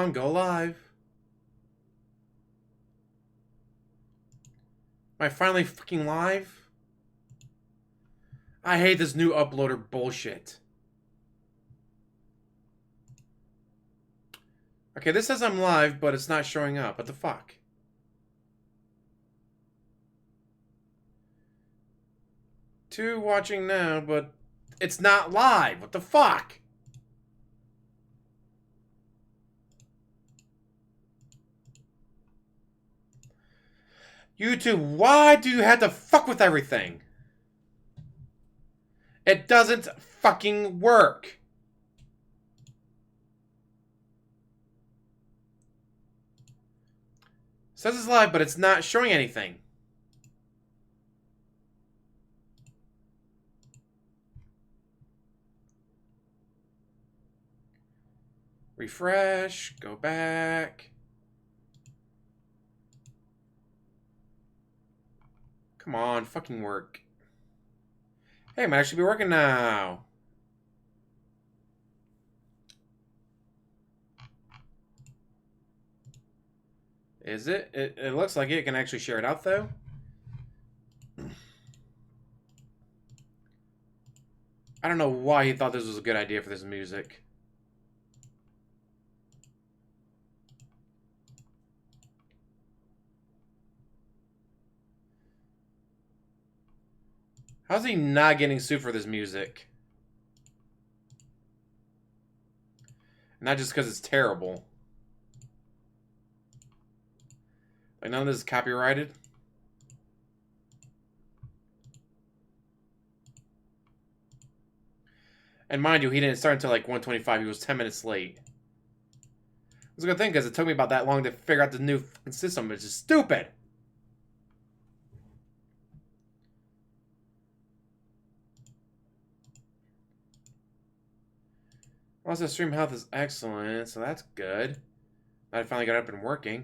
on, go live. Am I finally fucking live? I hate this new uploader bullshit. Okay, this says I'm live, but it's not showing up. What the fuck? Two watching now, but it's not live. What the fuck? YouTube, why do you have to fuck with everything? It doesn't fucking work. It says it's live, but it's not showing anything. Refresh, go back. Come on, fucking work. Hey, it might actually be working now. Is it? It looks like it can actually share it out, though. I don't know why he thought this was a good idea for this music. How's he not getting sued for this music? Not just because it's terrible. Like, none of this is copyrighted. And mind you, he didn't start until like 1:25. He was 10 minutes late. It was a good thing because it took me about that long to figure out the new system, which is stupid. Also, stream health is excellent, so that's good. I finally got up and working.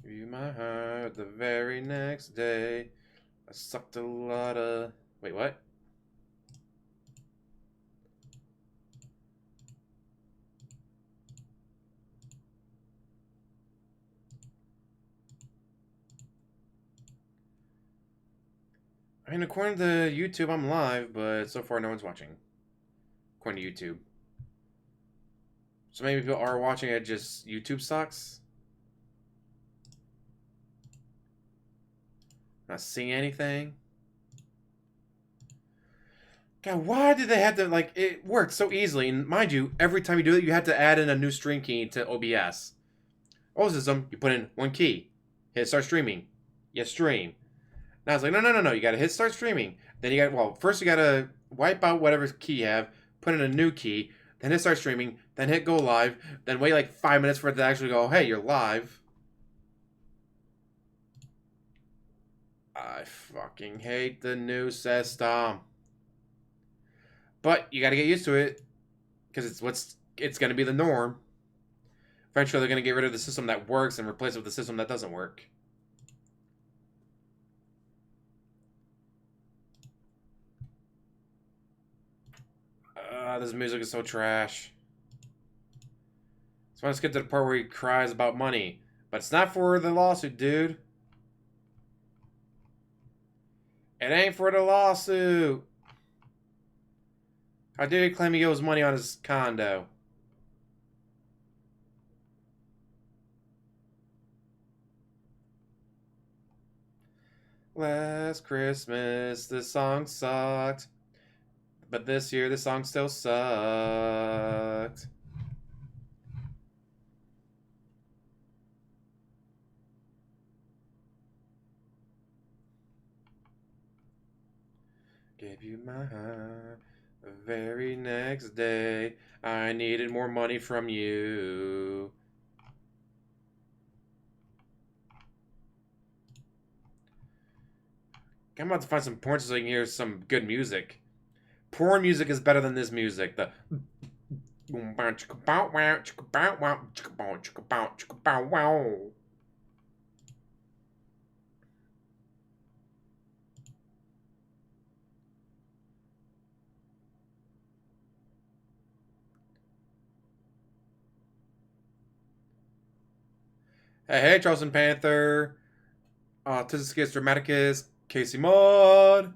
Give you my heart the very next day. I sucked a lot of... Wait, what? I mean, according to YouTube, I'm live, but so far no one's watching. According to YouTube. So maybe people are watching it, just YouTube sucks? Not seeing anything? God, why did they have to, like, it worked so easily, and mind you, every time you do it, you have to add in a new stream key to OBS. Old system, you put in one key, hit start streaming, you stream. Now it's like, no, you gotta hit start streaming. Then you gotta, well, first you gotta wipe out whatever key you have, put in a new key, then hit start streaming, then hit go live, then wait like 5 minutes for it to actually go, hey, you're live. I fucking hate the new system. But you gotta get used to it, because it's gonna be the norm. Eventually they're gonna get rid of the system that works and replace it with the system that doesn't work. This music is so trash. So let's get to the part where he cries about money. But it's not for the lawsuit, dude. It ain't for the lawsuit. How dare he claim he owes money on his condo? Last Christmas, the song sucked. But this year, the song still sucked. Gave you my heart the very next day. I needed more money from you. I'm about to find some porn so I can hear some good music. Porn music is better than this music. The Hey, Charleston Panther. Autisticus Dramaticus. Casey Maud.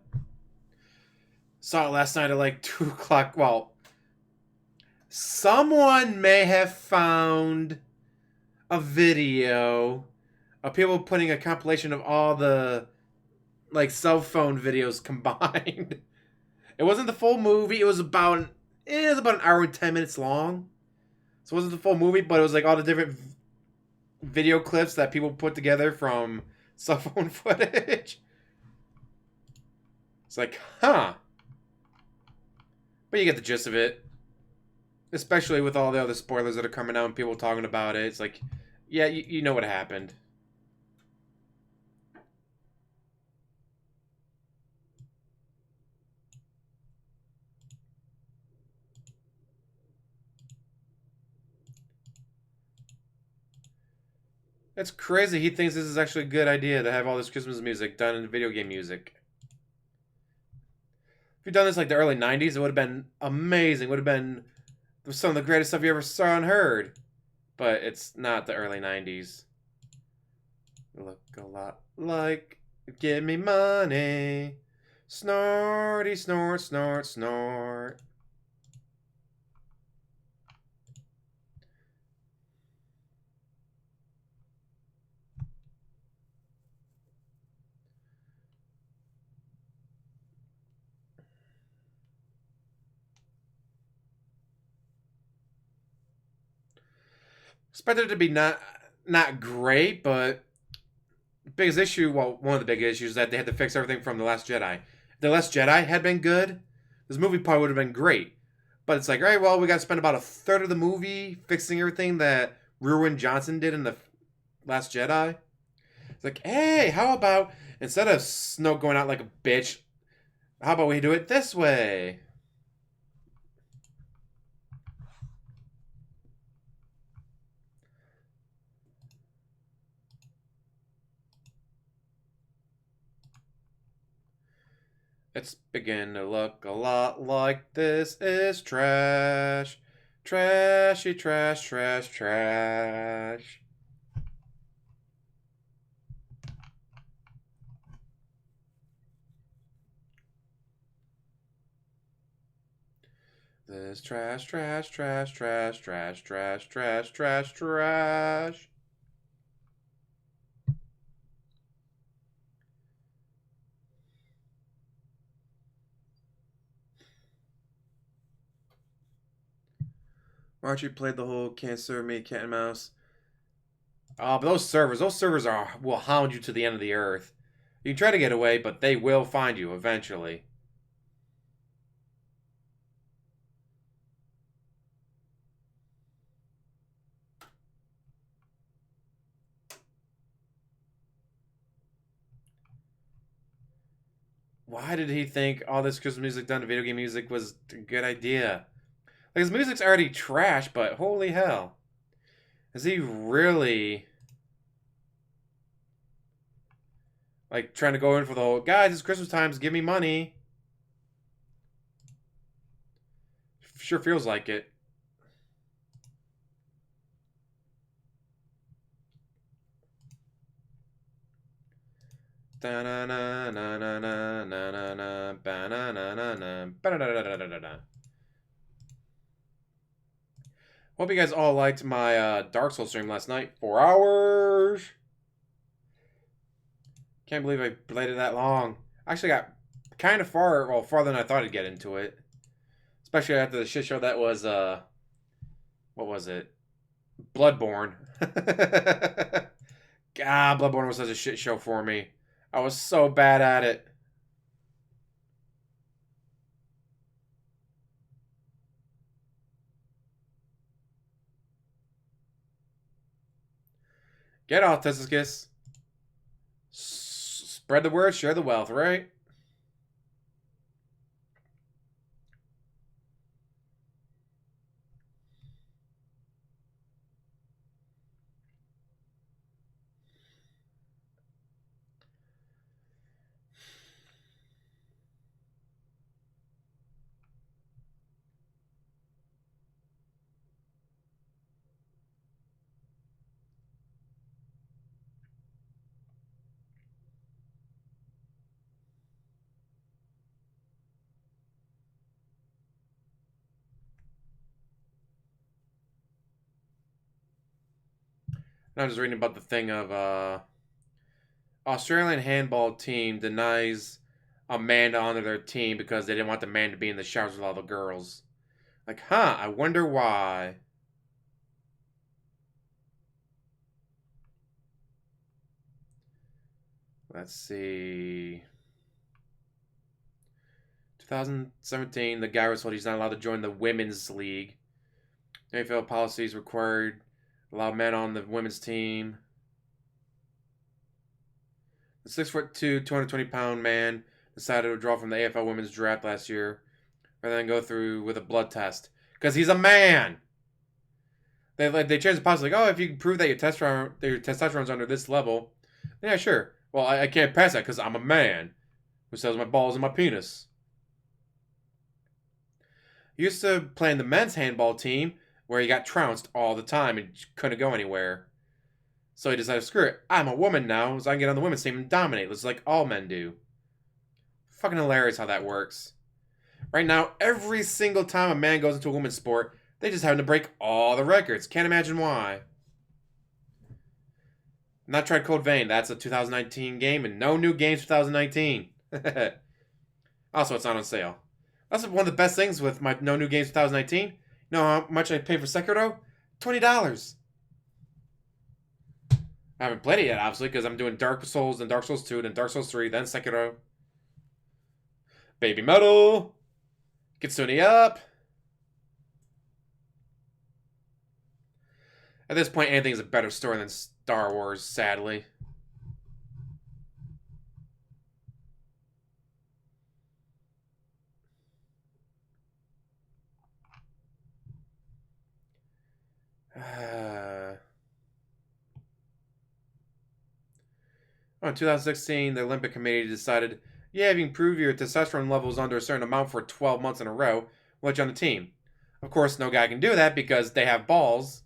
Saw it last night at like 2 o'clock. Well, someone may have found a video of people putting a compilation of all the like cell phone videos combined. It wasn't the full movie. It was about an hour and 10 minutes long. So it wasn't the full movie, but it was like all the different video clips that people put together from cell phone footage. It's like, huh. But you get the gist of it. Especially with all the other spoilers that are coming out and people talking about it. It's like, yeah, you know what happened. That's crazy. He thinks this is actually a good idea to have all this Christmas music done in video game music. If you'd done this like the early 90s, it would have been amazing. It would have been some of the greatest stuff you ever saw and heard. But it's not the early 90s. Look a lot like give me money. Snorty, snort, snort, snort. Expected it to be not great, but biggest issue, well, one of the big issues is that they had to fix everything from The Last Jedi. If The Last Jedi had been good, this movie probably would have been great. But it's like, all right, well, we got to spend about a third of the movie fixing everything that Ruin Johnson did in The Last Jedi. It's like, hey, how about instead of Snoke going out like a bitch, how about we do it this way? It's beginning to look a lot like this is trash. Trashy, trash, trash, trash. This trash, trash, trash, trash, trash, trash, trash, trash, trash. Archie played the whole can't serve me cat and mouse. But those servers will hound you to the end of the earth. You can try to get away, but they will find you eventually. Why did he think all this Christmas music done to video game music was a good idea? Like his music's already trash, but holy hell. Is he really like trying to go in for the whole guys, it's Christmas times, give me money? Sure feels like it. Hope you guys all liked my Dark Souls stream last night. 4 hours. Can't believe I played it that long. I actually got kind of farther than I thought I'd get into it. Especially after the shit show that was, what was it? Bloodborne. God, Bloodborne was such a shit show for me. I was so bad at it. Get off, Tessus. Spread the word, share the wealth, right? Now I'm just reading about the thing of Australian handball team denies a man to honor their team because they didn't want the man to be in the showers with all the girls. Like, huh? I wonder why. Let's see. 2017, the guy was told he's not allowed to join the women's league. NFL policies required allow men on the women's team. The 6'2", 220-pound man decided to withdraw from the AFL women's draft last year rather than go through with a blood test because he's a man. They changed the policy like, oh, if you can prove that your testosterone's under this level, yeah, sure. Well, I can't pass that because I'm a man who sells my balls and my penis. He used to play in the men's handball team where he got trounced all the time and couldn't go anywhere. So he decided, screw it, I'm a woman now, so I can get on the women's team and dominate, just like all men do. Fucking hilarious how that works. Right now, every single time a man goes into a women's sport, they just happen to break all the records. Can't imagine why. Not tried Code Vein. That's a 2019 game, and no new games 2019. Also, it's not on sale. That's one of the best things with my no new games 2019. You know how much I paid for Sekiro? $20. I haven't played it yet, obviously, because I'm doing Dark Souls, then Dark Souls 2, then Dark Souls 3, then Sekiro. Baby Metal! Kitsune up! At this point, anything's a better story than Star Wars, sadly. In 2016, the Olympic Committee decided, yeah, if you can prove your testosterone levels under a certain amount for 12 months in a row, we'll let you on the team. Of course, no guy can do that because they have balls.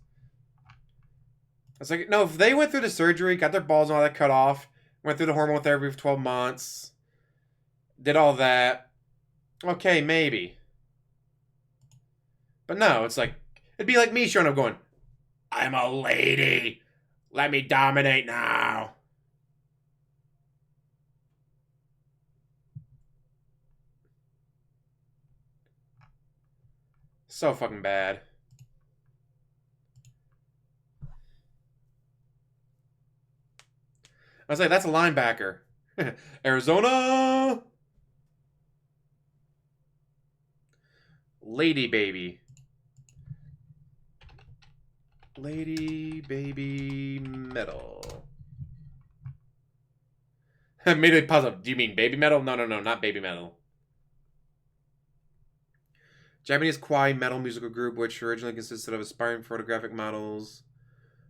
It's like, no, if they went through the surgery, got their balls and all that cut off, went through the hormone therapy for 12 months, did all that, okay, maybe. But no, it's like, it'd be like me showing up going, I'm a lady. Let me dominate now. So fucking bad. I was like, that's a linebacker. Arizona! Lady Baby. Lady Baby Metal. Immediately pause up. Do you mean Baby Metal? No, not Baby Metal. Japanese kawaii metal musical group which originally consisted of aspiring photographic models.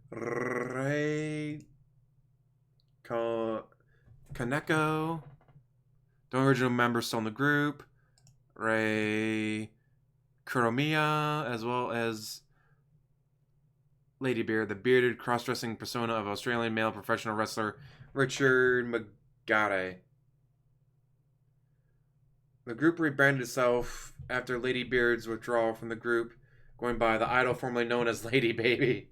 Rei Kaneko. The original members still in the group. Rei Kuromiya, as well as Lady Beard, the bearded cross-dressing persona of Australian male professional wrestler Richard Magare. The group rebranded itself after Lady Beard's withdrawal from the group, going by the idol formerly known as Lady Baby,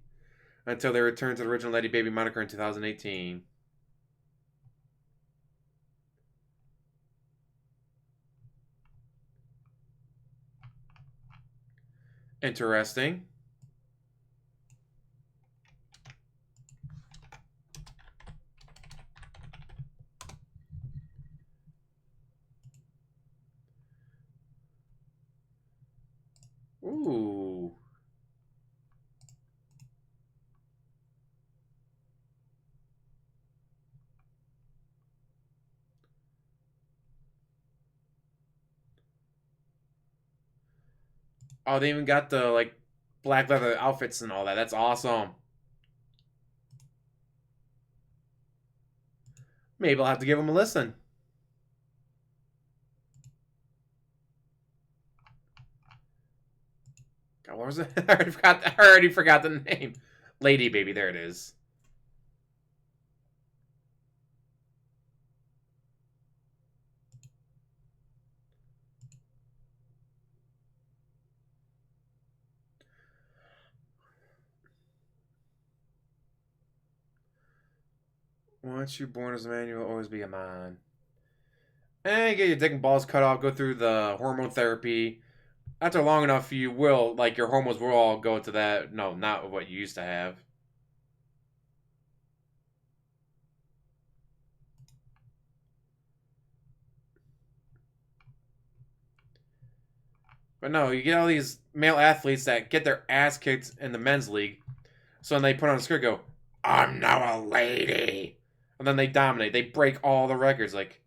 until they returned to the original Lady Baby moniker in 2018. Interesting. Ooh. Oh, they even got the like black leather outfits and all that. That's awesome. Maybe I'll have to give them a listen. God, what was it? I already forgot the name. Lady Baby, there it is. Once you're born as a man, you'll always be a man. And you get your dick and balls cut off, go through the hormone therapy. After long enough, you will, like, your hormones will all go to that. No, not what you used to have. But no, you get all these male athletes that get their ass kicked in the men's league. So when they put on a skirt, go, I'm now a lady. And then they dominate. They break all the records. Like,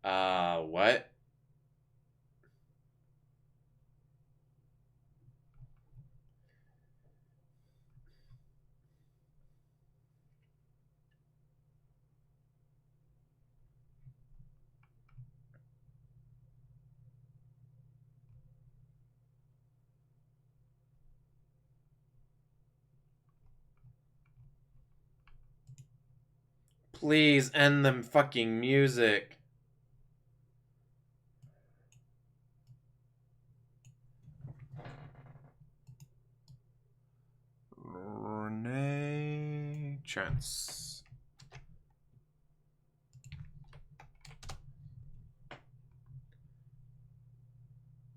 what? Please end the fucking music. Renee Chance.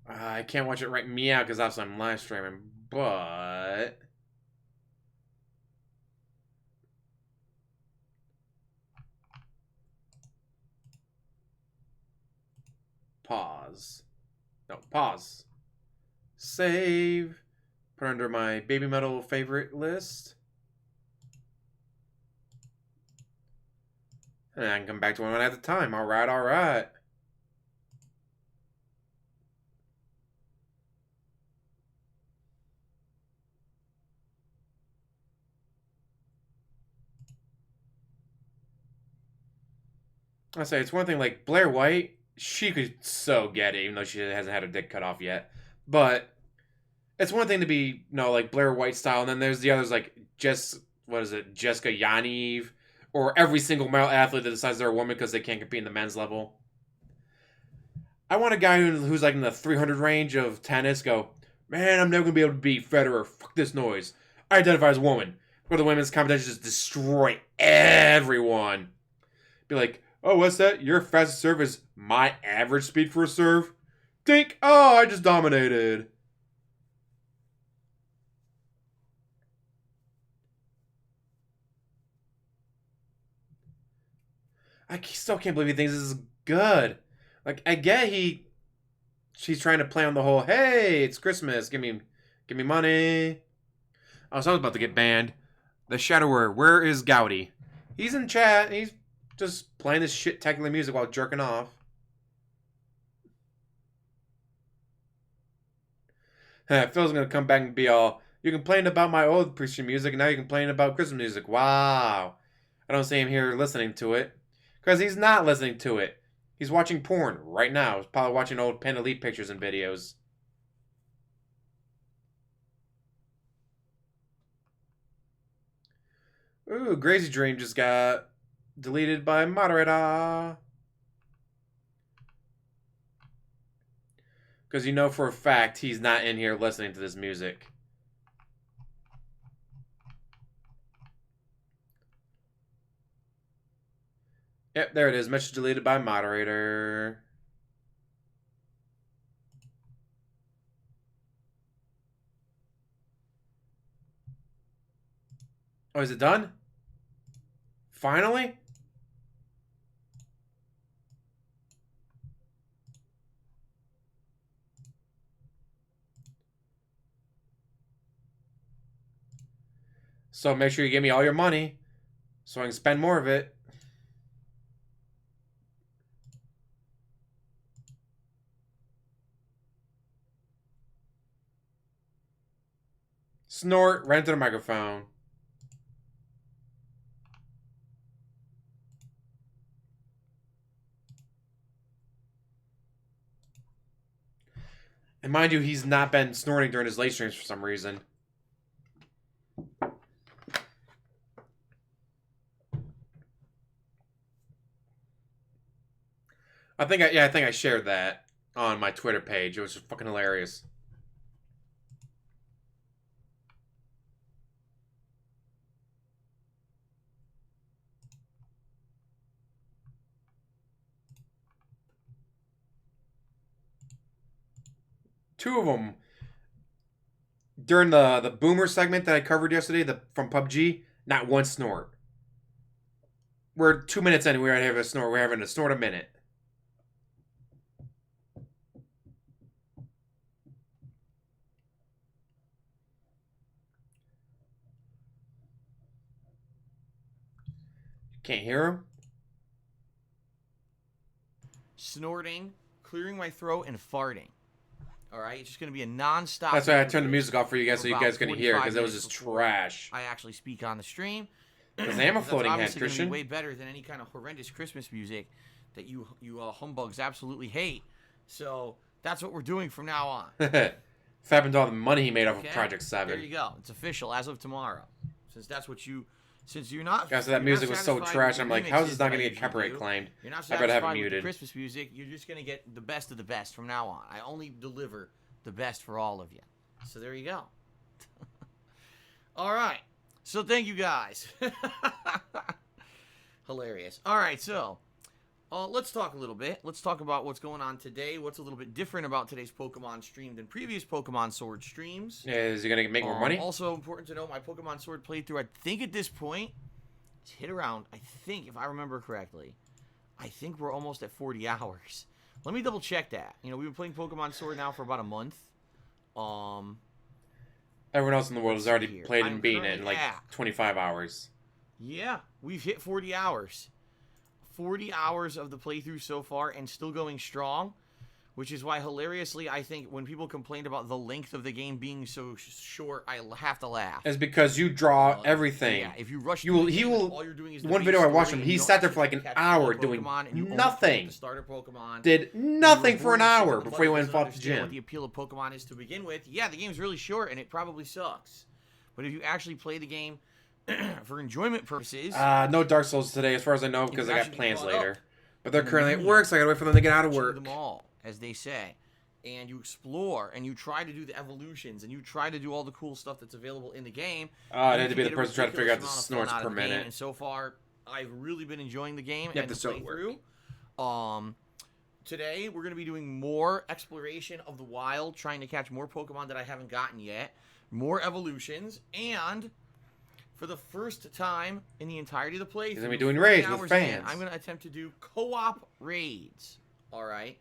I can't watch it right meow because that's I'm live streaming, but pause. No, pause. Save. Put under my baby metal favorite list. And I can come back to one at a time. Alright, alright. I say it's one thing like Blair White, she could so get it, even though she hasn't had her dick cut off yet. But it's one thing to be, like Blair White style, and then there's the others like Jessica Yaniv, or every single male athlete that decides they're a woman because they can't compete in the men's level. I want a guy who's like in the 300 range of tennis go, man, I'm never gonna be able to beat Federer. Fuck this noise. I identify as a woman. Go to the women's competition, just destroy everyone. Be like, oh, what's that? Your fastest serve is my average speed for a serve? Dink! Oh, I just dominated. I still can't believe he thinks this is good. Like, I get she's trying to play on the whole, hey, it's Christmas, give me money. Oh, so I was about to get banned. The Shadower, where is Gowdy? He's in chat, he's just playing this shit technically music while jerking off. Phil's gonna come back and be all, you complained about my old Christian music, and now you're complaining about Christmas music. Wow. I don't see him here listening to it. Because he's not listening to it. He's watching porn right now. He's probably watching old Pen Elite pictures and videos. Ooh, Crazy Dream just got deleted by moderator. Because you know for a fact he's not in here listening to this music. Yep, there it is. Message deleted by moderator. Oh, is it done? Finally? So make sure you give me all your money so I can spend more of it. Snort, right into the microphone. And mind you, he's not been snorting during his late streams for some reason. I think I shared that on my Twitter page. It was just fucking hilarious. two of them during the boomer segment that I covered yesterday, from PUBG. Not one snort. We're 2 minutes in. We're having a snort. We're having a snort a minute. Can't hear him. Snorting, clearing my throat, and farting. All right, it's just going to be a non-stop. That's why I turned the music off for you guys, so you guys can hear, because it was just trash. I actually speak on the stream. Because I am a floating head, Christian. Christian. Way better than any kind of horrendous Christmas music that you humbugs absolutely hate. So that's what we're doing from now on. Fapping all the money he made off of Project 7. There you go. It's official as of tomorrow. Since that's what you... Since you're not... Guys, that music was so trash. I'm like, how is this not going to get copyright claimed? You're not I better have it satisfied with muted. the Christmas music. You're just going to get the best of the best from now on. I only deliver the best for all of you. So there you go. All right. So thank you guys. Hilarious. All right, so let's talk a little bit. Let's talk about what's going on today. What's a little bit different about today's Pokemon stream than previous Pokemon Sword streams. Is he going to make more money? Also important to know, my Pokemon Sword playthrough, I think at this point, it's hit around, I think, if I remember correctly, I think we're almost at 40 hours. Let me double check that. You know, we've been playing Pokemon Sword now for about a month. Everyone else in the world has already played and beaten it in like 25 hours. Yeah, we've hit 40 hours. 40 hours of the playthrough so far and still going strong, which is why, hilariously, I think when people complained about the length of the game being so short, I have to laugh. It's because you draw everything. Yeah, if you rush he will. all you're doing is one video I watched him, he sat there for like an hour doing nothing. Starter Pokemon. Did nothing for an hour before he went and fought the gym. What the appeal of Pokemon is to begin with. Yeah, the game's really short and it probably sucks. But if you actually play the game for enjoyment purposes... no Dark Souls today, as far as I know, because I got plans later. But they're currently at work, so I gotta wait for them to get out of work. Them all, as they say. And you explore, and you try to do the evolutions, and you try to do all the cool stuff that's available in the game. I had to be the person trying to figure out the snorts per minute. And so far, I've really been enjoying the game and the playthrough. Today, we're going to be doing more exploration of the wild, trying to catch more Pokemon that I haven't gotten yet, more evolutions, and... for the first time in the entirety of the playthrough, he's going to be doing raids with fans. I'm going to attempt to do co-op raids. All right.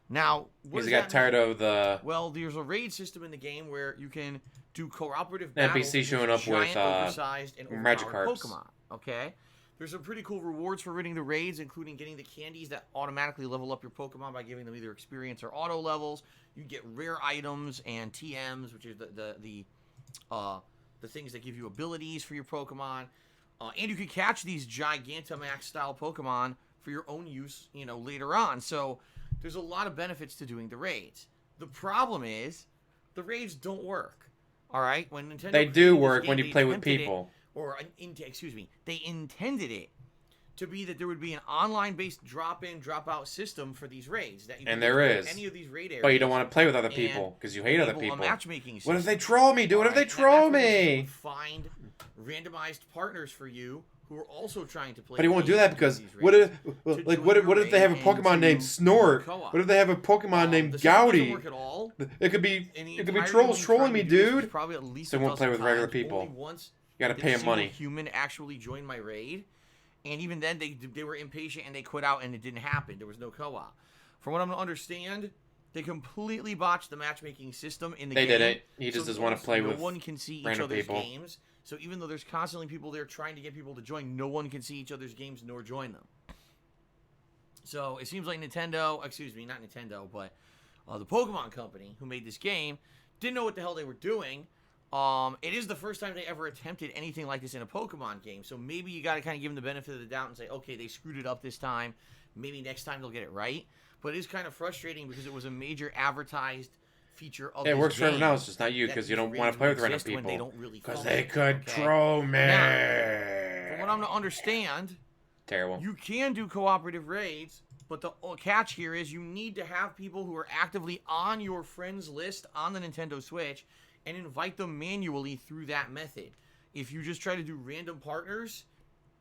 Now, what got tired of the... Well, there's a raid system in the game where you can do cooperative battles NPC showing up with oversized and Magikarps. Pokemon. Okay. There's some pretty cool rewards for winning the raids, including getting the candies that automatically level up your Pokemon by giving them either experience or auto levels. You get rare items and TMs, which is the things that give you abilities for your Pokemon. And you can catch these Gigantamax-style Pokemon for your own use, you know, later on. So there's a lot of benefits to doing the raids. The problem is, the raids don't work. All right? When Nintendo they do work when you play with people. They intended it to be that there would be an online-based drop-in, drop-out system for these raids. That you and there is. Any of these raid areas, but you don't want to play with other people because you hate other people. Matchmaking what if they troll me, dude? What if they troll me? Find randomized partners for you who are also trying to play. But he won't do that because what if they have a Pokemon named Snort? What if they have a Pokemon named Gouty? It could be trolls trolling me, dude. Probably at least so they won't play with regular people. You gotta pay him money. Human actually joined my raid. And even then, they were impatient and they quit out and it didn't happen. There was no co-op. From what I'm going to understand, they completely botched the matchmaking system in the game. They didn't. He just doesn't want to play with no one can see each other's games. So even though there's constantly people there trying to get people to join, no one can see each other's games nor join them. So it seems like not Nintendo, but the Pokemon Company who made this game didn't know what the hell they were doing. It is the first time they ever attempted anything like this in a Pokemon game, so maybe you got to kind of give them the benefit of the doubt and say, okay, they screwed it up this time. Maybe next time they'll get it right. But it is kind of frustrating because it was a major advertised feature of it works for everyone else, just not you, because you don't want to play with random people. Because they could troll me. Now, from what I'm to understand, terrible. You can do cooperative raids, but the catch here is you need to have people who are actively on your friends list on the Nintendo Switch and invite them manually through that method. If you just try to do random partners,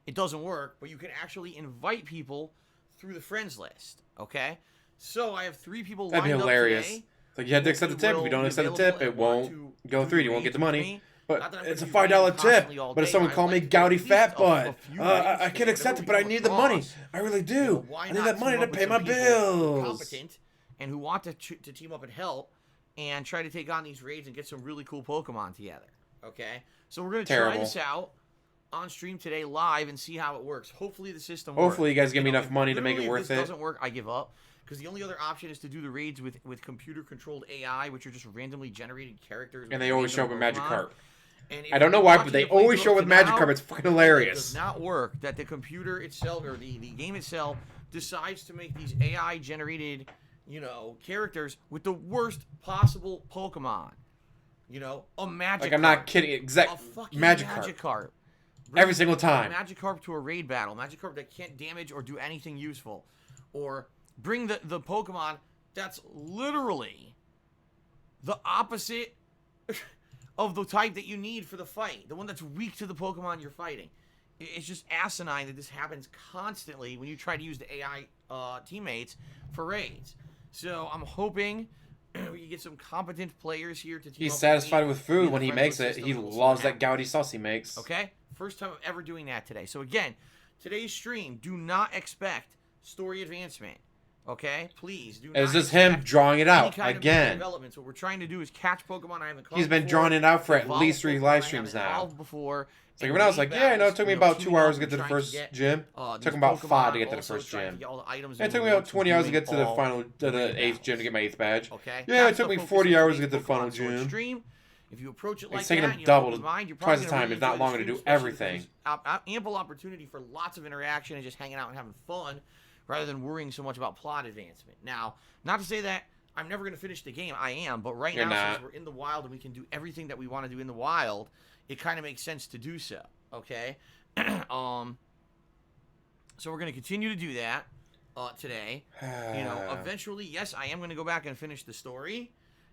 it doesn't work, but you can actually invite people through the friends list, okay? So I have 3 people lined up today It's like you have to accept the tip. If you don't accept the tip, it won't go through. You won't get the money. But it's a $5 tip. But if someone called me gouty fat butt, I can accept it, but I need the money. I really do. I need that money to pay my bills. Competent and who want to team up and help and try to take on these raids and get some really cool Pokemon together. Okay, so we're gonna try this out on stream today live and see how it works. Hopefully the system works. Hopefully you guys give me enough money to make it worth it. If this doesn't work, I give up. Because the only other option is to do the raids with computer-controlled AI, which are just randomly generated characters. And they always show up with Magikarp. I don't know why, but they always show up with Magikarp. It's fucking hilarious. It does not work that the computer itself, or the game itself, decides to make these AI-generated, characters with the worst possible Pokemon. A Magikarp. Like, I'm not kidding. Exact Magikarp. Every single time. Magikarp to a raid battle. Magikarp that can't damage or do anything useful. Or bring the Pokemon that's literally the opposite of the type that you need for the fight. The one that's weak to the Pokemon you're fighting. It's just asinine that this happens constantly when you try to use the AI teammates for raids. So I'm hoping we can get some competent players here to team up. He's satisfied with food when he makes it. He loves that gouty sauce he makes. Okay? First time I'm ever doing that today. So again, today's stream, do not expect story advancement. Okay? Please do not. It's just him drawing it out again. Development. So what we're trying to do is catch Pokemon I haven't caught. He's been drawing it out for at least 3 live streams now. Before. It's like everyone else, like, yeah, I know it took me about 2 hours to get to the first gym. It took me about 5 to get to the first gym. It took me about 20 hours to get to the final, to the 8th gym to get my 8th badge. Okay. Yeah, it took me 40 hours to get to the final gym. If you approach it like it's taking him double, twice the time, if not longer, to do everything. Ample opportunity for lots of interaction and just hanging out and having fun, rather than worrying so much about plot advancement. Now, not to say that I'm never going to finish the game. I am, but right now, since we're in the wild and we can do everything that we want to do in the wild, it kind of makes sense to do so. Okay, so we're going to continue to do that today. Eventually, yes, I am going to go back and finish the story,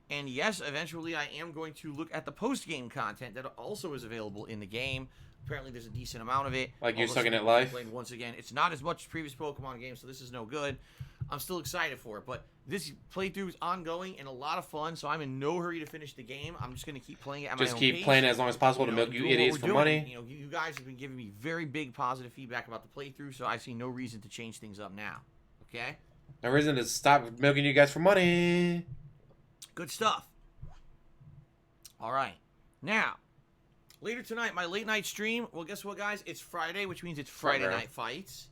and yes, eventually, I am going to look at the post-game content that also is available in the game. Apparently, there's a decent amount of it. Like you're sucking at life? Once again, it's not as much as previous Pokemon games, so this is no good. I'm still excited for it, but this playthrough is ongoing and a lot of fun, so I'm in no hurry to finish the game. I'm just going to keep playing it at my own pace. Just keep playing it as long as possible to milk you idiots for money. You guys have been giving me very big positive feedback about the playthrough, so I see no reason to change things up now. Okay? No reason to stop milking you guys for money. Good stuff. All right. Now, later tonight, my late night stream. Well, guess what, guys? It's Friday, which means it's Friday Night Fights.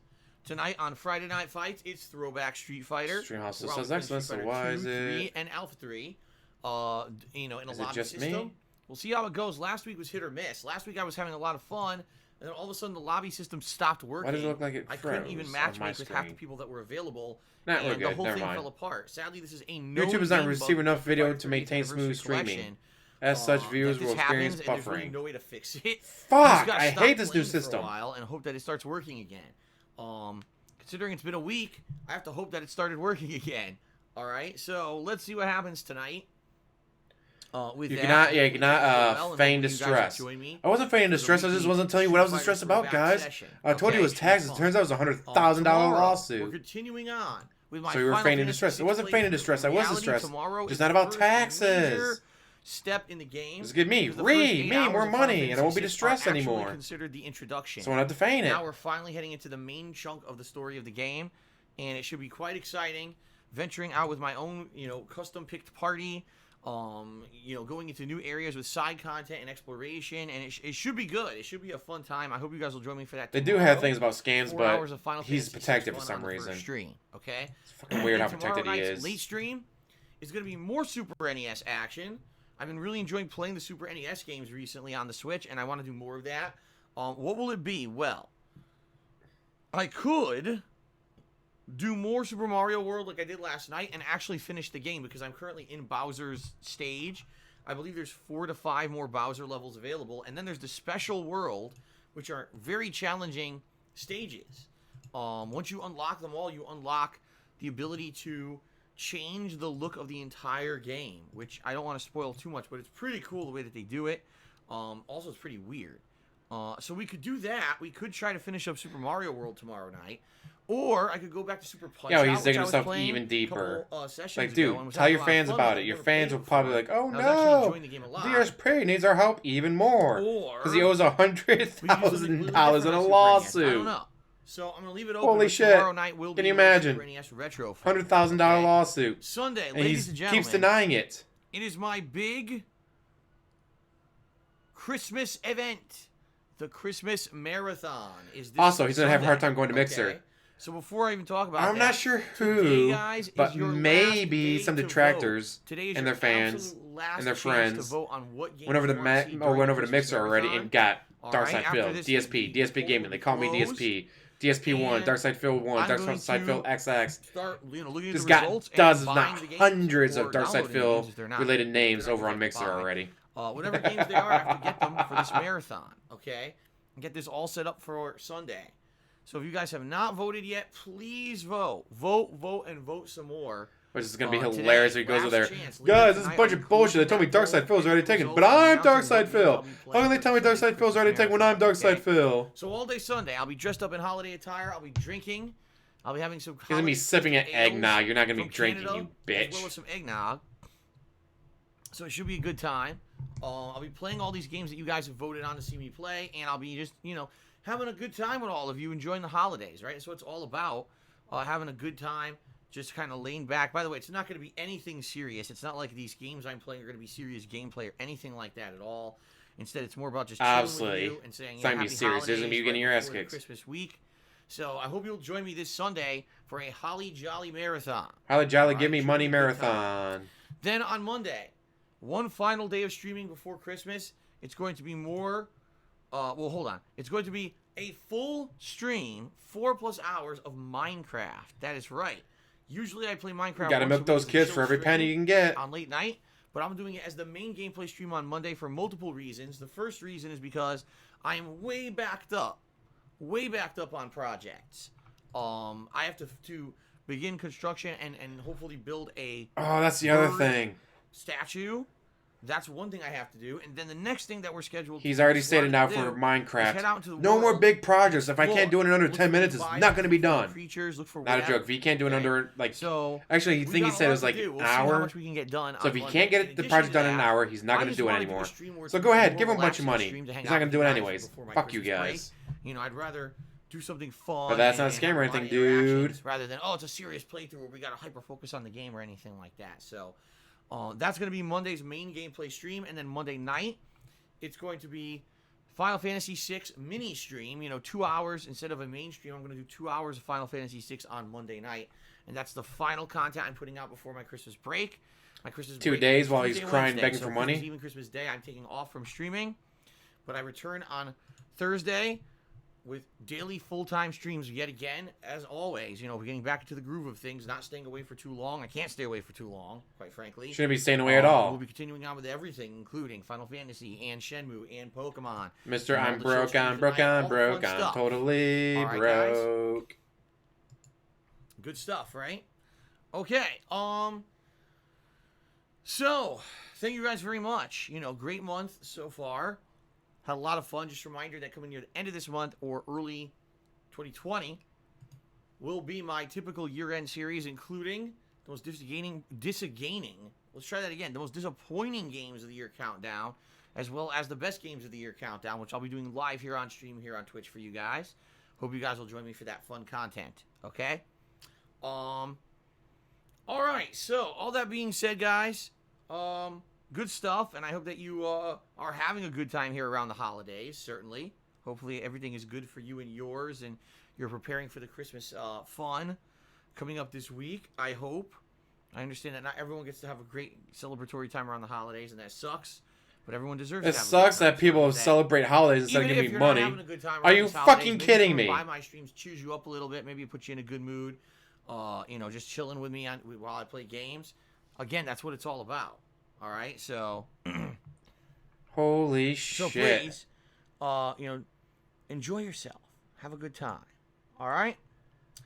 Tonight on Friday Night Fights, it's Throwback Street Fighter. Streamhouse says excellent, so why is it? 3 and Alpha 3. In a lobby system. Me? We'll see how it goes. Last week was hit or miss. Last week I was having a lot of fun, and then all of a sudden the lobby system stopped working. Why does it look like it froze? I couldn't even matchmake with half the people that were available. Not and really good. The whole Never thing mind. fell apart. Sadly, this is a no YouTube is not receiving enough video to maintain smooth streaming. As such, viewers will experience buffering. There's really no way to fix it. Fuck! I hate this new system. For a while and hope that it starts working again. Considering it's been a week, I have to hope that it started working again. All right, so let's see what happens tonight. You cannot feign distress. I wasn't feigning distress. I just wasn't telling you what I was distressed about, guys. I told you it was taxes. It turns out it was a $100,000 lawsuit. We're continuing on with my so you were feigning distress. It wasn't feigning distress. I was distressed. It's not about taxes. Step in the game. Just give me more money, and I won't be distressed anymore. Considered the introduction. So I don't have to feign it. Now we're finally heading into the main chunk of the story of the game, and it should be quite exciting. Venturing out with my own, custom picked party. Going into new areas with side content and exploration, and it should be good. It should be a fun time. I hope you guys will join me for that. They do have things about scams, but he's Fantasy protected for some reason. Stream, okay? It's fucking weird how protected he is. Late stream is going to be more Super NES action. I've been really enjoying playing the Super NES games recently on the Switch, and I want to do more of that. What will it be? Well, I could do more Super Mario World like I did last night and actually finish the game because I'm currently in Bowser's stage. I believe there's 4 to 5 more Bowser levels available, and then there's the Special World, which are very challenging stages. Once you unlock them all, you unlock the ability to change the look of the entire game, which I don't want to spoil too much, but it's pretty cool the way that they do it. Also, it's pretty weird. So we could do that. We could try to finish up Super Mario World tomorrow night, Or I could go back to Super Punch Yeah, Out, he's which digging I was himself playing even deeper. couple, sessions Like, ago, dude, and was tell having your a lot of fans fun about with it. Your Never fans played will it probably be before. like, oh I was actually no, enjoying the game a lot. DSP needs our help even more. Or Because he owes $100,000 in a I lawsuit. don't know. So I'm gonna leave it open. Holy but shit. Tomorrow night will Can be you my imagine? Super NES Retro Fest. $100,000 lawsuit. Sunday, And ladies he and gentlemen. keeps denying it. It is my big Christmas event. The Christmas Marathon is this Also, he's going to have a hard Sunday, time going to Mixer. okay? So before I even talk about I'm that, not sure today, who, guys, but is your maybe last some day to detractors vote. Today is and your their fans absolute last and their chance friends to vote on what game went over you to wanna see during went the over to Christmas Mixer already Marathon. and got All Dark right, Side after Phil, this, DSP, the DSP poll Gaming. will They be call me closed, DSP, DSP 1, and Dark Side Phil 1, I'm Dark going Side Phil to XX. start, looking at Just the got results and dozens, buying not the games hundreds or of Dark Side downloading the Phil games if they're not. related If names they're not over on easy to Mixer buy. already. Whatever games they are, I have to get them for this marathon, okay? And get this all set up for Sunday. So if you guys have not voted yet, please vote. Vote, and vote some more. Which is going to be Today, hilarious if he goes last over there. chance. Later Guys, this is a tonight, bunch I'll of be bullshit. They closing told me that Dark Side poll Phil's already and taken, results but and I'm Dark announcing Side what games Phil. I'll be How playing can they for tell me this Dark Side Phil's already Christmas taken when I'm Dark marathon, Side Phil? okay? So all day Sunday, I'll be dressed up in holiday attire. I'll be drinking. I'll be having some He's going to be sipping at ales eggnog. You're not going to be from drinking, Canada, you as well bitch. as some eggnog. So it should be a good time. I'll be playing all these games that you guys have voted on to see me play, and I'll be just, having a good time with all of you, enjoying the holidays, right? So it's all about having a good time, just kind of laying back. By the way, it's not going to be anything serious. It's not like these games I'm playing are going to be serious gameplay or anything like that at all. Instead, it's more about just chilling with you and saying, It's not going to be happy serious. There's going to be you getting your ass before the kicked. Christmas week. So I hope you'll join me this Sunday for a Holly Jolly Marathon. Holly Jolly, All give right, me should money be a good time. marathon. Then on Monday, one final day of streaming before Christmas. It's going to be more. Hold on. It's going to be a full stream, 4+ hours of Minecraft. That is right. Usually I play Minecraft. You got to once milk a those week as a kids chill for every penny you stream can get. on late night, but I'm doing it as the main gameplay stream on Monday for multiple reasons. The first reason is because I am way backed up on projects. I have to begin construction and hopefully build a Oh, that's the other bird thing. statue. That's one thing I have to do, and then the next thing that we're scheduled. He's already to stated now do for is head Minecraft. out into the No more world, big projects. If I can't explore, do it in under look 10 for minutes, it's biomes, not going to be look for done. Creatures, look for Not a whatever, joke. If he can't do it okay? under, like... So Actually, we think he got a said it lot was to like do. an We'll see how hour. much we can get done So on if he Monday. can't In get the addition project to done in an that, hour, he's not I going to just do it wanted anymore. a stream where it's So go ahead, more give him a bunch of relaxing money. stream to hang He's out not going with to do it you guys anyways. before my Fuck you Christmas break. guys. I'd rather do something fun. But that's not a and scam or have a lot anything, of dude. interactions rather than, it's a serious playthrough where we got to hyper focus on the game or anything like that. So that's going to be Monday's main gameplay stream, and then Monday night, it's going to be Final Fantasy VI mini stream. 2 hours instead of a main stream. I'm going to do 2 hours of Final Fantasy VI on Monday night, and that's the final content I'm putting out before my Christmas break. My Christmas 2 break days is while he's Tuesday, crying, Wednesday, begging so for Christmas money. Eve and Christmas Day, I'm taking off from streaming, but I return on Thursday with daily full-time streams yet again, as always. We're getting back into the groove of things, not staying away for too long. I can't stay away for too long, quite frankly. Shouldn't be staying away at all. We'll be continuing on with everything, including Final Fantasy and Shenmue and Pokemon. Mr. And all I'm the broke, chill I'm streams broke, tonight, I'm all the broke, fun I'm stuff. totally All right, guys? broke. Good stuff, right? Okay. So, thank you guys very much. Great month so far. Had a lot of fun. Just a reminder that coming near the end of this month or early 2020 will be my typical year-end series, including the most disappointing. Let's try that again. The most disappointing games of the year countdown, as well as the best games of the year countdown, which I'll be doing live here on stream here on Twitch for you guys. Hope you guys will join me for that fun content. Okay. All right. So all that being said, guys, good stuff, and I hope that you are having a good time here around the holidays. Certainly. Hopefully everything is good for you and yours, and you're preparing for the Christmas fun coming up this week. I hope. I understand that not everyone gets to have a great celebratory time around the holidays, and that sucks. But everyone deserves It to have a sucks good time. that people celebrate holidays instead of Even giving if me you're not money. having a good time Are around you these holidays, fucking maybe kidding come me? By my streams, cheers you up a little bit, maybe put you in a good mood. Just chilling with me while I play games. Again, that's what it's all about. All right, so Holy so shit. please, enjoy yourself, have a good time. All right,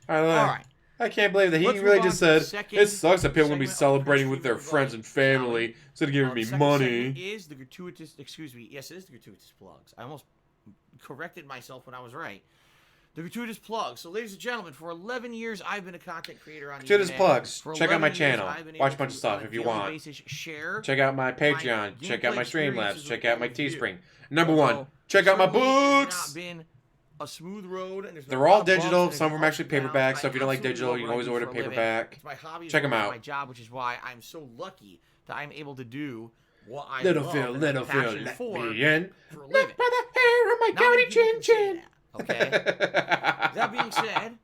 all right. I can't believe that he Let's really move just on to the said, second it sucks that people are going to be segment of celebrating Twitch with their Stream friends and Everybody, shall family we? instead of giving me The second money. segment is the gratuitous. Excuse me. Yes, it is the gratuitous plugs. I almost corrected myself when I was right. The gratuitous plug. So, ladies and gentlemen, for 11 years, I've been a content creator on the Gratuitous internet. plugs. For Check out my 11 years, channel. I've been Watch a able bunch of to, stuff on a if you daily want. basis, share Check out my Patreon. Check out my gameplay Streamlabs. experiences Check with out my all of you. Teespring. Number one, check out my Certainly, it's books. not been a smooth road, and there's been They're a lot all of bumps, digital. and Some of there's them actually ups and downs. paperback. So if you don't like absolutely digital, love you what can I always do order for a living. paperback. It's my hobby. Check 'em it's out. my job, which is why I'm so lucky that I'm able to do what I Little love Phil, and have little a Phil, passion let for me in. for a Look living. by the hair on my Not many gouty people chin can say chin. that, okay? That being said,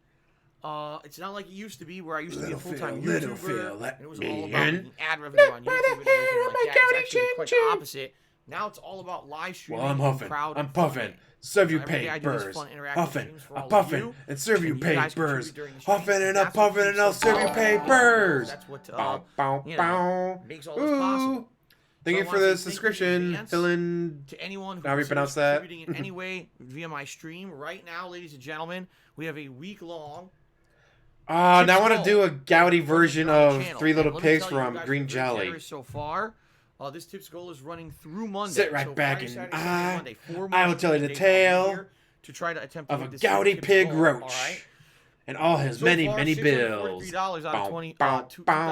it's not like it used to be where I used to be a full-time Little YouTuber, Phil, let and it was me all about in. making ad revenue on Look by YouTube the and everything hair on like my that. It's gouty actually chin quite chin. the opposite. Now it's all about live streaming. Well, I'm huffing. crowd I'm puffing. funding. Serve you Every day pay I do these burrs. fun interactive Huffing. streams for I'm all of puffing you, and serve you and pay guys contribute burrs. during the stream, Huffing and I'm that's what puffing keeps and I'll us serve you going. pay burrs. That's what Bow, bow, you know, bow. makes all this possible. Ooh. Thank So you I for wanna the say thank you in subscription, advance Dylan. to anyone who How do you considers pronounce that? contributing in any way via my stream. Right now, ladies and gentlemen, we have a week-long Now I want to Tips do a gouty goal version on the of channel. Three Little And let me Pigs tell you, from guys Green have been very Jelly. generous so far. This tips goal is running through Monday. Sit right so back Friday, and Saturday, Sunday, Monday, 4 I will months tell you the days I'll be tale here to try to attempt to of a hit this gouty tips pig goal, roach all right? and all his So many, far, many bills. $643 out of $20,000. Bow,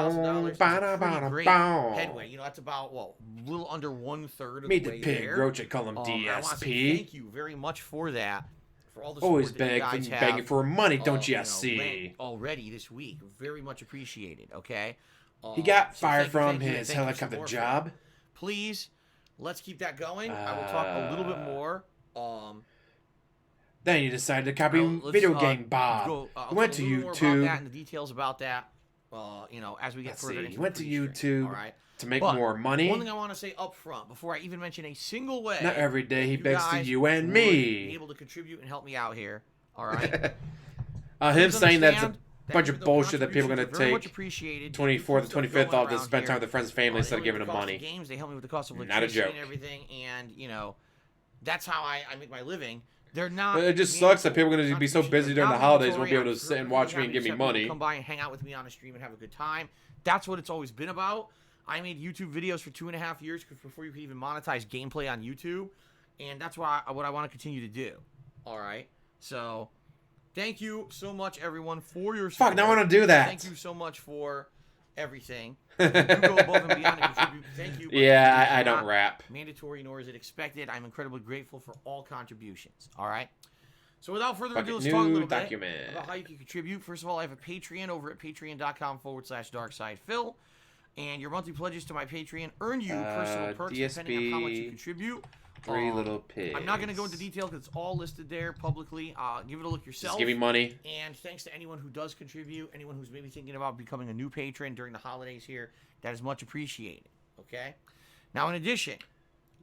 That's a pretty great bow. headway. You know, that's about, well, a little under 1/3 of Meet the the way pig there. roach, I call him And I want to say DSP. thank you very much for that. For all the Always support that you guys begging have, for money, don't you know, see? lent already this week. Very much appreciated, okay? He got So fired thank you, from thank you, and his thank you some helicopter more for job. that. Please, let's keep that going. I will talk a little bit more. Then he decided to copy let's, video game Bob. Go, He went to a little more about that YouTube. and the details about that, you know, as we get Let's further see. into He the went to pre-stream, YouTube all right? to make But more money. One thing I want to say up front, before I even mention a single way, Not every day that he you begs to guys you and would me. be able to contribute and help me out here, all right? Him Please saying that's a understand that bunch even of though bullshit that people are going contributions to very much take appreciated, 24th keep to 25th going off to around spend time here. with their friends and family They instead help of me giving with them the cost money. of games, they help me with the cost of Not a electricity joke. and everything, and, you know, that's how I make my living. They're not. It just sucks that people are going to be so contributions. busy They're during the not holidays won't mandatory. be able to I'm sit and watch me happy and give me to have people money. come by and hang out with me on a stream and have a good time. That's what it's always been about. I made YouTube videos for 2.5 years before you could even monetize gameplay on YouTube, and that's what I want to continue to do. All right, so thank you so much, everyone, for your support. Fuck, now I want to do that. Thank you so much for everything. You go above and beyond to contribute. Thank you. but Yeah, it's I don't not rap. mandatory, nor is it expected. I'm incredibly grateful for all contributions. All right. So without further Bucket ado, let's talk a new little document. bit about how you can contribute. First of all, I have a Patreon over at patreon.com/darksidephil. And your monthly pledges to my Patreon earn you personal perks depending on how much you contribute. Three Little Pigs. I'm not going to go into detail because it's all listed there publicly. Give it a look yourself. Just give me money. And thanks to anyone who does contribute, anyone who's maybe thinking about becoming a new patron during the holidays here, that is much appreciated. Okay? Now, in addition...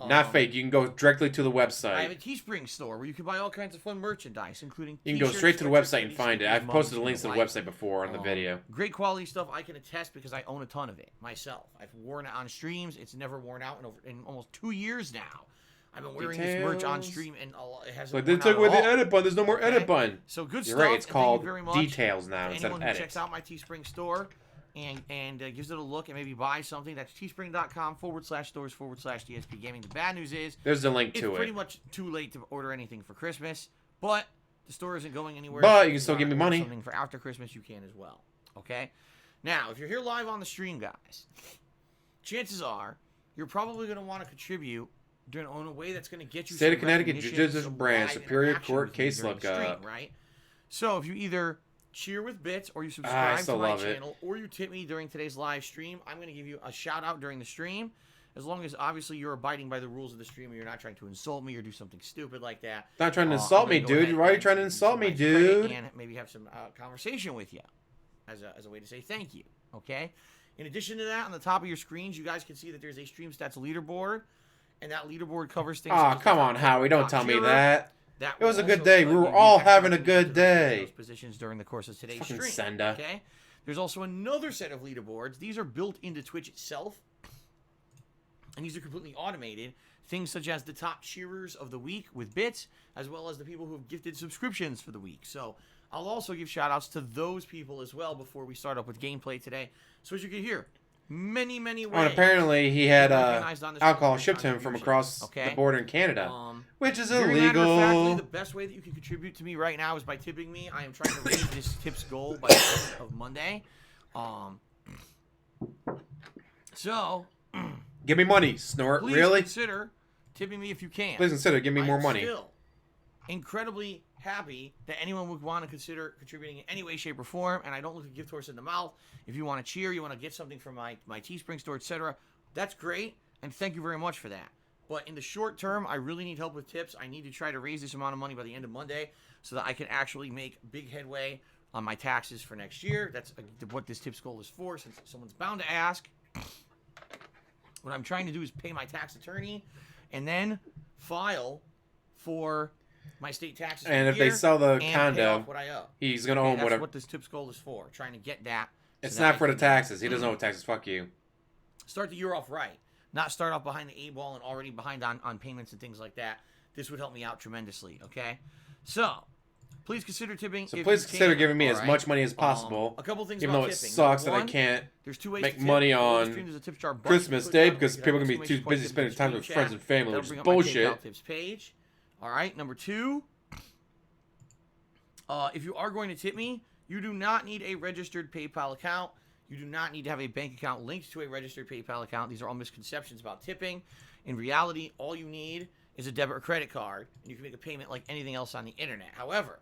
Not fake. You can go directly to the I have a website. Teespring store where you can buy all kinds of fun merchandise, including You can go t-shirts, straight to the sweatshirts, website and hoodies, find it. stickers, I've posted the mugs, links to the like, website before on the video. Great quality stuff. I can attest because I own a ton of it myself. I've worn it on streams. It's never worn out in almost 2 years now. I've been wearing this merch on Details. stream, and it hasn't. Like they worn took out away at the all. edit button. There's no more Okay? edit button. So good You're stuff. right. It's and called thank you very much details now to instead of anyone who edits. checks out my Teespring store and gives it a look and maybe buys something. That's teespring.com/stores/DSP Gaming. The bad news is There's the link it's to pretty it. much too late to order anything for Christmas, but the store isn't going anywhere. But so you if can still wanna give me order money. Something for after Christmas, you can as well. Okay. Now, if you're here live on the stream, guys, chances are you're probably going to want to contribute in a way that's going to get you State of some Connecticut recognition, Judicial some Branch, live Superior interaction Court with me case during the stream, lookup. right? So if you either cheer with bits or you I subscribe to still my love it. channel or you tip me during today's live stream, I'm going to give you a shout out during the stream. As long as obviously you're abiding by the rules of the stream and you're not trying to insult me or do something stupid like that. Not trying to I'm insult gonna me, go ahead dude. Why are you and trying to give you insult some me, nice credit dude? And maybe have some conversation with you as a way to say thank you. Okay. In addition to that, on the top of your screens, you guys can see that there's a Stream Stats leaderboard, and that leaderboard covers things. Aw, such as come the on, Howie. Don't top tell me tier. that. That It was will a good also day. We give were you all extra having a opportunities good to receive day. those positions during the course of today's Fucking stream. senda. Okay. There's also another set of leaderboards. These are built into Twitch itself, and these are completely automated. Things such as the top cheerers of the week with bits, as well as the people who have gifted subscriptions for the week. So I'll also give shout outs to those people as well before we start up with gameplay today. So as you can hear, many ways. Oh, and apparently he had recognized on this alcohol content shipped to him from across okay? the border in Canada, which is Very illegal. matter-of-factly, the best way that you can contribute to me right now is by tipping me. I am trying to raise this tips goal by the end of Monday. So, give me money, Snort. please Really? consider tipping me if you can. Please consider giving me more money. Still incredibly happy that anyone would want to consider contributing in any way, shape, or form, and I don't look a gift horse in the mouth. If you want to cheer, you want to get something from my Teespring store, etc., that's great, and thank you very much for that. But in the short term, I really need help with tips. I need to try to raise this amount of money by the end of Monday so that I can actually make big headway on my taxes for next year. That's what this tips goal is for, since someone's bound to ask. What I'm trying to do is pay my tax attorney and then file for my state taxes. And if they sell the condo, what I owe. he's going to own that's whatever. what this tips goal is for, trying to get that. It's so not that for I the can taxes. He doesn't owe taxes. Fuck you. Start the year off right. Not start off behind the eight ball and already behind on payments and things like that. This would help me out tremendously, okay? So, please consider tipping. So please consider giving me as much money as possible. A couple things even about though it tipping. sucks Number that I can't there's two ways make to tip. money On on there's a tip jar button Christmas you Day click because on. people are going to be Exclamation too point busy tip spending in time the with screen friends chat. and family, That'll which is bring up my bullshit. PayPal tips page. All right, number two. If you are going to tip me, you do not need a registered PayPal account. You do not need to have a bank account linked to a registered PayPal account. These are all misconceptions about tipping. In reality, all you need is a debit or credit card, and you can make a payment like anything else on the internet. However,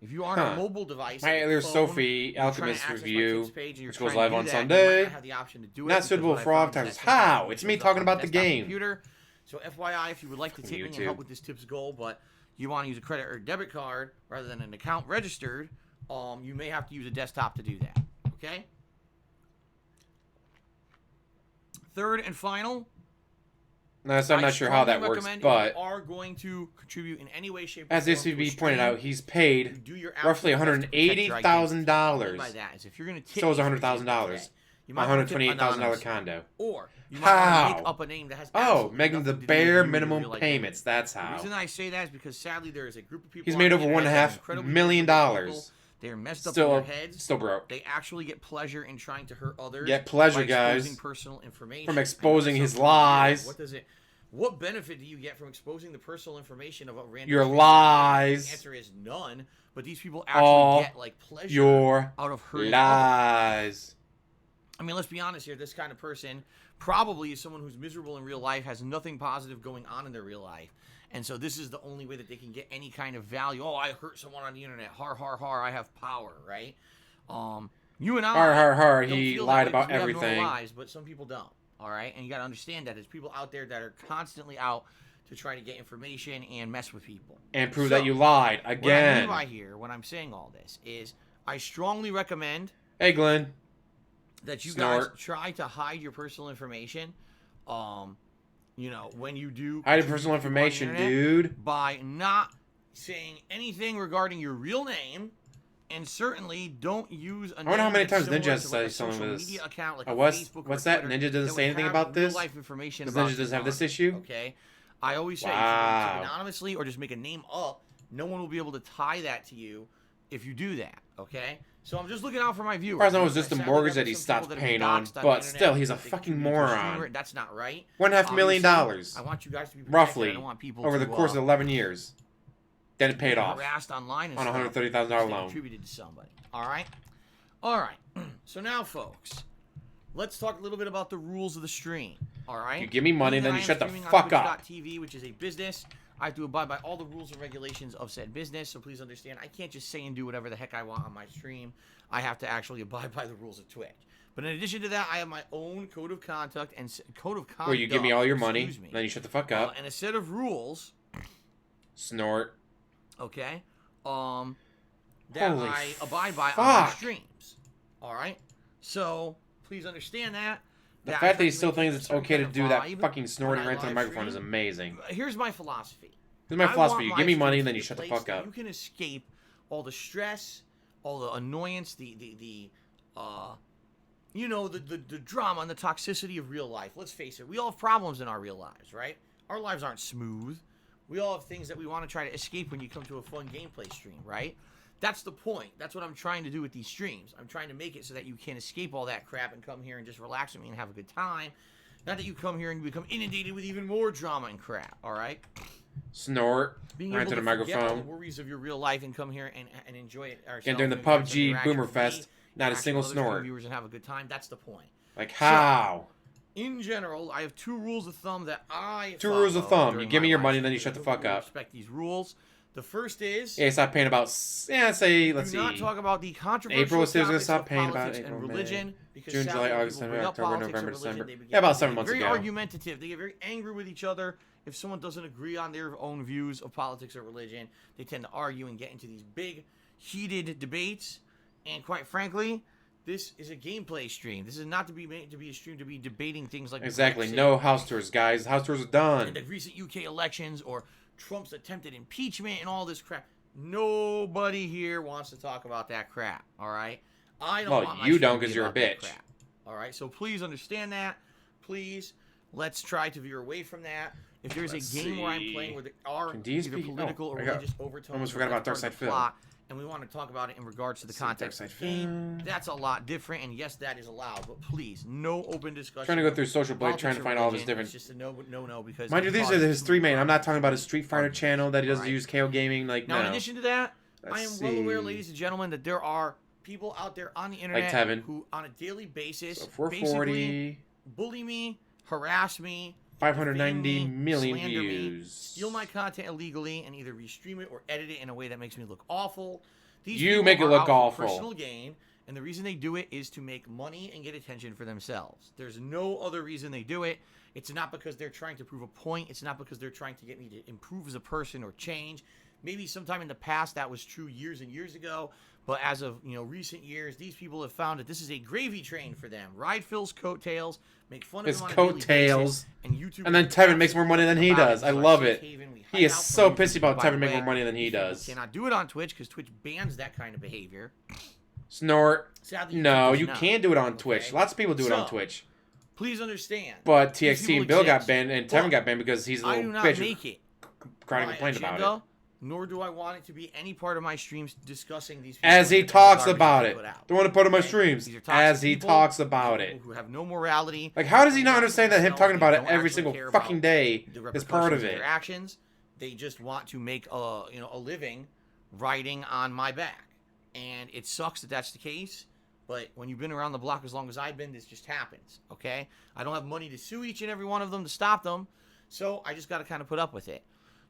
if you are on a mobile device, Hi, like there's phone, Sophie and you're trying to Alchemist access my review, tips page and you're which goes trying to live do on that, you might Sunday. not have the option to do it Not because suitable what I for found is off-timers. that sometimes How? it It's me shows up talking on about the desktop game. computer. So FYI, if you would like to From tip me and YouTube. help with this tips goal, but you want to use a credit or debit card rather than an account registered, you may have to use a desktop to do that. Okay? Third and final. No, so I'm not sure how that works, but if you are going to contribute in any way, shape, or as form DSP pointed out, he's paid do your roughly absolute best to protect your identity. $180,000. What I mean by that is if you're going to tip So is me, for $100,000. example, today, you might A want to tip $128,000 anonymously. condo. Or you might want to How? make up a name that has Oh, absolutely making the nothing to do with bare you and your minimum real payments. identity. That's The how. reason I say that is because sadly there is a group of people. He's on made the over internet that are $1.5 incredibly million. miserable people. They are messed up in their heads. Still broke. They actually get pleasure in trying to hurt others. Get pleasure, by exposing guys, personal information. from exposing I know his some people do that. lies. What benefit do you get from exposing the personal information of a random Your stranger? lies. The answer is none. But these people actually All get like pleasure your out of hurting others. lies. I mean, let's be honest here. This kind of person probably is someone who's miserable in real life, has nothing positive going on in their real life. And so this is the only way that they can get any kind of value. Oh, I hurt someone on the internet. Har, har, har. I have power, right? You and I Har, don't he feel lied that way about because we have everything. normal lives, but some people don't, all right? And you got to understand that there's people out there that are constantly out to try to get information and mess with people. And prove that you lied What I again. mean by here, when I'm saying all this, is I strongly recommend Hey, Glenn. that you Snort. guys try to hide your personal information. You know, when you do Hide your personal information, internet, dude. by not saying anything regarding your real name, and certainly don't use a name. I wonder how many that's times Ninja similar has to, to like, say a something social with this. media account, like a What's Facebook or what's that? Twitter, Ninja doesn't that say would anything have about this? real-life information Does about Ninja you just have on this it, issue? Okay, I always say if Wow. you tip anonymously or just make a name up, no one will be able to tie that to you if you do that. Okay. So I'm just looking out for my viewers. As far as I know, it was just a Sadly, mortgage there that he some stopped people that have paying been on, doxxed the but internet still, he's a because they fucking contribute to a moron. streamer. That's not right. $1.5 million Obviously, I want you guys to be protected. roughly I don't want people over to, the course of 11 years. Then it paid get off harassed online and on a stuff $130,000 because they loan. contributed to somebody. All right. All right. So now, folks, let's talk a little bit about the rules of the stream. All right. You give me money, Being then that you I shut am the streaming on fuck up. Twitch.tv, which is a business. I have to abide by all the rules and regulations of said business, so please understand I can't just say and do whatever the heck I want on my stream. I have to actually abide by the rules of Twitch. But in addition to that, I have my own code of conduct and code of conduct. Where you give me all your money, excuse me, then you shut the fuck up. and a set of rules. Snort. Okay. That Holy I abide by on my fuck. streams. All right. So please understand that. The I fact try that he to still maintain thinks a it's certain okay to kind of do that vibe fucking snorting when I right to the live microphone is stream. amazing. Here's my philosophy. Here's my philosophy. You want give me my money, streams then to you be a shut the place fuck that up. You can escape all the stress, all the annoyance, you know, the drama and the toxicity of real life. Let's face it. We all have problems in our real lives, right? Our lives aren't smooth. We all have things that we want to try to escape when you come to a fun gameplay stream, right? That's the point. That's what I'm trying to do with these streams. I'm trying to make it so that you can escape all that crap and come here and just relax with me and have a good time. Not that you come here and become inundated with even more drama and crap, all right? Snort. Being Right able to to the forget all the microphone. worries of your real life and come here and enjoy it ourselves. And during the and have some PUBG interaction Boomer with Fest, me, not a interaction single with other stream snort. viewers and have a good time. That's the point. Like, how? In general, I have 2 rules of thumb that I Two rules of follow thumb. You during give me my your live money, then stream. you shut the I fuck really up. Respect these rules. The first is... Yeah, stop paying about, yeah, say, let's do see. not talk about the controversial April says we're gonna topics stop of paying about politics April, and May, religion, because June, sadly, July, when August, people September, bring up October, politics November, or religion, December. they begin Yeah, about to 7 get months very ago. argumentative. They get very angry with each other. If someone doesn't agree on their own views of politics or religion, they tend to argue and get into these big, heated debates. And quite frankly, this is a gameplay stream. This is not to be made to be a stream to be debating things like Exactly. Brexit No house tours, guys. House tours are and done. the recent UK elections or Trump's attempted impeachment and all this crap. Nobody here wants to talk about that crap, all right? I don't Well, want my you stream don't to be 'cause you're a about that bitch. crap, all right? So please understand that. Please, let's try to veer away from that. If there's Let's a game where I'm see. playing where there are Can either DSP political or I got- religious overtones, almost or forgot about that's Dark part of Side the Phil. plot, and we want to talk about it in regards to the See, context Dark of Side the game, Phil. that's a lot different, and yes, that is allowed. But please, no open discussion. Trying to go of through Social Blade, politics trying to or find all of his religion. different. It's just a no, because Mind you, it these are causes his too 3 many main. I'm not problems, talking about his too Street many Fighter arguments, channel that he doesn't all right? use KO Gaming. Like, Now, in no. addition to that, Let's I am well aware, see. ladies and gentlemen, that there are people out there on the internet Tevin. who, on a daily basis, So basically 440, bully me, harass me, 590 defame me, million slander me, views. steal my content illegally, and either restream it or edit it in a way that makes me look awful. These You people make it are look out for awful. personal gain, and the reason they do it is to make money and get attention for themselves. There's no other reason they do it. It's not because they're trying to prove a point. It's not because they're trying to get me to improve as a person or change. Maybe sometime in the past that was true years and years ago, but as of recent years, these people have found that this is a gravy train for them. Ride Phil's coattails, make fun of His him on a daily coattails. basis, and YouTube. And then Tevin makes more money than he does. I love it. He is so pissy about Tevin making more money than he does. Cannot do it on Twitch because Twitch bans that kind of behavior. Snort. Sadly, No, does you not. can't do it on Twitch. Okay? Lots of people do it on So, Twitch. Please understand. But these TXT people and Bill got exist, banned, and but Tevin got banned because he's a I little do not bitch make it crying and my complained about agenda, it. nor do I want it to be any part of my streams discussing these. As he and the talks garbage about they it. put out. Don't want to put it on my Okay? streams. These are toxic As he people, talks about people it. who have no morality. Like, how does he not They understand that him themselves, talking about they it don't every actually single care fucking about day the is part of repercussions it? their actions. They just want to make a living riding on my back, and it sucks that that's the case. But when you've been around the block as long as I've been, this just happens. Okay, I don't have money to sue each and every one of them to stop them, so I just got to kind of put up with it.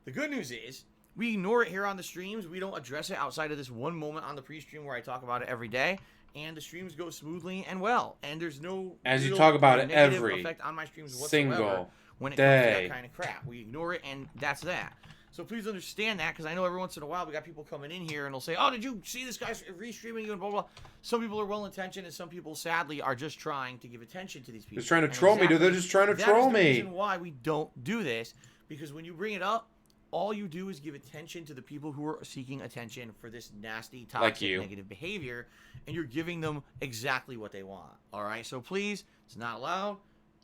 The good news is we ignore it here on the streams. We don't address it outside of this one moment on the pre-stream where I talk about it every day, and the streams go smoothly and well. And there's no As you real talk about it negative every effect on my streams whatsoever single when it comes to day. that kind of crap. We ignore it, and that's that. So please understand that, because I know every once in a while we got people coming in here and they'll say, "Oh, did you see this guy's restreaming you?" and blah blah. Some people are well-intentioned, and some people sadly are just trying to give attention to these people. Just trying to And troll me, dude. They're exactly just trying to that troll is the me. reason why we don't do this, because when you bring it up, all you do is give attention to the people who are seeking attention for this nasty, toxic, you. negative behavior, and you're giving them exactly what they want. All right, so please, it's not allowed.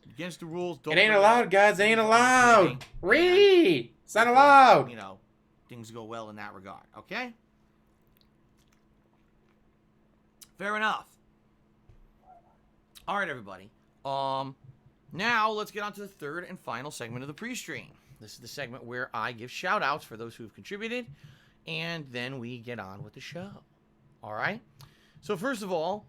Against the rules. Don't It ain't bring allowed, up guys. It ain't people allowed. complaining, Read. It's not and, allowed. Things go well in that regard. Okay? Fair enough. All right, everybody. Now let's get on to the third and final segment of the pre-stream. This is the segment where I give shout-outs for those who have contributed, and then we get on with the show. All right? So first of all,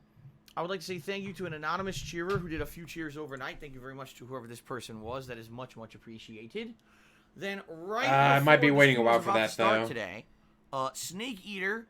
I would like to say thank you to an anonymous cheerer who did a few cheers overnight. Thank you very much to whoever this person was. That is much, much appreciated. Then I might be before the waiting a stream while was for about that, to start though. Today, Snake Eater.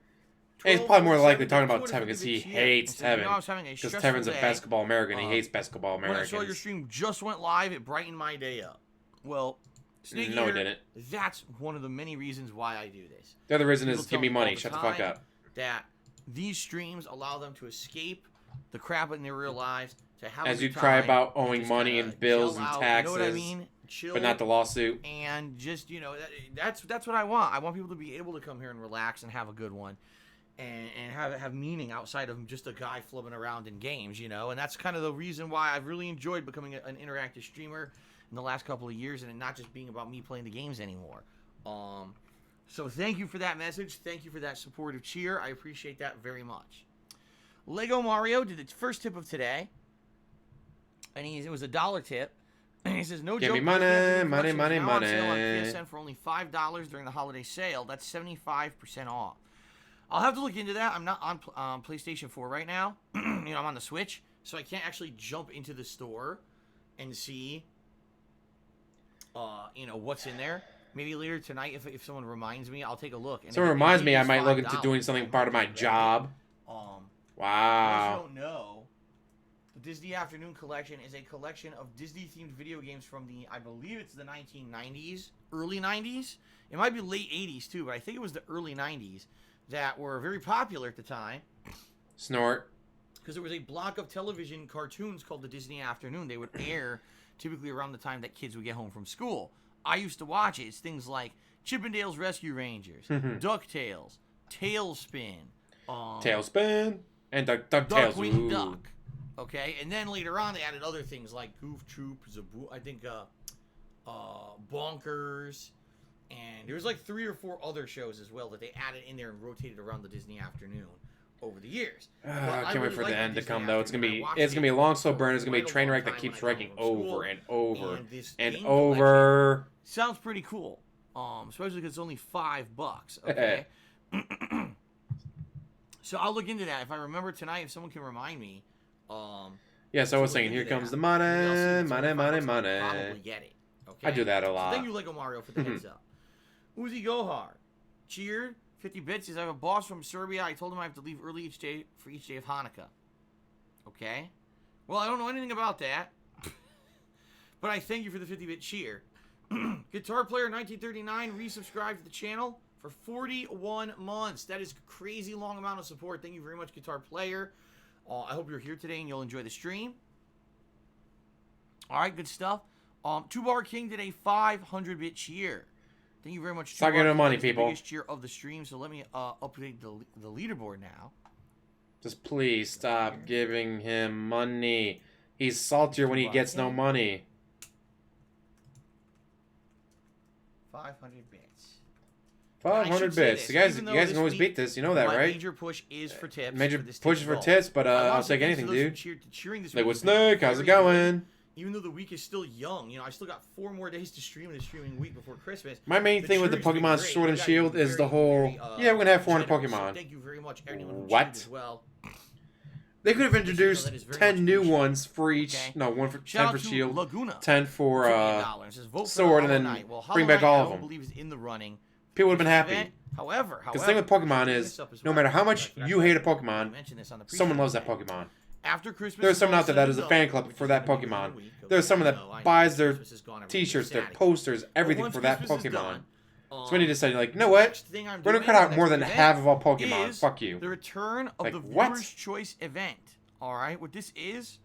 Hey, he's probably more likely talking about 1247 Tevin because he gave a hates cheer and said, "You know, I Tevin. was having a Because stressful Tevin's a day. basketball American. He hates basketball When I saw your Americans. stream just went live, it brightened my day up." Well, Snake No, it Eater, didn't. that's one of the many reasons why I do this. The other reason People is tell give me all money. the Shut the fuck time up. That these streams allow them to escape the crap in their real lives, to have As a you good cry time, about and owing just money kinda and bills chill and out, taxes, you know what I mean? Chill, but not the lawsuit. and just that's what I want. I want people to be able to come here and relax and have a good one, and have meaning outside of just a guy flipping around in games, and that's kind of the reason why I've really enjoyed becoming an interactive streamer in the last couple of years, and it not just being about me playing the games anymore. So thank you for that message. Thank you for that supportive cheer. I appreciate that very much. Lego Mario did the first tip of today. And it was a $1 tip. And he says, no Give joke. me money, Disney money, Collection is money, now on sale on money. PSN for only $5 during the holiday sale. That's 75% off. I'll have to look into that. I'm not on PlayStation 4 right now. I'm on the Switch. So I can't actually jump into the store and see, what's in there. Maybe later tonight, if someone reminds me, I'll take a look. And Someone if reminds it me I is might look into $5, doing something I part of might my grab it. job. If Wow. you don't know, the Disney Afternoon Collection is a collection of Disney-themed video games from I believe it's the 1990s, early 90s. It might be late 80s too, but I think it was the early 90s that were very popular at the time. Snort. Because there was a block of television cartoons called the Disney Afternoon. They would air typically around the time that kids would get home from school. I used to watch it. It's things like Chippendales Rescue Rangers, DuckTales, Tailspin, Tailspin, and DuckTales. Darkwing Duck. Okay, and then later on they added other things like Goof Troop, Bonkers, and there was like 3 or 4 other shows as well that they added in there and rotated around the Disney Afternoon over the years. I can't wait for the end to come though. It's gonna be a long slow burn. It's gonna be a train wreck that keeps wrecking over and over and over. Sounds pretty cool, especially because it's only $5. Okay. So I'll look into that if I remember tonight. If someone can remind me. Yeah, so I was saying, here comes the money, money, money, money. Probably get it. Okay. I do that a lot. So thank you, Lego Mario, for the heads up. Uzi Gohar, cheered 50 bits. Says I have a boss from Serbia. I told him I have to leave early each day for each day of Hanukkah. Okay. Well, I don't know anything about that, but I thank you for the 50-bit cheer. Guitar Player 1939 resubscribed to the channel for 41 months. That is a crazy long amount of support. Thank you very much, Guitar Player. I hope you're here today and you'll enjoy the stream. All right, good stuff. 2Bar King did a 500-bit cheer. Thank you very much. Stop giving him money, people. The biggest cheer of the stream. So let me update the leaderboard now. Just please stop giving him money. He's saltier when he gets no money. 500 bits. 500 bits. You guys can always beat this. You know that, right? Major push is for tips. Major push for tips, but I'll take anything, dude. Like, what's Snake? Nick? How's it going? Even though the week is still young, I still got 4 more days to stream in the streaming week before Christmas. My main thing with the Pokemon Sword and Shield is the whole, we're going to have 400 Pokemon. So thank you very much, everyone who What? as well. They could have introduced 10 new ones for each. Okay. No, 10 for Shield, Laguna, 10 for Sword, and then bring back all of them. People would have been happy. However, because the thing with Pokemon is, no matter how much you hate a Pokemon, someone loves that Pokemon. After Christmas, there's someone out there that is a fan club for that Pokemon. There's someone that buys their T-shirts, their posters, everything for that Pokemon. So we need to say, like, you know what? We're going to cut out more than half of all Pokemon. Fuck you. The return of the Viewer's Choice event. All right, what this is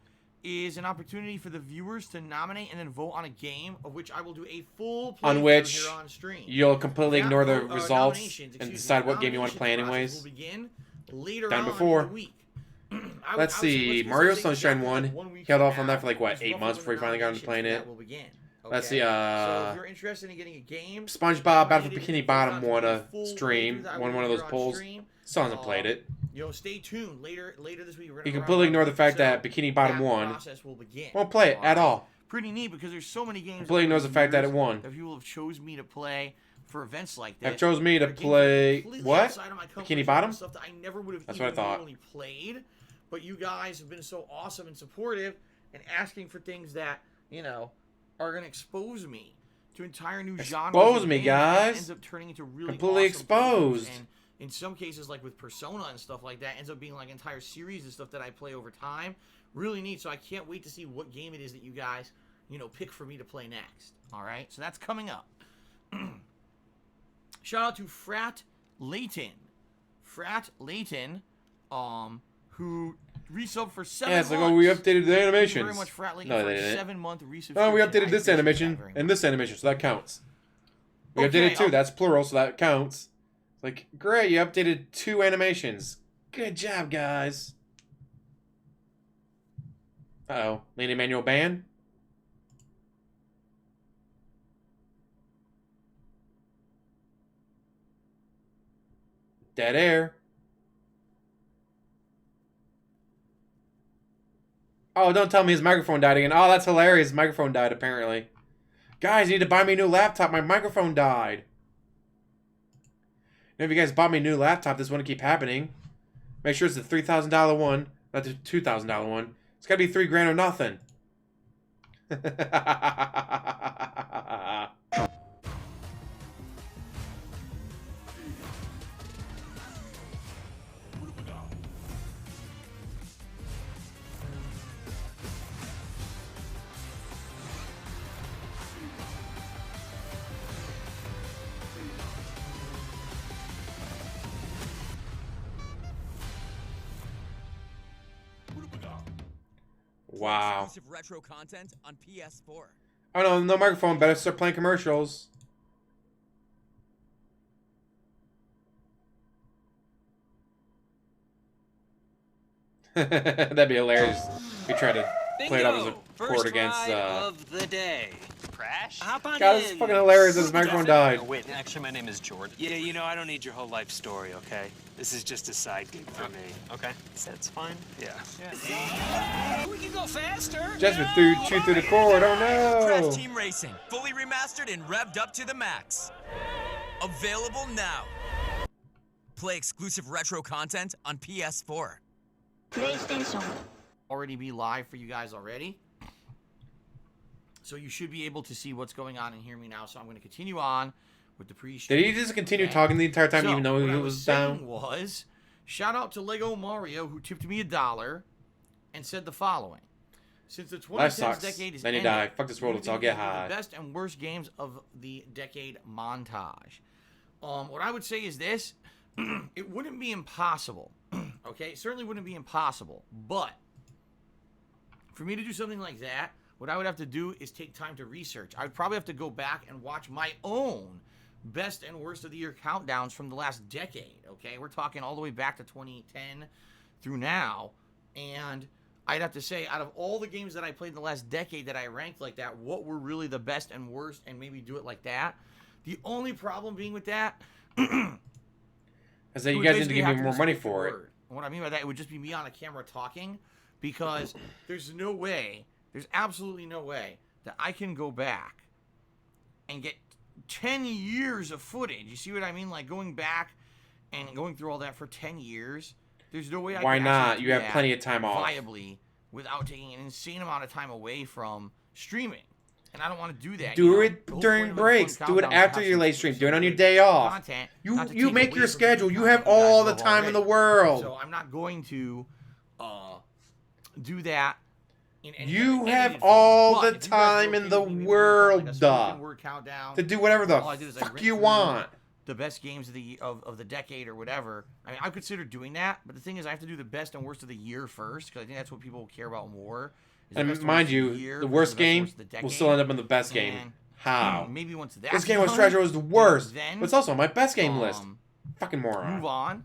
an opportunity for the viewers to nominate and then vote on a game of which I will do a full playthrough on which here on stream. You'll completely ignore the results and decide what game you want to play anyways. Will begin later Done on before. In the week. Let's see, Mario Sunshine 1, held off on that for like, what, 8 months before he finally got into playing it. Let's see, so if you're interested in getting a game, SpongeBob Battle for Bikini Bottom won a stream, won one of those polls. Still hasn't played it. Stay tuned. Later this week, we're You completely ignore the fact that Bikini Bottom won. Won't play it at all. Pretty neat because there's so many games. Completely ignores the fact that it won. That people have chose me to play for events like that. Have chose me to play what? Bikini Bottom? Stuff that I never would have That's what I thought. Really played, but you guys have been so awesome and supportive and asking for things that are going to expose me to entire new genres. Expose me, guys. Ends up turning into really completely awesome exposed. And in some cases, like with Persona and stuff like that, ends up being like entire series and stuff that I play over time. Really neat. So I can't wait to see what game it is that you guys, pick for me to play next. All right. So that's coming up. Shout out to Frat Layton. Frat Layton, who resubbed for 7 months. Yeah, it's like, we updated the animations. Thank you very much, Frat Layton, no, for they didn't. 7-month resubscription. Oh, we updated this animation and this animation, so that counts. We updated 2, that's plural, so that counts. It's like, great, you updated 2 animations. Good job, guys. Uh-oh. Lady Manual ban? Dead air. Oh, don't tell me his microphone died again. Oh, that's hilarious. His microphone died, apparently. Guys, you need to buy me a new laptop. My microphone died. And if you guys bought me a new laptop, this wouldn't keep happening. Make sure it's the $3,000 one, not the $2,000 one. It's gotta be $3,000 or nothing. Wow. Exclusive retro content on PS4. Oh no, no microphone. Better start playing commercials. That'd be hilarious. We try to play it up as a court against. Of the day. Crash? Hop on God, it's fucking hilarious that his microphone died. Oh, wait, actually, my name is Jordan. Yeah, you know, I don't need your whole life story, okay? This is just a side gig for me. Okay. That's fine? Yeah. We can go faster. Jasmine threw chewed through the cord. Oh Crash no! Team Racing, fully remastered and revved up to the max. Available now. Play exclusive retro content on PS4. PlayStation. Already be live for you guys already. So you should be able to see what's going on and hear me now. So I'm going to continue on with the pre-stream. Did he just continue talking the entire time, So, even though what he I was saying down? Was shout out to Lego Mario, who tipped me $1 and said the following: since the Life 2010s sucks. decade is Then you ending, die. Fuck this world. we Let's all think get these are high. the best and worst games of the decade montage. What I would say is this: it wouldn't be impossible. Okay, it certainly wouldn't be impossible, but for me to do something like that, what I would have to do is take time to research. I would probably have to go back and watch my own best and worst of the year countdowns from the last decade, okay? We're talking all the way back to 2010 through now, and I'd have to say, out of all the games that I played in the last decade that I ranked like that, what were really the best and worst, and maybe do it like that. The only problem being with that I said you guys need to give me more money for it. And what I mean by that, it would just be me on a camera talking, because there's no way, there's absolutely no way that I can go back and get 10 years of footage. You see what I mean? Like going back and going through all that for 10 years. There's no way I Why can not? actually do You have that plenty of time off. viably without taking an insane amount of time away from streaming. And I don't want to do that. Do you it know? The whole during point of a breaks. fun Do it countdown is to after have your some late stream. Do it on your good day off. content, You not to you take make away your from the schedule. You content have you guys all the love time in the already. world. So I'm not going to do that. In any You kind of have edited all form. the But if you guys are time okay in the with me doing world, like a spoken word countdown, to do whatever the all I did is I fuck went you through want. the best games of the decade or whatever. I mean, I consider doing that, but the thing is, I have to do the best and worst of the year first, because I think that's what people care about more. Is the And best and mind worst of you, year the versus worst the best and game worst of the will decade. still end up in the best game. And How? maybe once that's This Game was done, Treasure was the worst, then, but it's also on my best game list. Fucking moron. move on.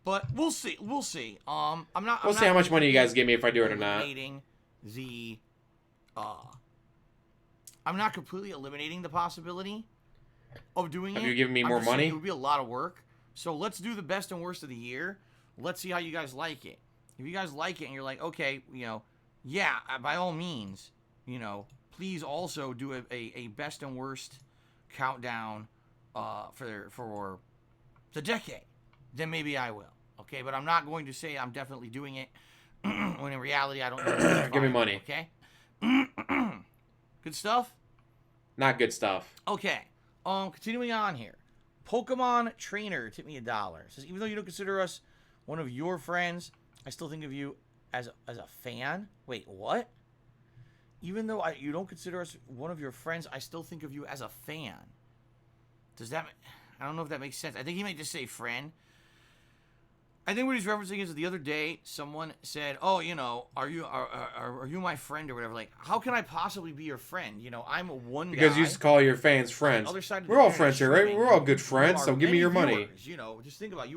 But we'll see. We'll see. I'm not. We'll see how much money you guys give me if I do it or not. Eliminating the. I'm not completely eliminating the possibility of doing it. Have you given me I'm more just saying money? It would be a lot of work. So let's do the best and worst of the year. Let's see how you guys like it. If you guys like it and you're like, okay, yeah, by all means, please also do a best and worst countdown for the decade. Then maybe I will. Okay, but I'm not going to say I'm definitely doing it when in reality I don't know. Give me money. Okay. Good stuff. Not good stuff. Okay. Continuing on here. Pokemon Trainer tipped me $1. Says, even though you don't consider us one of your friends, I still think of you as a fan. Wait, what? Even though you don't consider us one of your friends, I still think of you as a fan. Does that? I don't know if that makes sense. I think he might just say friend. I think what he's referencing is that the other day someone said, "Oh, are you my friend or whatever?" Like, how can I possibly be your friend? I'm one guy. Because you used to call your fans friends. Other side of the We're all internet friends here, right? streaming, We're all good you friends, are so give me many your money. viewers, just think about it.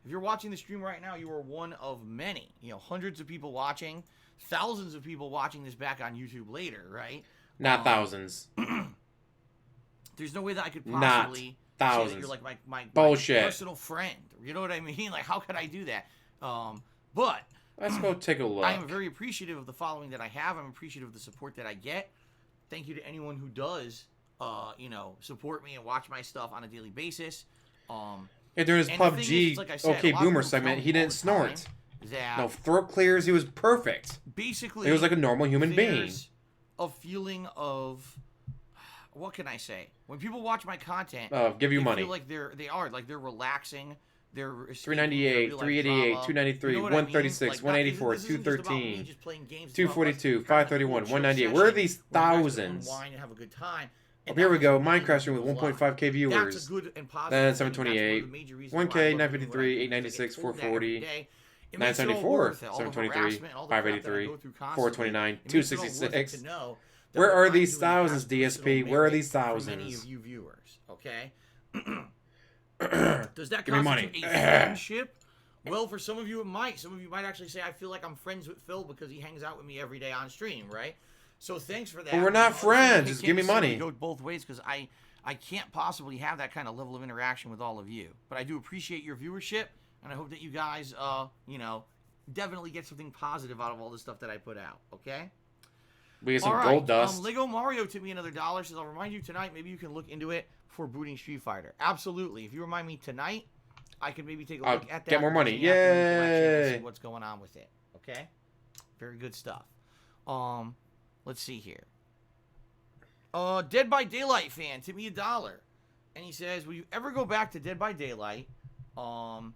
If you're watching the stream right now, you are one of many. Hundreds of people watching, thousands of people watching this back on YouTube later, right? Not thousands. There's no way that I could Not possibly that Thousands. you're like my Bullshit. personal friend. You know what I mean? Like, how could I do that? But Let's go take a look. I am very appreciative of the following that I have. I'm appreciative of the support that I get. Thank you to anyone who does, support me and watch my stuff on a daily basis. Yeah, during his and the thing PUBG is, like I said, OK a lot of Boomer people segment, tell he me all didn't the time snort. that No throat clears. He was perfect. basically He was like a normal human being. there's a feeling of, what can I say? When people watch my content, Give you they money. feel like they're relaxing. They're escaping 398, their real-life 388, drama. 293, You know what I mean? 136, Like, 184, this isn't just about me 213, just playing games. 242, It's about us having a 531, chill 198. session Where are these where you guys can thousands? unwind and have a good time. Oh, And here that we is go. what really Minecraft stream with means a lot. 1.5k That's viewers. a good and positive Then thing. That's one of the 728, major reasons why I 1k, love doing what I 953, do, because I get 896, told that every 440, day. It makes it all 974, worth it. All the 723, harassment, all the crap that I 583, go through constantly. 429, It makes it all worth it 266. to know that Where what are I'm these doing has thousands, personal DSP? Where are merit these for many thousands? of you viewers, okay? Does that Give me money. constitute a friendship? Well, for some of you it might. Some of you might actually say, I feel like I'm friends with Phil because he hangs out with me every day on stream, right? So thanks for that. But we're not You know, friends. it Just can't give me necessarily money. Go both ways because I can't possibly have that kind of level of interaction with all of you. But I do appreciate your viewership, and I hope that you guys, definitely get something positive out of all the stuff that I put out, okay? We get some All right, gold dust. Lego Mario tipped me another $1. Says, I'll remind you tonight, maybe you can look into it for booting Street Fighter. Absolutely. If you remind me tonight, I can maybe take a I'll look at that. get more money. in the afternoon collection and Yay. see what's going on with it. Okay? Very good stuff. Let's see here. Dead by Daylight fan tipped me $1. And he says, will you ever go back to Dead by Daylight and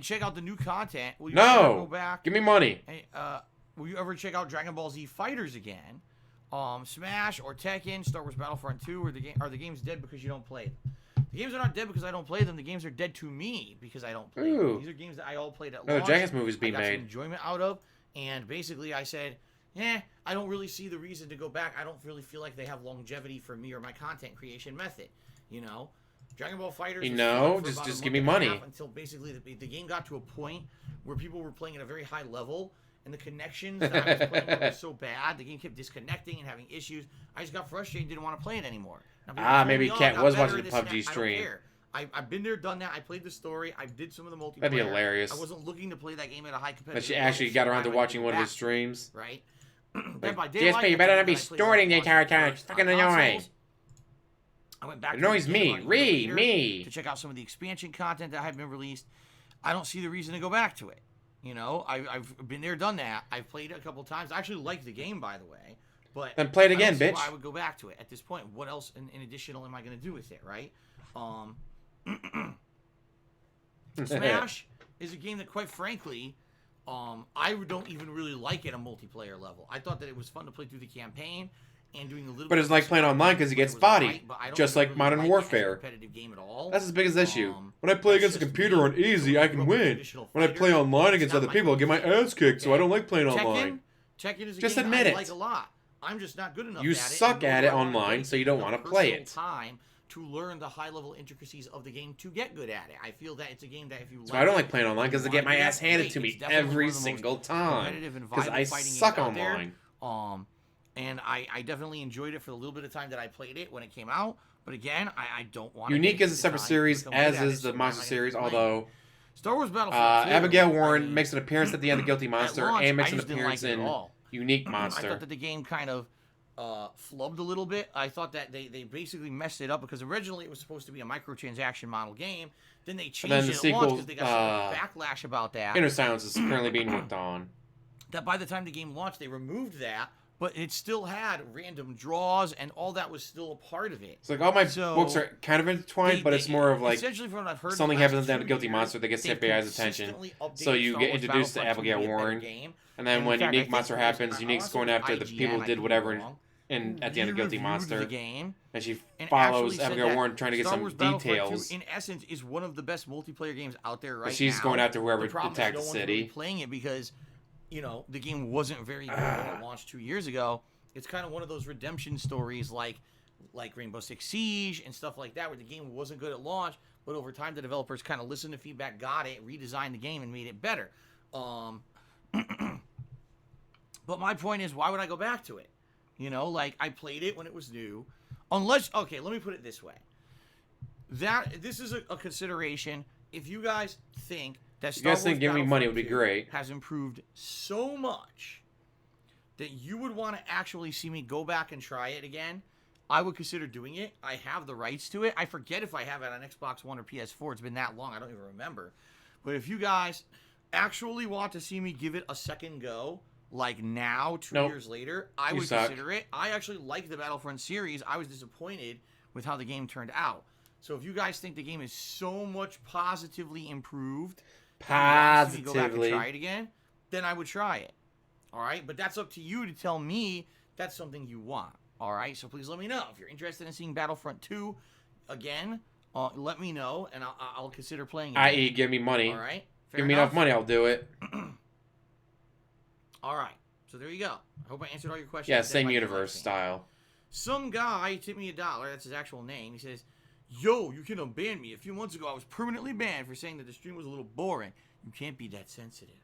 check out the new content? Will you ever go No. back? Give me money. Will you ever check out Dragon Ball Z Fighters again? Smash or Tekken, Star Wars Battlefront 2, are the games dead because you don't play them? The games are not dead because I don't play them. The games are dead to me because I don't play them. Ooh. These are games that I all played at No, launch. Jackass movie's being I got some made. enjoyment out of, and basically I said, I don't really see the reason to go back. I don't really feel like they have longevity for me or my content creation method. You know, Dragon Ball Fighters. You was know, fun for just about a give me month and a money. half until basically the game got to a point where people were playing at a very high level. And the connections that I was playing with were so bad, the game kept disconnecting and having issues. I just got frustrated and didn't want to play it anymore. Now, people told maybe me, Cat it got was better, watching the this and PUBG that. I don't stream. care. I've been there, done that. I played the story. I did some of the multiplayer. That'd be hilarious. I wasn't looking to play that game at a high competitive But she level, actually so got around why to would I watching go one of his back, streams. right? Like, Dead by Daylight, DSP, you better not be that's the game snorting the that I entire played time. first Fucking on annoying. consoles. I went back It to annoys the me. game later Me. to check out some of the expansion content that had been released. I don't see the reason to go back to it. You know, I've been there, done that. I've played it a couple times. I actually like the game, by the way. But Then play it I again, don't see bitch. why I would go back to it at this point. What else in additional am I going to do with it, right? Smash is a game that, quite frankly, I don't even really like at a multiplayer level. I thought that it was fun to play through the campaign and doing a little. But bit it's of like playing story, online 'cause he but it gets was bodied, alright, but I don't just really like Modern like it as a Warfare. competitive game at all. That's his biggest issue. When I play that's against a just computer me. on easy, I can I'm a win. traditional When I fighter. play online It's against not other my people, I get my ass kicked, so I don't like playing online. Tekken is a Just game admit I it. like a lot. I'm just not good enough You at it. suck nor at do it I wanna online, dedicate so you don't enough wanna play personal it. time to learn the high-level intricacies of the game to get good at it. I feel that it's a game that if you So I don't like it, playing online you because I wanna get my do that, ass handed great. to me It's definitely one every of the most single time. competitive and Because viable I fighting games suck out there. online. And I definitely enjoyed it for the little bit of time that I played it when it came out. But again, I don't want Unique is a separate series, as is the Monster series, although Star Wars Battlefront 2, Abigail Warren I mean, makes an appearance at the end of Guilty Monster launch, and makes I an just didn't appearance like it at in all. Unique I Monster. thought that the game kind of flubbed a little bit. I thought that they basically messed it up because originally it was supposed to be a microtransaction model game. Then they changed then the it at launch sequel, because they got so much backlash about that. Inner Silence is currently being worked on. That by the time the game launched, they removed that, but it still had random draws and all that was still a part of it. It's like all my So, books are kind of intertwined, but it's more of like essentially from what I've heard, something the last happens at the end 2 of Guilty years, Monster that gets they've FBI's attention. consistently updated So you Star get Wars introduced to Battlefront Abigail be a better Warren, game. and then In when fact, I Unique think Monster it was- happens, I Unique's honestly going was after the IGN, people I who could did be whatever wrong, at the end of Guilty reviewed Monster, the game and she and follows actually said Abigail that Warren trying to get Star some Wars Battlefront 2, details. in essence, is one of the best multiplayer games out there right now. She's going after whoever The problem is attacked no the one's city. really playing it because, the game wasn't very good when it launched 2 years ago. It's kind of one of those redemption stories like Rainbow Six Siege and stuff like that, where the game wasn't good at launch, but over time the developers kind of listened to feedback, got it, redesigned the game, and made it better. But my point is, why would I go back to it? I played it when it was new. Unless, okay, let me put it this way. this is a consideration. If you guys think that You Star guys Wars think Give Me Money would be Battlefront 2 great. has improved so much that you would want to actually see me go back and try it again, I would consider doing it. I have the rights to it. I forget if I have it on Xbox One or PS4. It's been that long, I don't even remember. But if you guys actually want to see me give it a second go, like now, 2 Nope. years later, I You would suck. consider it. I actually like the Battlefront series. I was disappointed with how the game turned out. So if you guys think the game is so much positively improved, that you want to see me go back and Positively. try it again, then I would try it. All right, but that's up to you to tell me that's something you want. All right, so please let me know if you're interested in seeing Battlefront 2 again. Let me know, and I'll consider playing it. I.e., give me money. All right, fair Give me enough money, I'll do it. All right, so there you go. I hope I answered all your questions. Yeah, Dead same by Daylight universe fan. style. Some guy tipped me $1. That's his actual name. He says, "Yo, you can unban me. A few months ago, I was permanently banned for saying that the stream was a little boring. You can't be that sensitive."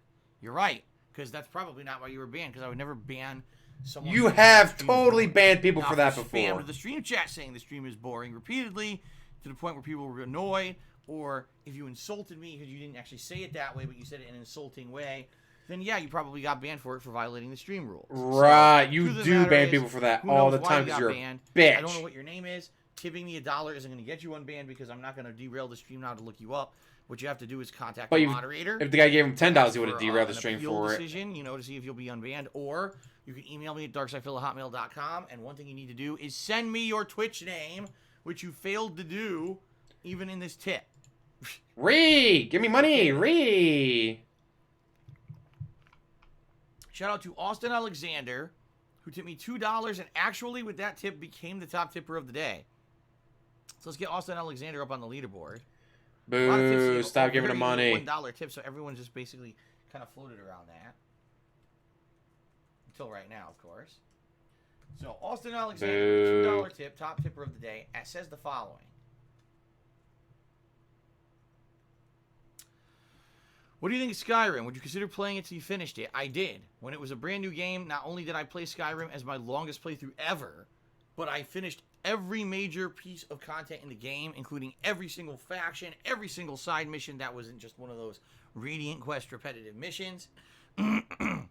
You're right, because that's probably not why you were banned. Because I would never ban someone. You who have the stream is totally boring. banned people Now, for that if you before. spammed the stream chat saying the stream is boring repeatedly to the point where people were annoyed, or if you insulted me because you didn't actually say it that way, but you said it in an insulting way, then yeah, you probably got banned for it for violating the stream rules. Right, So, you truth of the do matter ban is, people for that who all knows the why time you because got you're banned. a bitch. I don't know what your name is. Tipping me $1 isn't going to get you unbanned because I'm not going to derail the stream now to look you up. What you have to do is contact But the you- moderator. If the guy gave him $10, he would have for, derailed the an stream appeal for it. decision, to see if you'll be unbanned, or you can email me at darksidephil@hotmail.com. And one thing you need to do is send me your Twitch name, which you failed to do even in this tip. Give me money, Ree. Shout out to Austin Alexander, who tipped me $2 and actually with that tip became the top tipper of the day. So let's get Austin Alexander up on the leaderboard. A lot of tips Boo! give Stop a giving him very money. $1 tip, so everyone's just basically kind of floated around that. Until right now, of course. So Austin Alexander, Boo. $2 tip, top tipper of the day, says the following. What do you think of Skyrim? Would you consider playing it till you finished it? I did. When it was a brand new game, not only did I play Skyrim as my longest playthrough ever, but I finished every major piece of content in the game, including every single faction, every single side mission that wasn't just one of those Radiant Quest repetitive missions. I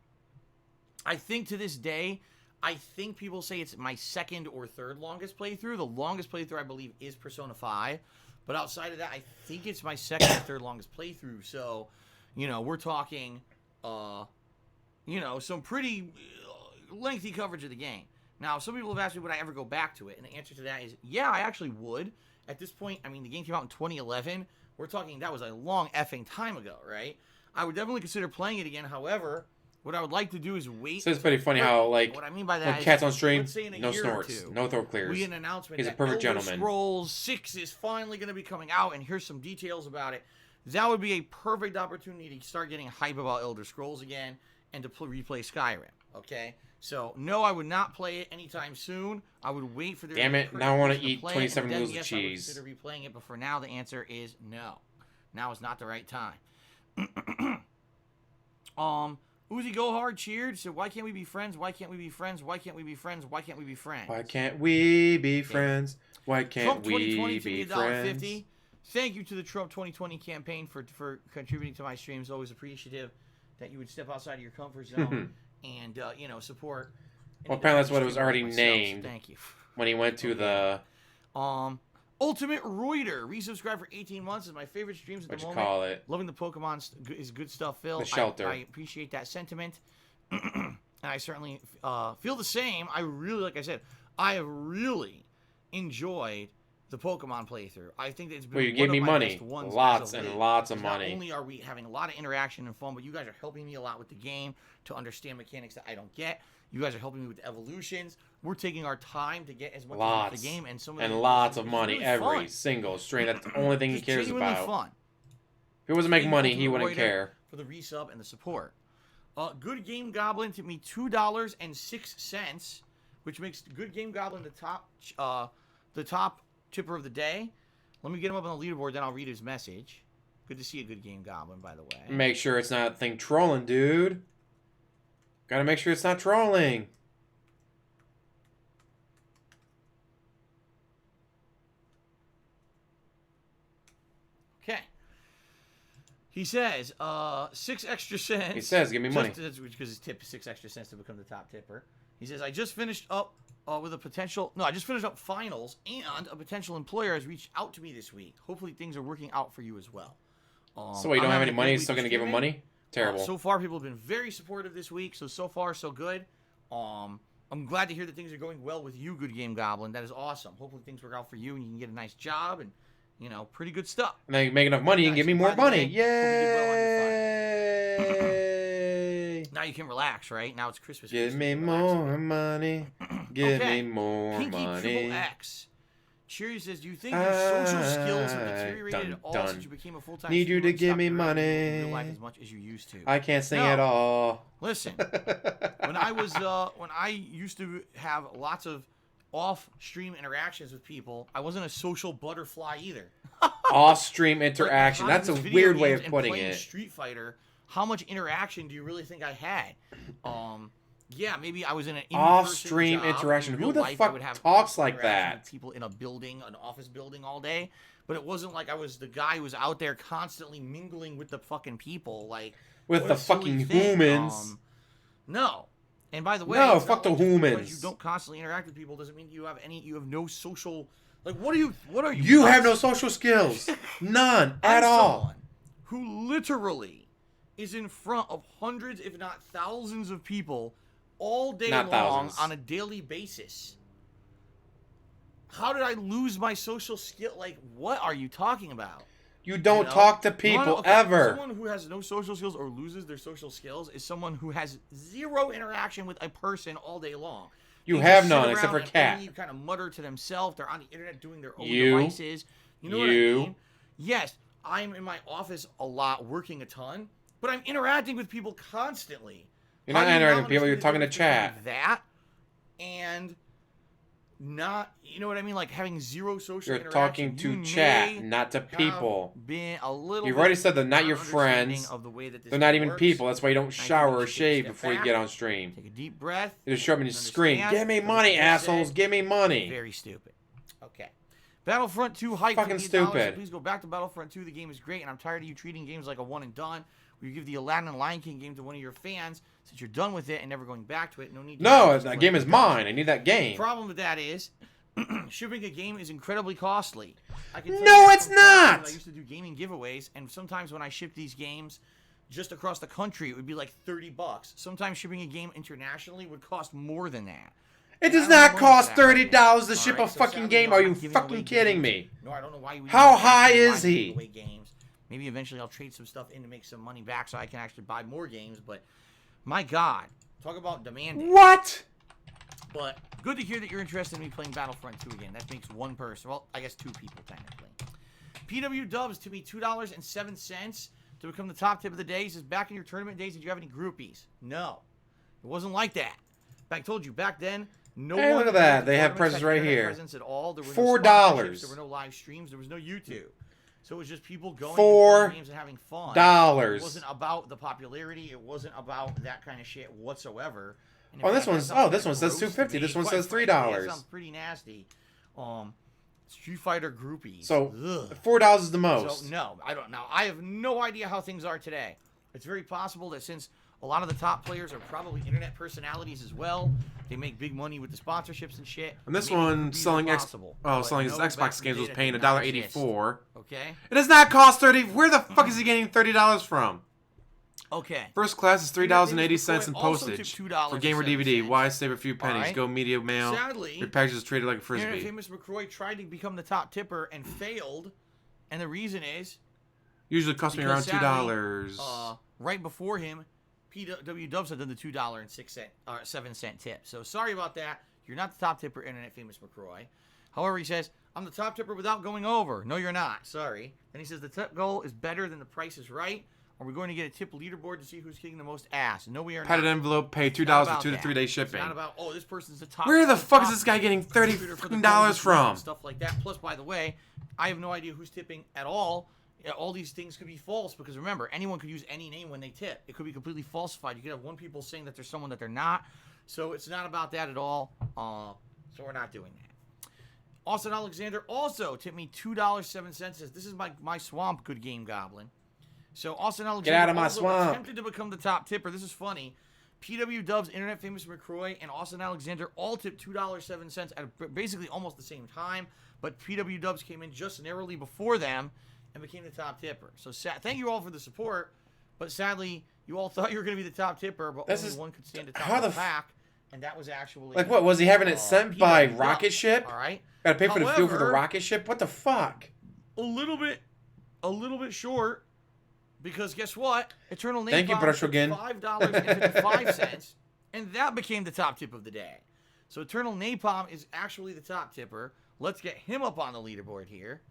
think to this day, I think people say it's my second or third longest playthrough. The longest playthrough, I believe, is Persona 5. But outside of that, I think it's my second or third longest playthrough. So, we're talking, some pretty lengthy coverage of the game. Now, some people have asked me would I ever go back to it, and the answer to that is, yeah, I actually would. At this point, the game came out in 2011. We're talking, that was a long effing time ago, right? I would definitely consider playing it again. However, what I would like to do is wait. So it's pretty funny how, What I mean by that when is, Cat's on stream, let's say in a no year or snorts, two, no throat clears. we get an announcement He's a that perfect Elder gentleman. Scrolls 6 is finally going to be coming out, and here's some details about it. That would be a perfect opportunity to start getting hype about Elder Scrolls again and to replay Skyrim, okay? So, no, I would not play it anytime soon. I would wait for their... Damn it, now I want to eat play it, 27 and then, noodles of yes, I would cheese. consider replaying it, but for now, the answer is no. Now is not the right time. Uzi Go Hard cheered, said, why can't we be friends? Why can't we be friends? Why can't we be friends? Why can't we be friends? Why can't we be friends? Why can't Trump we 2020 be to friends? $1.50. Thank you to the Trump 2020 campaign for contributing to my streams. Always appreciative that you would step outside of your comfort zone and support. Well, apparently that's what it was independent already streamers like myself, so named. thank you. When he went to the... Ultimate Reuter resubscribed for 18 months. Is my favorite streams at What the you moment. call it? Loving the Pokemon is good stuff, Phil. The shelter. I appreciate that sentiment. And I certainly feel the same. I have really enjoyed the Pokemon playthrough. I think that it's been Well, you one gave of me my money. best ones Lots as of and late. lots of Because money. Not only are we having a lot of interaction and fun, but you guys are helping me a lot with the game to understand mechanics that I don't get. You guys are helping me with the evolutions. We're taking our time to get as much out of the game, and some of lots it's of money really every fun. single stream. That's the only thing he Just cares genuinely about. fun. If he wasn't making Thank you, money, he Ultimate wouldn't Reuter, care. for the resub and the support. Good Game Goblin took me $2.06, which makes Good Game Goblin the top chipper of the day. Let me get him up on the leaderboard, then I'll read his message. Good to see a Good Game Goblin, by the way. Make sure it's not a thing trolling, dude. Gotta make sure it's not trolling. He says, 6 extra cents. He says, give me money. Because his tip is 6 extra cents to become the top tipper. He says, I just finished up with a potential... No, I just finished up finals, and a potential employer has reached out to me this week. Hopefully things are working out for you as well. So you don't have any money, you're still going to give him money? Terrible. So far, people have been very supportive this week, so far, so good. I'm glad to hear that things are going well with you, Good Game Goblin. That is awesome. Hopefully things work out for you, and you can get a nice job, and, you know, pretty good stuff. And then you make enough money, you can give me more money. Yay! Now you can relax, right? Now it's Christmas. Give me more money. Give me more Pinky money. Triple X. Cheery says, do you think your social skills have deteriorated at all since you became a full-time Need you to give me in money. real life as much as you used to? I can't sing at all. Listen, when I used to have lots of off-stream interactions with people, I wasn't a social butterfly either. Off-stream interaction. Like, That's a weird way of putting playing it. Street Fighter, how much interaction do you really think I had? Yeah, maybe I was in an off-stream job. interaction. In Who real the life, fuck I would have talks like interaction that? with people in a building, an office building all day, but it wasn't like I was the guy who was out there constantly mingling with the fucking people, like With what the a silly fucking thing. humans. No. And by the way, No, it's fuck not the like just humans. because you don't constantly interact with people doesn't mean you have no social. Like, what are you? You have no nuts? social skills. None I'm at all. someone who literally is in front of hundreds, if not thousands, of people all day Not long thousands. on a daily basis. How did I lose my social skill? Like, what are you talking about? You don't You know? talk to people Okay, ever. Someone who has no social skills or loses their social skills is someone who has zero interaction with a person all day long. You They have just sit none, except around for and Cat. only kind of mutter to themselves. They're on the internet doing their own You. devices. You know what I mean? Yes, I'm in my office a lot, working a ton, but I'm interacting with people constantly. You're not How do you interacting with not people, you're understand talking to the difference chat. between that and not, you know what I mean? Like having zero social You're interaction. talking to You chat, may not to people. have been a little You've bit already said they're not your understanding friends. of the way that this They're not thing even works. people. That's why you don't I think shower you or should shave step before you back, get on stream. Take a deep breath. You just show up on your screen. Understand Give me what money, you just assholes. said. Give me money. Very stupid. Okay. Battlefront 2 hype. Fucking $58. stupid. Please go back to Battlefront 2. The game is great, and I'm tired of you treating games like a one and done. Where you give the Aladdin and Lion King game to one of your fans since you're done with it and never going back to it. No need. To No, that game is mine. I need that The game. problem with that is shipping a game is incredibly costly. I can tell No, you that it's from times not! when I used to do gaming giveaways, and sometimes when I ship these games just across the country, it would be like $30. Sometimes shipping a game internationally would cost more than that. It does And I don't not have money cost for that right now. $30 to ship a Alright, so fucking sadly, game. no, Are I'm you not giving away fucking kidding games. me? No, I don't know why you would How even high actually is buy he? away games. Maybe eventually I'll trade some stuff in to make some money back so I can actually buy more games. But my God, talk about demanding. What? But good to hear that you're interested in me playing Battlefront 2 again. That makes one person. Well, I guess two people technically. PW Dubs to me $2.07 to become the top tip of the day. He says, back in your tournament days, did you have any groupies? No. It wasn't like that. I told you, back then, no Hey, one look at in that. the They have tournaments presents had right internet here. presence at all. There were $4. No sponsorships, there were no live streams. There was no YouTube. So it was just people going and playing games and having fun. $4. It wasn't about the popularity. It wasn't about that kind of shit whatsoever. And in Oh, this fact, that one's- sounds oh, this kinda one says gross to $2.50. me. This one Quite says frankly, $3. That sounds pretty nasty. Street Fighter groupies. So Ugh. $4 is the most. So no, I don't know. I have no idea how things are today. It's very possible that since a lot of the top players are probably internet personalities as well, they make big money with the sponsorships and shit. And this maybe one groupies selling are X, possible. oh, But selling no, his back Xbox in games the was day, that paying did not exist. $1.84. Okay. It does not cost 30. Where the fuck is he getting $30 from? Okay. First class is $3.80 in Also took postage $2 for gamer and DVD. 7 Why save a few pennies? Alright. Go media mail. Sadly, Your package is traded like a Internet frisbee. famous McCroy tried to become the top tipper and failed, and the reason is Usually costs me around because $2. sadly, right before him, PW Dubs had done the $2.07 tip. So sorry about that. You're not the top tipper, Internet famous McCroy. However, he says, I'm the top tipper without going over. No, you're not. Sorry. And he says the tip goal is better than the price is right. Are we going to get a tip leaderboard to see who's kicking the most ass? No, we are Padded not. envelope, pay $2 Not for about 2 to that. 3 day It's shipping. not about, oh, this person's the top. Where the fuck is top this guy getting distributor for the $30 from? Stuff like that. Plus, by the way, I have no idea who's tipping at all. Yeah, all these things could be false because remember, anyone could use any name when they tip. It could be completely falsified. You could have one people saying that there's someone that they're not. So it's not about that at all. So we're not doing that. Austin Alexander also tipped me $2.07. Says, this is my swamp, Good Game Goblin. So Austin Alexander out of my also swamp. attempted to become the top tipper. This is funny. PW Dubs, Internet Famous McCroy, and Austin Alexander all tipped $2.07 at basically almost the same time. But PW Dubs came in just narrowly before them and became the top tipper. So thank you all for the support. But sadly, you all thought you were going to be the top tipper, but only one could stand atop the pack. And that was actually... Like, what? Was he having it sent by rocket ship? All right. Gotta pay for the fuel for the rocket ship? What the fuck? A little bit short, because guess what? Eternal Napalm Thank you, Brush again. $5.55, and that became the top tip of the day. So Eternal Napalm is actually the top tipper. Let's get him up on the leaderboard here.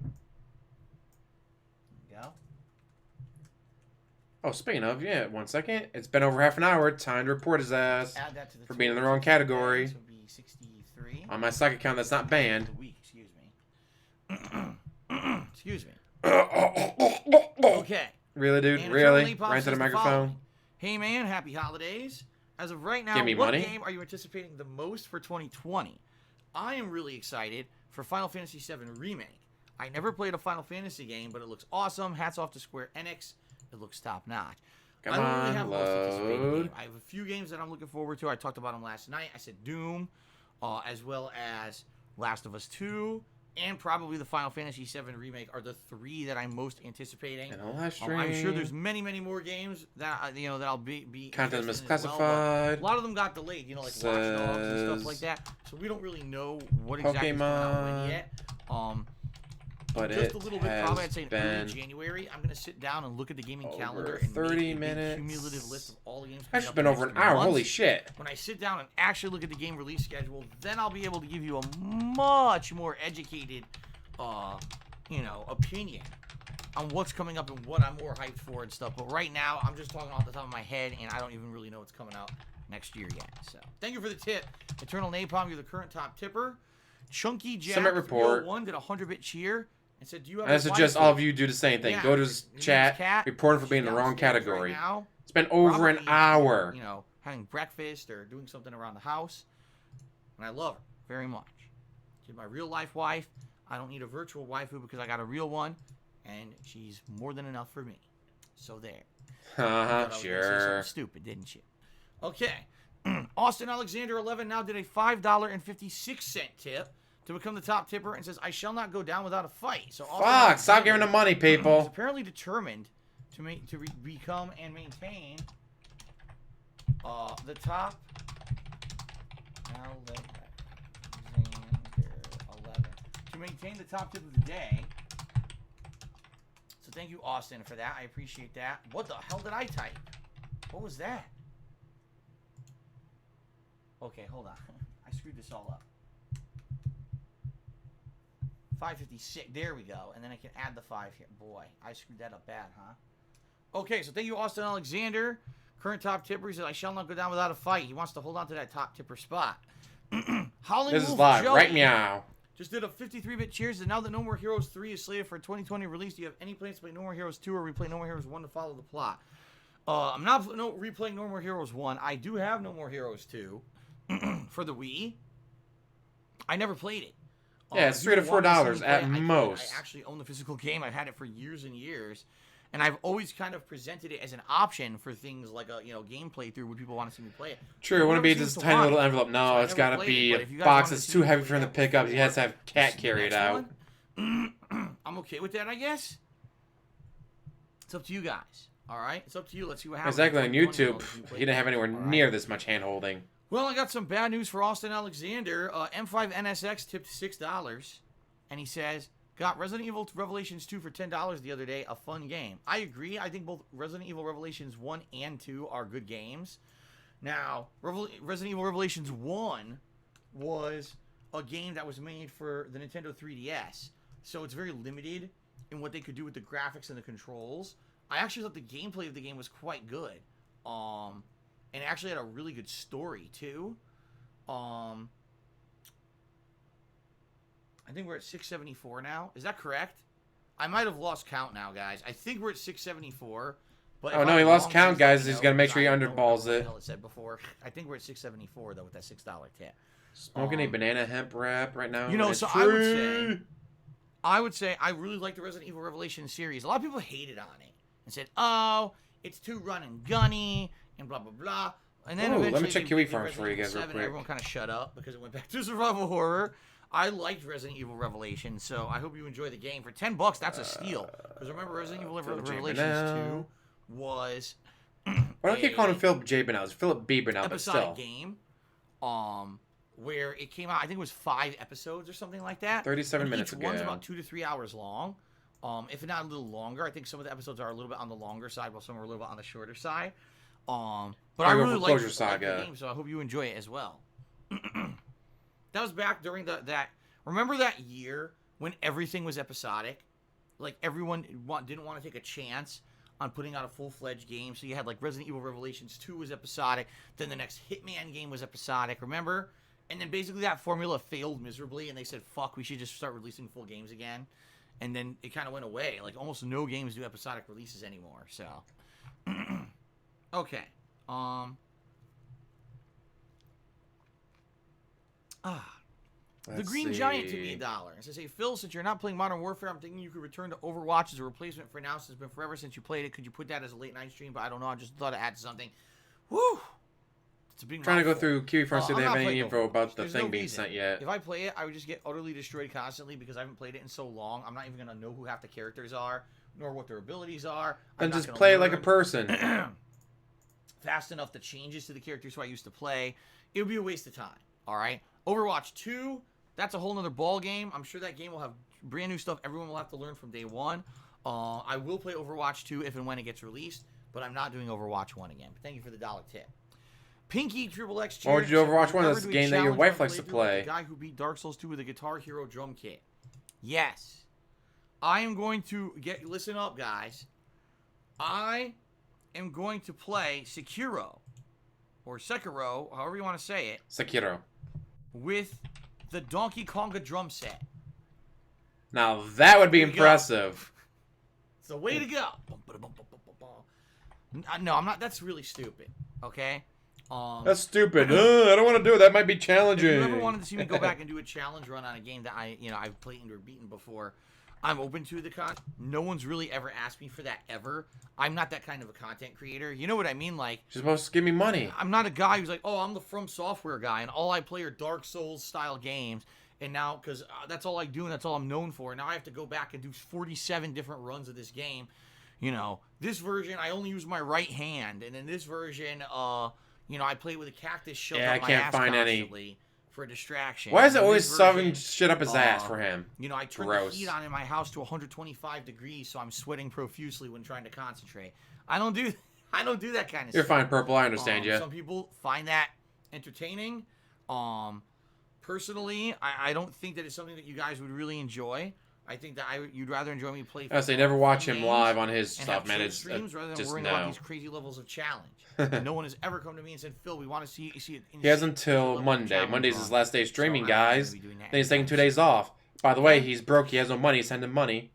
There we go. Oh, speaking of, yeah, 1 second. It's been over half an hour. Time to report his ass Add that to the for being in the wrong category. This would be 63. On my psych account, that's not banned. Excuse me. Excuse me. Okay. Really, dude? And Really? Eternal Napalm Right to the says microphone? following. Hey, man, happy holidays. As of right now, Give me what money. game are you anticipating the most for 2020? I am really excited for Final Fantasy VII Remake. I never played a Final Fantasy game, but it looks awesome. Hats off to Square Enix. It looks top-notch. Come I don't really on, have a most anticipated load. game. I have a few games that I'm looking forward to. I talked about them last night. I said Doom, as well as Last of Us 2, and probably the Final Fantasy VII Remake are the three that I'm most anticipating. And the last stream. I'm sure there's many more games that that I'll be Content interested in as well, misclassified. but a lot of them got delayed, like Watch Dogs and stuff like that. So we don't really know what exactly is coming out when yet. But just a little bit, probably I'd say in early been January. I'm gonna sit down and look at the gaming over calendar and 30 make a big minutes. cumulative list of all the games. That's been over an hour. Holy shit. When I sit down and actually look at the game release schedule, then I'll be able to give you a much more educated, opinion on what's coming up and what I'm more hyped for and stuff. But right now, I'm just talking off the top of my head, and I don't even really know what's coming out next year yet. So, thank you for the tip. Eternal Napalm, you're the current top tipper. Chunky Jack Summit report. 301 did a 100-bit cheer and said, "Do you have?" I suggest all of you do the same thing. Yeah, Go to his chat, report him for being in the wrong category. Right now, it's been over an hour. Having breakfast or doing something around the house. And I love her very much. She's my real life wife. I don't need a virtual waifu because I got a real one. And she's more than enough for me. So there. Sure. Stupid, didn't you? Okay. Austin Alexander 11 now did a $5.56 tip to become the top tipper and says, I shall not go down without a fight. So fuck, stop giving him money, people. He's apparently determined to become and maintain the top Alexander 11. To maintain the top tip of the day. So thank you, Austin, for that. I appreciate that. What the hell did I type? What was that? Okay, hold on. I screwed this all up. 556. There we go. And then I can add the 5 here. Boy, I screwed that up bad, huh? Okay, so thank you, Austin Alexander. Current top tipper. He says, I shall not go down without a fight. He wants to hold on to that top tipper spot. Howling This Wolf is live. Joey Right meow. just did a 53-bit cheers. And now that No More Heroes 3 is slated for a 2020 release, do you have any plans to play No More Heroes 2 or replay No More Heroes 1 to follow the plot? I'm not replaying No More Heroes 1. I do have No More Heroes 2 for the Wii. I never played it. Yeah, it's $3 to $4 at most. I actually own the physical game. I've had it for years and years. And I've always kind of presented it as an option for things like a game playthrough when people want to see me play it. True, it wouldn't be this tiny little envelope. No, it's got to be a box that's too heavy for him to pick up. He has to have cat carry it out. I'm okay with that, I guess. It's up to you guys. All right? It's up to you. Let's see what happens. Exactly, on YouTube, he didn't have anywhere near this much hand-holding. Well, I got some bad news for Austin Alexander. M5 NSX tipped $6. And he says, got Resident Evil Revelations 2 for $10 the other day. A fun game. I agree. I think both Resident Evil Revelations 1 and 2 are good games. Now, Resident Evil Revelations 1 was a game that was made for the Nintendo 3DS. So it's very limited in what they could do with the graphics and the controls. I actually thought the gameplay of the game was quite good. And it actually had a really good story, too. I think we're at 674 now. Is that correct? I might have lost count now, guys. I think we're at 674. But oh, no, he lost count, guys. He's got to make sure he underballs it. It said before. I think we're at 674, though, with that $6 tip. Smoking a banana hemp wrap right now. So I would say I really like the Resident Evil Revelation series. A lot of people hated on it and said, "Oh, it's too run and gunny and blah blah blah." And then eventually, let me check they QE did farms for you Resident guys real Evil 7, quick. Everyone kind of shut up because it went back to survival horror. I liked Resident Evil Revelation, so I hope you enjoy the game. For $10, that's a steal. Because remember, Resident Evil Revelations 2 was Why do I keep calling him Philip J. Bernal? It's Philip B. Bernal, but still. episodic game, where it came out. I think it was 5 episodes or something like that. 37 and minutes each one's ago. about 2 to 3 hours long. If not a little longer. I think some of the episodes are a little bit on the longer side, while some are a little bit on the shorter side. But I really like the game, so I hope you enjoy it as well. That was back during that. Remember that year when everything was episodic? Like everyone didn't want to take a chance on putting out a full-fledged game. So you had like Resident Evil Revelations 2 was episodic. Then the next Hitman game was episodic. Remember? And then basically that formula failed miserably, and they said, "Fuck, we should just start releasing full games again." And then it kind of went away. Like almost no games do episodic releases anymore. So, okay. The Green Giant took me $1. It says, "Hey Phil, since you're not playing Modern Warfare, I'm thinking you could return to Overwatch as a replacement for now. Since it's been forever since you played it. Could you put that as a late night stream? But I don't know. I just thought I'd add something." Woo! It's a big Trying to go mouthful. through QE Farms, see if they I'm have not any playing info Overwatch. about the There's thing no being reason. sent yet. If I play it, I would just get utterly destroyed constantly because I haven't played it in so long. I'm not even going to know who half the characters are, nor what their abilities are. Then I'm not just gonna play it like a learn person. fast enough the changes to the characters who I used to play. It would be a waste of time. All right. Overwatch 2, that's a whole nother ball game. I'm sure that game will have brand new stuff everyone will have to learn from day one. I will play Overwatch 2 if and when it gets released, but I'm not doing Overwatch 1 again. But thank you for the $1 tip. Pinky Triple X. Why would you do Overwatch 1? That's Ever a do a game that your challenge wife where I likes to play through like play. the guy who beat Dark Souls 2 with a Guitar Hero drum kit. Yes. I am going to listen up, guys. I am going to play Sekiro, or Sekiro, however you want to say it, Sekiro. with the Donkey Konga drum set. Now that would be There you go. impressive. It's the way to go. No, I'm not. That's really stupid. Okay. That's stupid. I don't want to do it. That might be challenging. If you ever wanted to see me go back and do a challenge run on a game that I've played and or beaten before, I'm open to the No one's really ever asked me for that ever. I'm not that kind of a content creator. You know what I mean? Like, You're supposed to give me money. I'm not a guy who's like, "Oh, I'm the From Software guy, and all I play are Dark Souls style games." And now, because that's all I do and that's all I'm known for, now I have to go back and do 47 different runs of this game. You know, this version I only use my right hand, and in this version, I play it with a cactus shoved Yeah, up I my can't ass find any. constantly for a distraction. Why is it In always this shoving version, shit up his ass for him? I turn Gross. the heat on in my house to 125 degrees, so I'm sweating profusely when trying to concentrate. I don't do that kind of You're stuff. fine, Purple. I understand you. Some people find that entertaining. Personally, I don't think that it's something that you guys would really enjoy. I think that you'd rather enjoy me play. I say never watch him games live on his and stuff, have man. chill It's streams rather than just worrying no. about these crazy levels of challenge. No one has ever come to me and said, "Phil, we want to see it." He has until Monday. Monday's his last day streaming, guys. Then he's taking 2 days off. By the way, he's broke. He has no money. Send him money.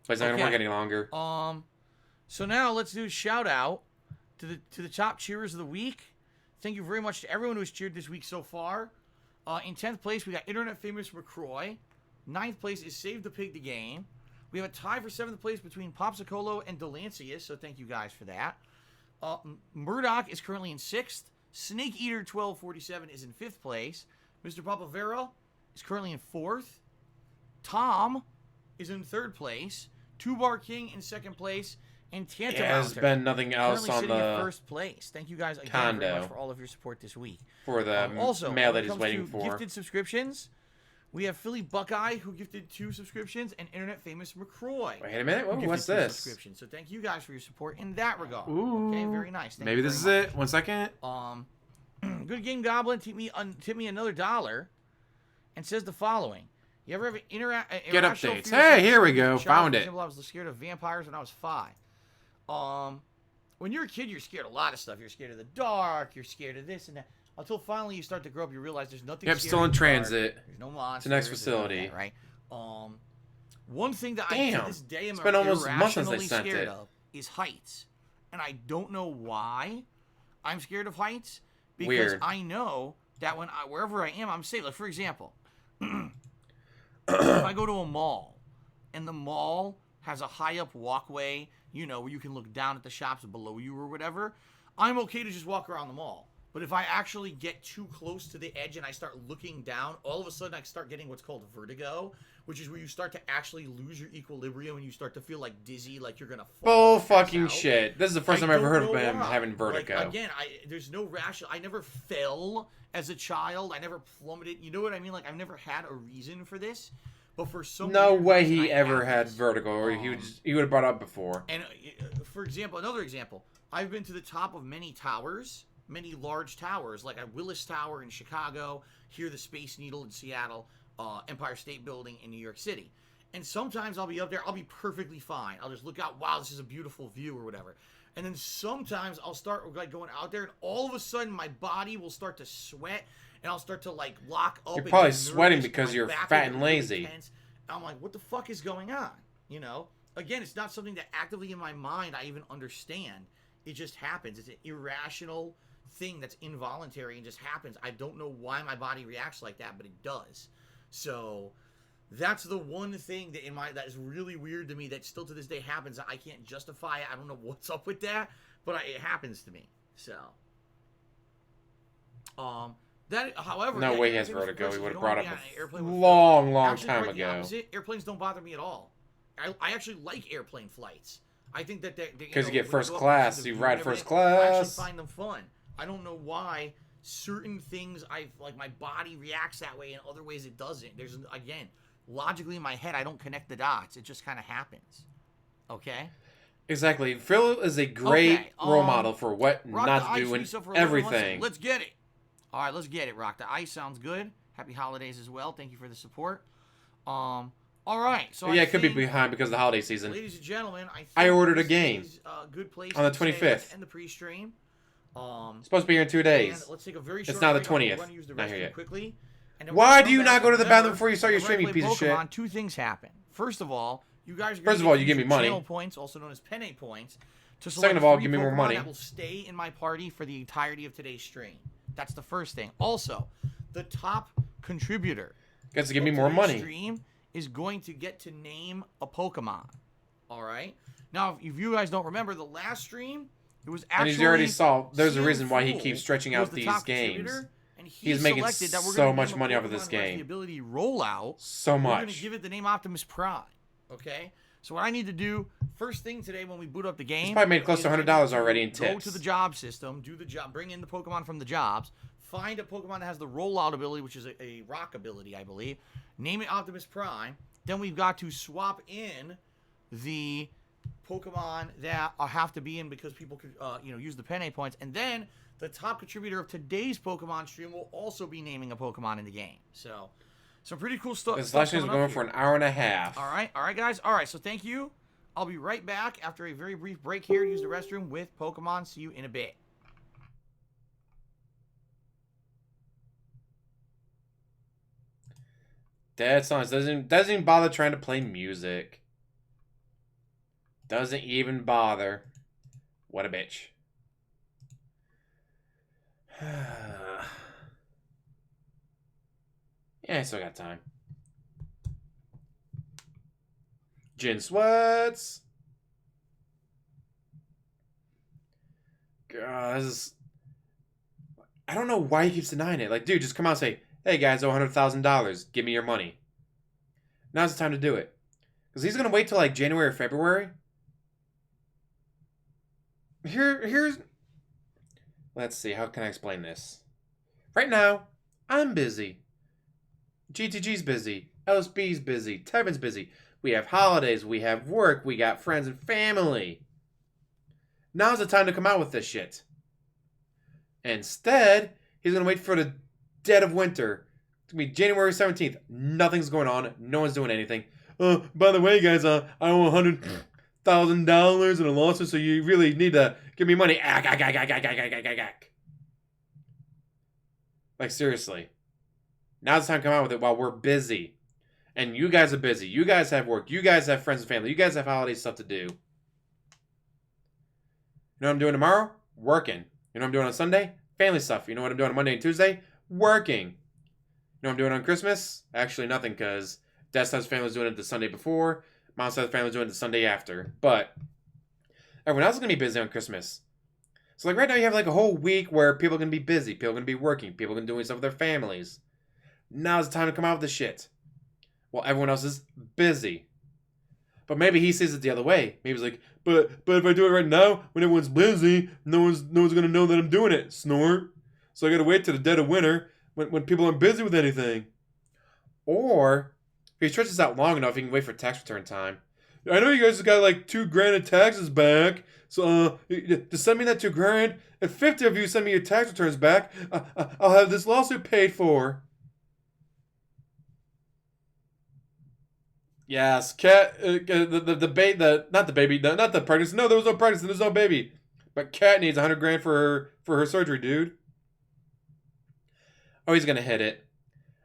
But he's not gonna work any longer. So now let's do a shout out to the top cheerers of the week. Thank you very much to everyone who's cheered this week so far. In 10th place, we got internet famous McCroy. 9th place is Save the Pig the Game. We have a tie for 7th place between Popsicolo and Delancius, so thank you guys for that. Murdoch is currently in 6th. Snake Eater 1247 is in 5th place. Mr. Papavera is currently in 4th. Tom is in 3rd place. Two Bar King in 2nd place. And Tantamounter There's been nothing else currently on sitting in the 1st place. Thank you guys again condo very much for all of your support this week. for the Also, mail when that it he's comes waiting to for. gifted subscriptions, we have Philly Buckeye who gifted 2 subscriptions, and internet famous McCroy. Wait a minute. who Ooh, gifted what's 2 this? subscriptions. So thank you guys for your support in that regard. Ooh. Okay, very nice. Thank Maybe you this is very it. 1 second. much. Good Game Goblin tip me another $1 and says the following. You ever have an Get irrational updates. fear of Hey, here we as a go. child? Found For it. example, I was scared of vampires when I was 5. When you're a kid, you're scared of a lot of stuff. You're scared of the dark. You're scared of this and that. Until finally you start to grow up, you realize there's nothing. Yep, scary still in the dark. transit. There's no monsters. To next there's none of facility. that, right? One thing that I Damn. to this day am It's been almost a month since they irrationally sent scared it. of is heights, and I don't know why I'm scared of heights because Weird. I know that wherever I am, I'm safe. Like for example, if I go to a mall, and the mall has a high up walkway, you know, where you can look down at the shops below you or whatever, I'm okay to just walk around the mall. But if I actually get too close to the edge and I start looking down, all of a sudden I start getting what's called vertigo, which is where you start to actually lose your equilibrium and you start to feel like dizzy, like you're gonna fall. Bull fucking shit. This is the first time I've ever heard of him why. having vertigo. Like, again, there's no rational. I never fell as a child. I never plummeted. You know what I mean? Like, I've never had a reason for this. But for some no weird way reason, he I ever have had this. vertigo, or he would have brought it up before. And for example, another example, I've been to the top of many towers, many large towers, like at Willis Tower in Chicago, here the Space Needle in Seattle, Empire State Building in New York City. And sometimes I'll be up there, I'll be perfectly fine. I'll just look out, wow, this is a beautiful view or whatever. And then sometimes I'll start like going out there, and all of a sudden my body will start to sweat, and I'll start to like lock up. You're and probably get sweating nervous, because my you're back fat will and get really lazy. tense. And I'm like, what the fuck is going on? You know? Again, it's not something that actively in my mind I even understand. It just happens. It's an irrational thing that's involuntary and just happens. I don't know why my body reacts like that, but it does. So that's the one thing that is really weird to me that still to this day happens. I can't justify it. I don't know what's up with that, but it happens to me. So that, however, No yeah, way he has airplanes, vertigo. of He course, would if have you brought don't up wanna be on an a airplane with long actually, time quite the ago. opposite. Airplanes don't bother me at all. I actually like airplane flights. I think that they Because you get when I first go up class, to the you view ride and first everything, I actually class. find them fun. I don't know why certain things like my body reacts that way and other ways it doesn't. There's, again, logically in my head I don't connect the dots. It just kind of happens. Okay? Exactly. Phil is a great role model for what Rock not the to Ice do in Lisa for 11 months. everything. Let's get it. All right, let's get it. Rock the Ice sounds good. Happy holidays as well. Thank you for the support. All right. So Yeah, I it could be think, behind because of the holiday season. ladies and gentlemen, I ordered a this game is a good place on the to say 25th. let's end the pre-stream. It's supposed to be here in 2 And days. let's take a very short It's now the break. I'm gonna 20th. run and use the Not here restroom yet. quickly, and then Why we'll do you come not back. go to the Remember, bathroom before you start your when I stream, you play piece of shit? Pokemon, two things happen. First of all, you guys are First of all, you give me future money. channel points, also known as Penne points. To Second of select all, three give me more Pokemon money. that will stay in my party for the entirety of today's stream. That's the first thing. Also, the top contributor Gets to give me of more today's money. stream is going to get to name a Pokemon. All right. Now, if you guys don't remember the last stream, it was And actually you already saw, there's a Sam reason why he Fool keeps stretching was out the these top games. contributor, and He's making selected that we're so gonna much name a money off of Pokemon this who has game. The ability rollout. So We're going much. to give it the name Optimus Prime. Okay. So what I need to do first thing today when we boot up the game, He's probably made close to is I $100 need to already in Go tips. to the job system, do the job, bring in the Pokemon from the jobs, find a Pokemon that has the rollout ability, which is a rock ability, I believe. Name it Optimus Prime. Then we've got to swap in the Pokemon that have to be in because people could, use the Penne points, and then the top contributor of today's Pokemon stream will also be naming a Pokemon in the game. So, some pretty cool stuff. This live stream is going for an hour and a half. All right, guys. All right, so thank you. I'll be right back after a very brief break here to use the restroom with Pokemon. See you in a bit. Dead silence. Doesn't even bother trying to play music. Doesn't even bother. What a bitch. Yeah, I still got time. Gin sweats. God, this is... I don't know why he keeps denying it. Like, dude, just come out and say, hey guys, owe $100,000. Give me your money. Now's the time to do it. Because he's going to wait till like January or February. Here's... Let's see, how can I explain this? Right now, I'm busy. GTG's busy. LSB's busy. Tevin's busy. We have holidays. We have work. We got friends and family. Now's the time to come out with this shit. Instead, he's going to wait for the dead of winter. It's going to be January 17th. Nothing's going on. No one's doing anything. By the way, guys, I owe $100,000 in a lawsuit, so you really need to give me money. Like, seriously. Now's the time to come out with it while we're busy. And you guys are busy. You guys have work. You guys have friends and family. You guys have holiday stuff to do. You know what I'm doing tomorrow? Working. You know what I'm doing on Sunday? Family stuff. You know what I'm doing on Monday and Tuesday? Working. You know what I'm doing on Christmas? Actually, nothing, because Desktop's family's doing it the Sunday before. Mom's side of the family was doing it the Sunday after. But everyone else is going to be busy on Christmas. So, like, right now you have, like, a whole week where people are going to be busy. People are going to be working. People are going to be doing stuff with their families. Now's the time to come out with the shit. While everyone else is busy. But maybe he sees it the other way. Maybe he's like, but if I do it right now, when everyone's busy, no one's going to know that I'm doing it. Snort. So I got to wait till the dead of winter when people aren't busy with anything. Or, if he stretches out long enough, he can wait for tax return time. I know you guys got like $2,000 in taxes back. So, to send me that $2,000, if 50 of you send me your tax returns back, I'll have this lawsuit paid for. Yes, Cat, not the pregnancy. No, there was no pregnancy. There's no baby. But Cat needs $100,000 for her surgery, dude. Oh, he's gonna hit it.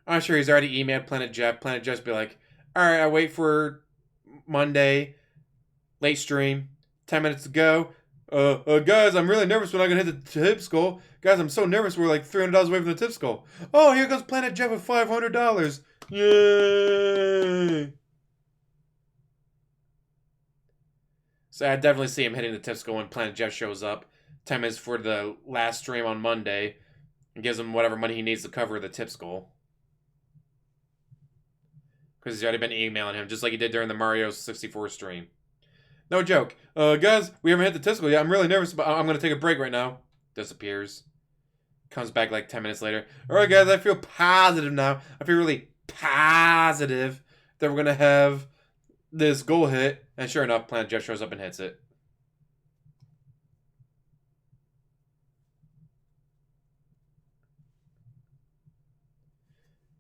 I'm sure he's already emailed Planet Jeff. Planet Jeff's be like, all right, I wait for Monday, late stream, 10 minutes to go. Guys, I'm really nervous when I'm gonna hit the tip skull. Guys, I'm so nervous. We're like $300 away from the tip skull. Oh, here goes Planet Jeff with $500. Yay! So I definitely see him hitting the tip skull when Planet Jeff shows up 10 minutes for the last stream on Monday and gives him whatever money he needs to cover the tip skull. Because he's already been emailing him, just like he did during the Mario 64 stream. No joke. Guys, we haven't hit the tip skull yet. I'm really nervous, but I'm going to take a break right now. Disappears. Comes back like 10 minutes later. Alright guys, I feel positive now. I feel really positive that we're going to have this goal hit. And sure enough, Planet Jeff shows up and hits it.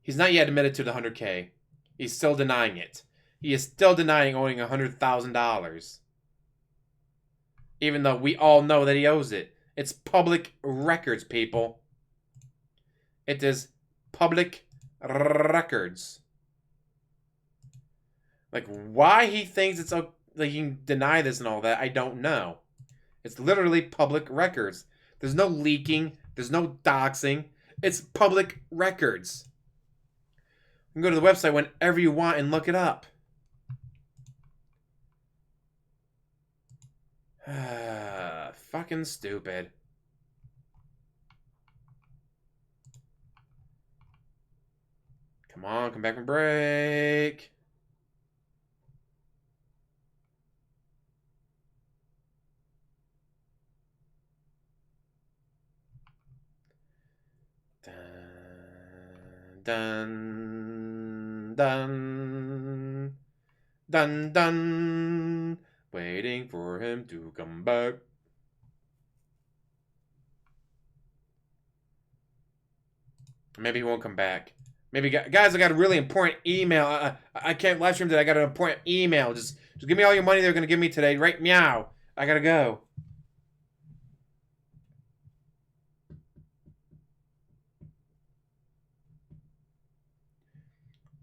He's not yet admitted to the 100K. He's still denying it. He is still denying owing $100,000. Even though we all know that he owes it. It's public records, people. It is public records. Like, why he thinks it's like he can deny this and all that, I don't know. It's literally public records. There's no leaking. There's no doxing. It's public records. You can go to the website whenever you want and look it up. Fucking stupid. Come on, come back from break. Dun, dun, dun, dun. Waiting for him to come back. Maybe he won't come back. Maybe, guys, I got a really important email. I can't live stream today. I got an important email. Just give me all your money they're going to give me today. Right meow. I got to go.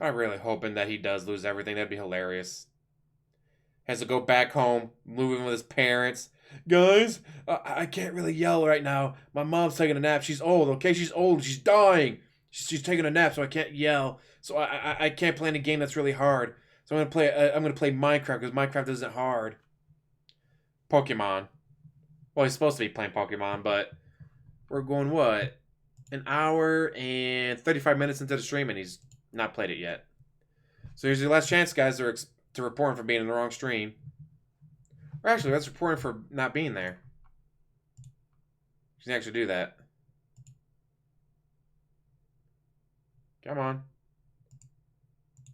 I'm really hoping that he does lose everything. That'd be hilarious. Has to go back home, move in with his parents. Guys, I can't really yell right now. My mom's taking a nap. She's old, okay? She's old. She's dying. She's taking a nap, so I can't yell. So I can't play any game that's really hard. So I'm gonna play Minecraft because Minecraft isn't hard. Pokemon. Well, he's supposed to be playing Pokemon, but we're going what? An hour and 35 minutes into the stream, and he's not played it yet. So here's your last chance, guys, to report him for being in the wrong stream. Or actually, let's report him for not being there. You can actually do that. Come on.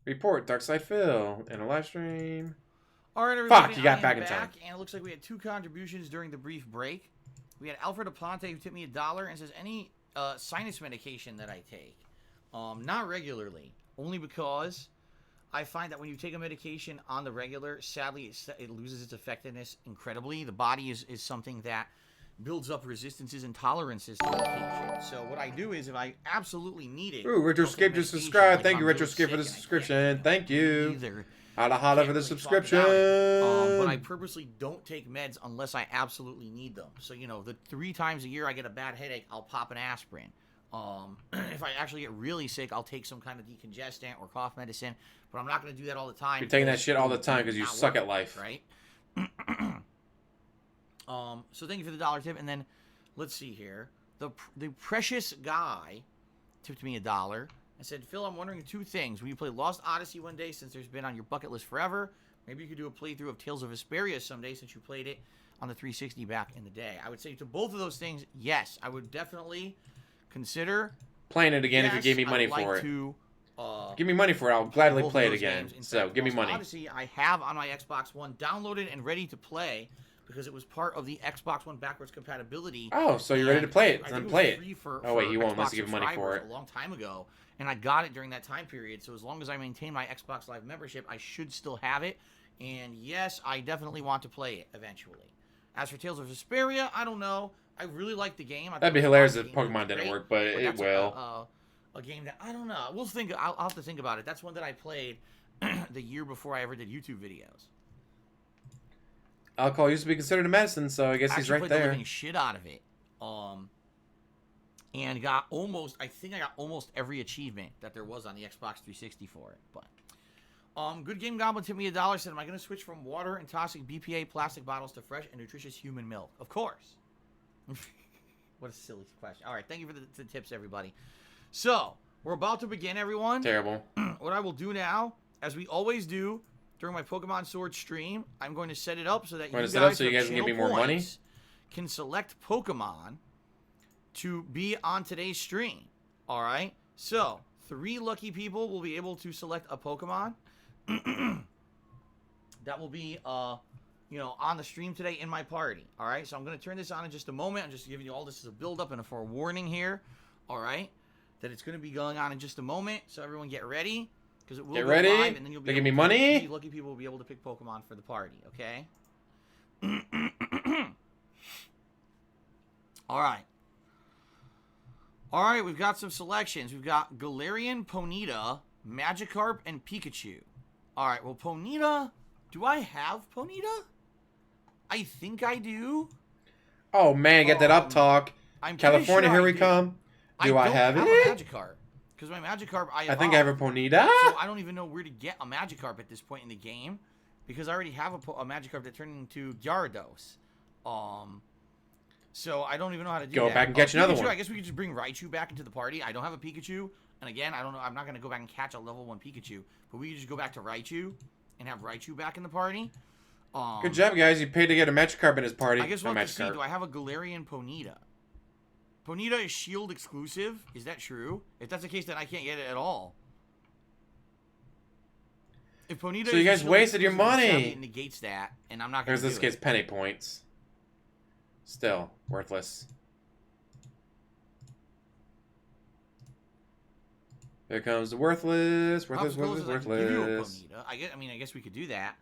Report Darkside Phil in a live stream. All right, everybody. Fuck, you got back in time. And it looks like we had 2 contributions during the brief break. We had Alfred Aplante who tipped me $1 and says, any sinus medication that I take? Not regularly. Only because I find that when you take a medication on the regular, sadly, it loses its effectiveness incredibly. The body is something that builds up resistances and tolerances to medication. So what I do is if I absolutely need it... Ooh, Retroscape just subscribed. Thank you, Retroscape, for the subscription. Thank you. Holla for the subscription. But I purposely don't take meds unless I absolutely need them. So, you know, the 3 times a year I get a bad headache, I'll pop an aspirin. If I actually get really sick, I'll take some kind of decongestant or cough medicine, but I'm not going to do that all the time. You're taking that shit all the time because you suck at life. Right? So thank you for the $1 tip. And then, let's see here. The precious guy tipped me $1. I said, Phil, I'm wondering 2 things. Will you play Lost Odyssey one day since there's been on your bucket list forever? Maybe you could do a playthrough of Tales of Vesperia someday since you played it on the 360 back in the day. I would say to both of those things, yes. I would definitely consider playing it again if you gave me money for it. Give me money for it. I'll gladly play it again. So give me money. Odyssey, I have on my Xbox One downloaded and ready to play because it was part of the Xbox One backwards compatibility. Oh, so you're ready to play it? Then play it. Oh wait, you won't unless you give money for it. A long time ago, and I got it during that time period. So as long as I maintain my Xbox Live membership, I should still have it. And yes, I definitely want to play it eventually. As for Tales of Vesperia, I don't know. I really like the game. That'd be hilarious if Pokemon didn't work, but it will. A game that I don't know. We'll think. I'll have to think about it. That's one that I played the year before I ever did YouTube videos. Alcohol used to be considered a medicine, so I guess he's right played there. The living shit out of it. And got almost. I think I got almost every achievement that there was on the Xbox 360 for it. But Good Game Goblin tipped me $1. Said, am I going to switch from water and toxic BPA plastic bottles to fresh and nutritious human milk? Of course. What a silly question. All right, thank you for the tips, everybody. So, we're about to begin, everyone. Terrible. What I will do now, as we always do during my Pokemon Sword stream, I'm going to set it up so that you guys can give me more money, can select Pokemon to be on today's stream. All right? So, 3 lucky people will be able to select a Pokemon that will be on the stream today in my party. All right, so I'm going to turn this on in just a moment. I'm just giving you all this as a build-up and a forewarning here. All right, that it's going to be going on in just a moment. So everyone get ready because it will get go ready. live, and then you'll be give me money. Lucky people will be able to pick Pokemon for the party. Okay. All right. All right, we've got some selections. We've got Galarian, Ponyta, Magikarp, and Pikachu. All right, well, Ponyta. Do I have Ponyta? I think I do. Oh, man, get that up talk. California, here we come. Do I have it? I have a Magikarp. Because my Magikarp, I think I have a Ponyta. So I don't even know where to get a Magikarp at this point in the game. Because I already have a Magikarp that turned into Gyarados. So I don't even know how to do that. Go back and catch another one. I guess we could just bring Raichu back into the party. I don't have a Pikachu. And again, I don't know. I'm not going to go back and catch a level 1 Pikachu. But we could just go back to Raichu and have Raichu back in the party. Good job, guys. You paid to get a Magikarp in his party. I guess we'll have to see. Do I have a Galarian Ponyta? Ponyta is Shield exclusive. Is that true? If that's the case, then I can't get it at all. If Ponyta so you guys wasted your money. It negates that, and I'm not going to do it. This gets penny points. Still worthless. There comes the worthless. I guess we could do that.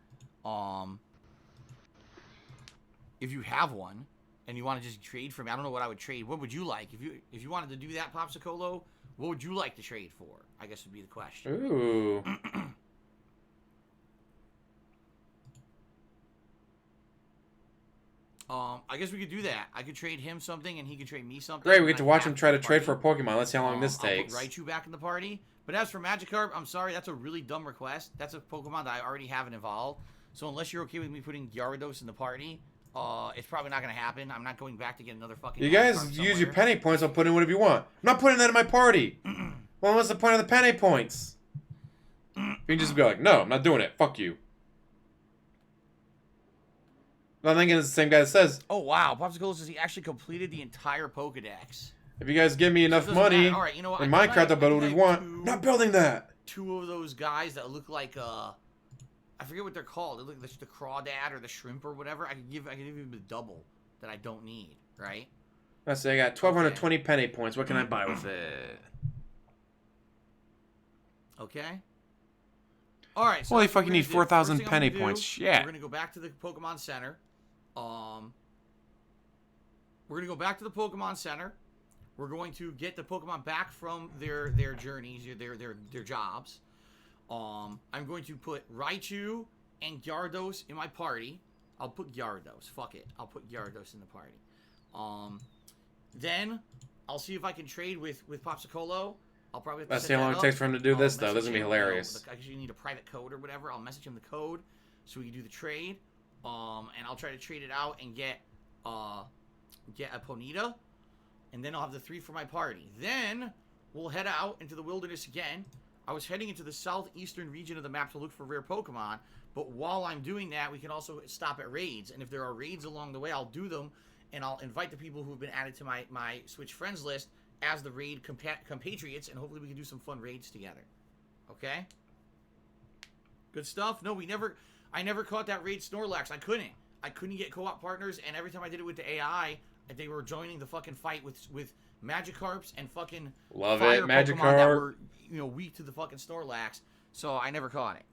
If you have one and you want to just trade for me, I don't know what I would trade. What would you like if you wanted to do that, Popsicolo? What would you like to trade for? I guess would be the question. Ooh. I guess we could do that. I could trade him something, and he could trade me something. Great, we get to watch him try to trade for a Pokemon. Let's see how long this takes. I'll put Raichu back in the party. But as for Magikarp, I'm sorry, that's a really dumb request. That's a Pokemon that I already have involved. So unless you're okay with me putting Gyarados in the party, it's probably not going to happen. I'm not going back to get another fucking You guys use your penny points, I'll put in whatever you want. I'm not putting that in my party. Well, what's the point of the penny points? You can just be like, no, I'm not doing it. Fuck you. I'm thinking it's the same guy that says, oh, wow. Popsicle says he actually completed the entire Pokedex. If you guys give me enough money right, you know in Minecraft, I'll build what we want. I'm not building that. 2 of those guys that look like, I forget what they're called. They look like the crawdad or the shrimp or whatever. I can give him the double that I don't need, right? Let's say I got 1,220 penny points. What can I buy with it? Okay. All right. So holy fuck, you need 4,000 penny points. Shit. We're going to go back to the Pokemon Center. We're going to go back to the Pokemon Center. We're going to get the Pokemon back from their journeys, their jobs. I'm going to put Raichu and Gyarados in my party. I'll put Gyarados. Fuck it. I'll put Gyarados in the party. Then I'll see if I can trade with Popsicolo. I'll probably have to Let's set see how that long it up. takes for him to do I'll this, though. This is message going to be him, hilarious. I usually need a private code or whatever. I'll message him the code so we can do the trade. And I'll try to trade it out and get a Ponyta. And then I'll have the 3 for my party. Then we'll head out into the wilderness again. I was heading into the southeastern region of the map to look for rare Pokemon. But while I'm doing that, we can also stop at raids. And if there are raids along the way, I'll do them. And I'll invite the people who have been added to my Switch friends list as the raid compatriots. And hopefully we can do some fun raids together. Okay? Good stuff? No, I never caught that raid Snorlax. I couldn't get co-op partners. And every time I did it with the AI, they were joining the fucking fight with Magikarps and fucking Love fire it, Pokemon that Magikarp. were, weak to the fucking Snorlax. So I never caught it.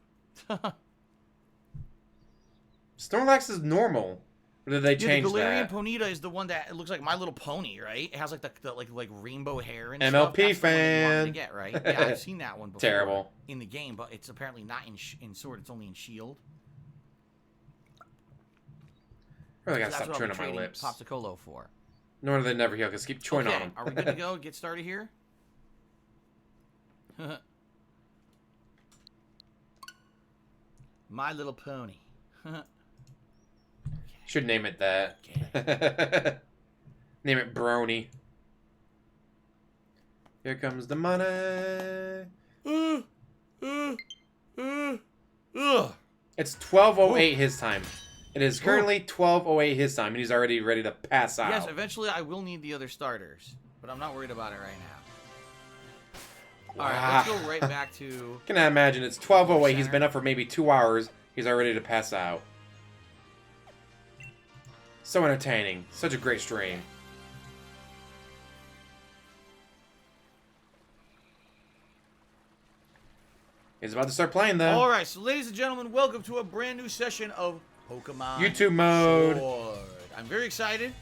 Snorlax is normal. Or did they change the Galarian that? Ponyta is the one that it looks like My Little Pony, right? It has like the like rainbow hair and MLP stuff. That's the one that you fan. wanted to get, right? Yeah, I've seen that one before. Terrible. In the game, but it's apparently not in Sword. It's only in Shield. I really gotta So that's stop what chewing I'll on be my trading lips. Popsicolo for. Nor do they never heal, because keep chewing on them. Are we good to go? Get started here? My Little Pony. Should name it that. Name it Brony. Here comes the money. It's 12:08 his time. It is currently 12:08 his time, and he's already ready to pass out. Yes, eventually I will need the other starters, but I'm not worried about it right now. Alright, let's go right back to... Can I imagine? It's 12:08. He's been up for maybe 2 hours. He's already ready to pass out. So entertaining. Such a great stream. He's about to start playing, though. Alright, so ladies and gentlemen, welcome to a brand new session of Pokemon YouTube mode. Sword. I'm very excited,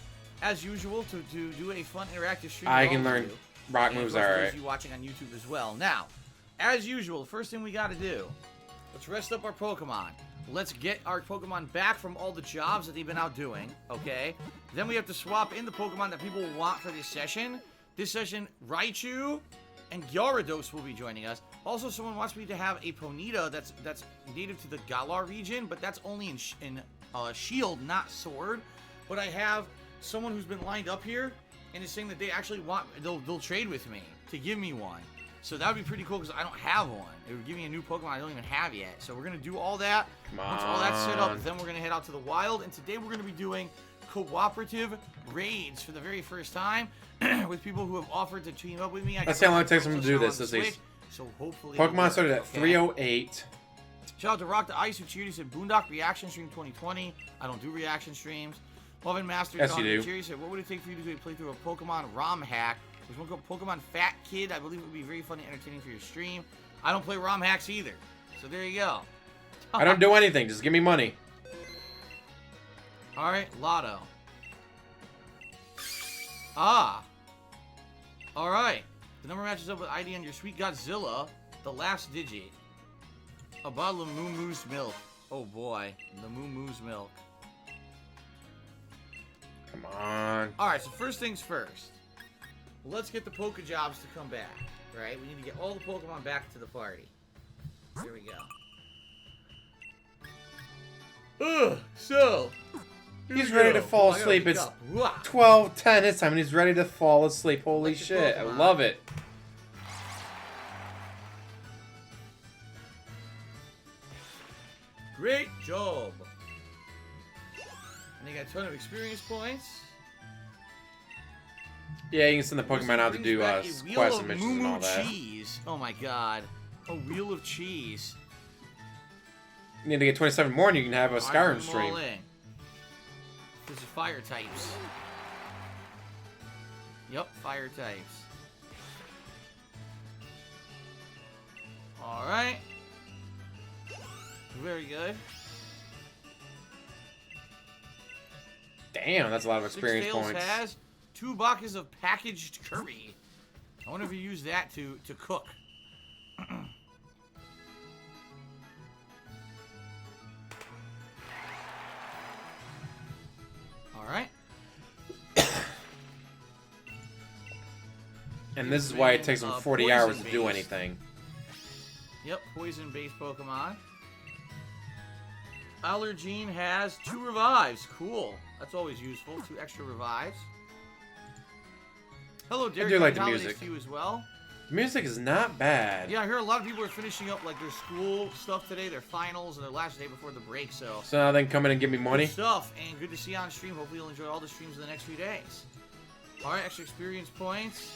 as usual, to do a fun interactive stream. I with can all of learn you. rock And moves for those alright. of you watching on YouTube as well. Now, as usual, the first thing we got to do, let's rest up our Pokemon. Let's get our Pokemon back from all the jobs that they've been out doing, okay? Then we have to swap in the Pokemon that people want for this session. This session, Raichu and Gyarados will be joining us. Also, someone wants me to have a Ponyta that's native to the Galar region, but that's only in Shield, not Sword. But I have someone who's been lined up here and is saying that they actually want, they'll trade with me to give me one. So that would be pretty cool because I don't have one. It would give me a new Pokemon I don't even have yet. So we're going to do all that. Once all that's set up, then we're going to head out to the wild. And today we're going to be doing cooperative raids for the very first time with people who have offered to team up with me. Let's see how long it takes them to do this. So hopefully Pokemon started at 3:08. Shout out to Rock the Ice who cheered. He said Boondock Reaction Stream 2020. I don't do reaction streams. Lovin Master Yes, you do. Cheery said, what would it take for you to do a playthrough of Pokemon ROM hack? There's one called Pokemon Fat Kid. I believe it would be very fun and entertaining for your stream. I don't play ROM hacks either. So there you go. I don't do anything. Just give me money. Alright, Lotto. Ah. Alright. The number matches up with ID on your Sweet Godzilla. The last digit. A bottle of Moo Moo's milk. Oh boy. The Moo Moo's milk. Come on. Alright, so first things first. Let's get the Pokejobs to come back. Right? We need to get all the Pokemon back to the party. Here we go. Ugh, so. He's ready to fall asleep. It's 12:10 his time, and he's ready to fall asleep. Holy shit. I love it. Great job. And you got a ton of experience points. Yeah, you can send the Pokemon out to do quests and missions and all that. Cheese. Oh my god. A wheel of cheese. You need to get 27 more, and you can have a Skyrim stream. This is fire types. Yep, fire types. Alright. Very good. Damn, that's a lot of experience Six Tails points. has 2 boxes of packaged curry. I wonder if you use that to cook. Alright. And this is why it takes them 40 hours to do poison-based. anything. Yep, poison-based Pokemon. Allergene has 2 revives. Cool. That's always useful. 2 extra revives. Hello, Derek. do like the Holidays music. to you as well. The music is not bad. Yeah, I hear a lot of people are finishing up like their school stuff today, their finals, and their last day before the break. So So now they can come in and give me money. good stuff, and good to see you on stream. Hopefully, you'll enjoy all the streams in the next few days. All right, extra experience points.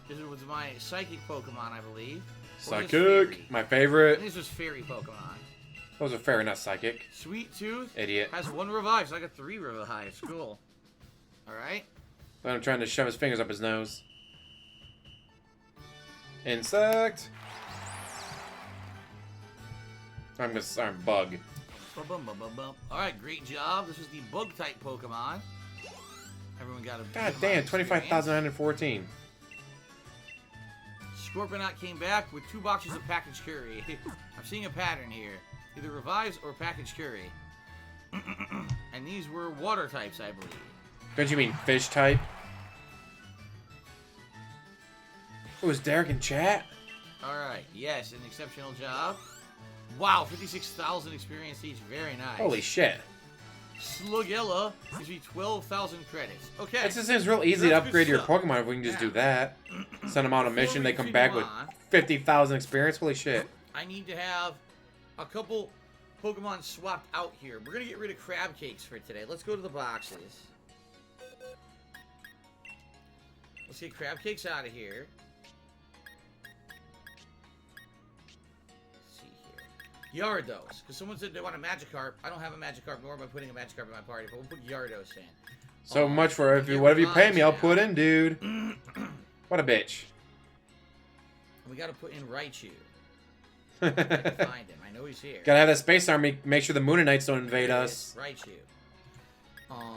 This was my psychic Pokemon, I believe. Or this fairy. Psychic, my I favorite. think this was fairy Pokemon. Those are fairy, not psychic. Sweet Tooth Idiot. has 1 revive, so I got 3 revives. Cool. All right. But I'm trying to shove his fingers up his nose. Insect. I'm bug. Bum. All right, great job. This is the bug type Pokemon. Everyone got a God good damn, amount of experience. 25,914. Scorpionaut came back with 2 boxes of packaged curry. I'm seeing a pattern here. Either revives or packaged curry. And these were water types, I believe. Don't you mean fish type? Oh, is Derek in chat? Alright, yes, an exceptional job. Wow, 56,000 experience each. Very nice. Holy shit. Slugella gives me 12,000 credits. Okay. It just seems real easy to That's good upgrade your stuff. Pokemon if we can just do Now, that. Send them on a mission, they come continue back with on, 50,000 experience. Holy shit. I need to have a couple Pokemon swapped out here. We're going to get rid of crab cakes for today. Let's go to the boxes. Let's get crab cakes out of here. Let's see here. Gyarados. Because someone said they want a Magikarp. I don't have a Magikarp, nor am I putting a Magikarp in my party, but we'll put Gyarados in. So much for whatever you pay me, I'll put in, dude. What a bitch. We got to put in Raichu. I can find him. I know he's here. Gotta have that space army, make sure the Moonanites don't invade us. Raichu.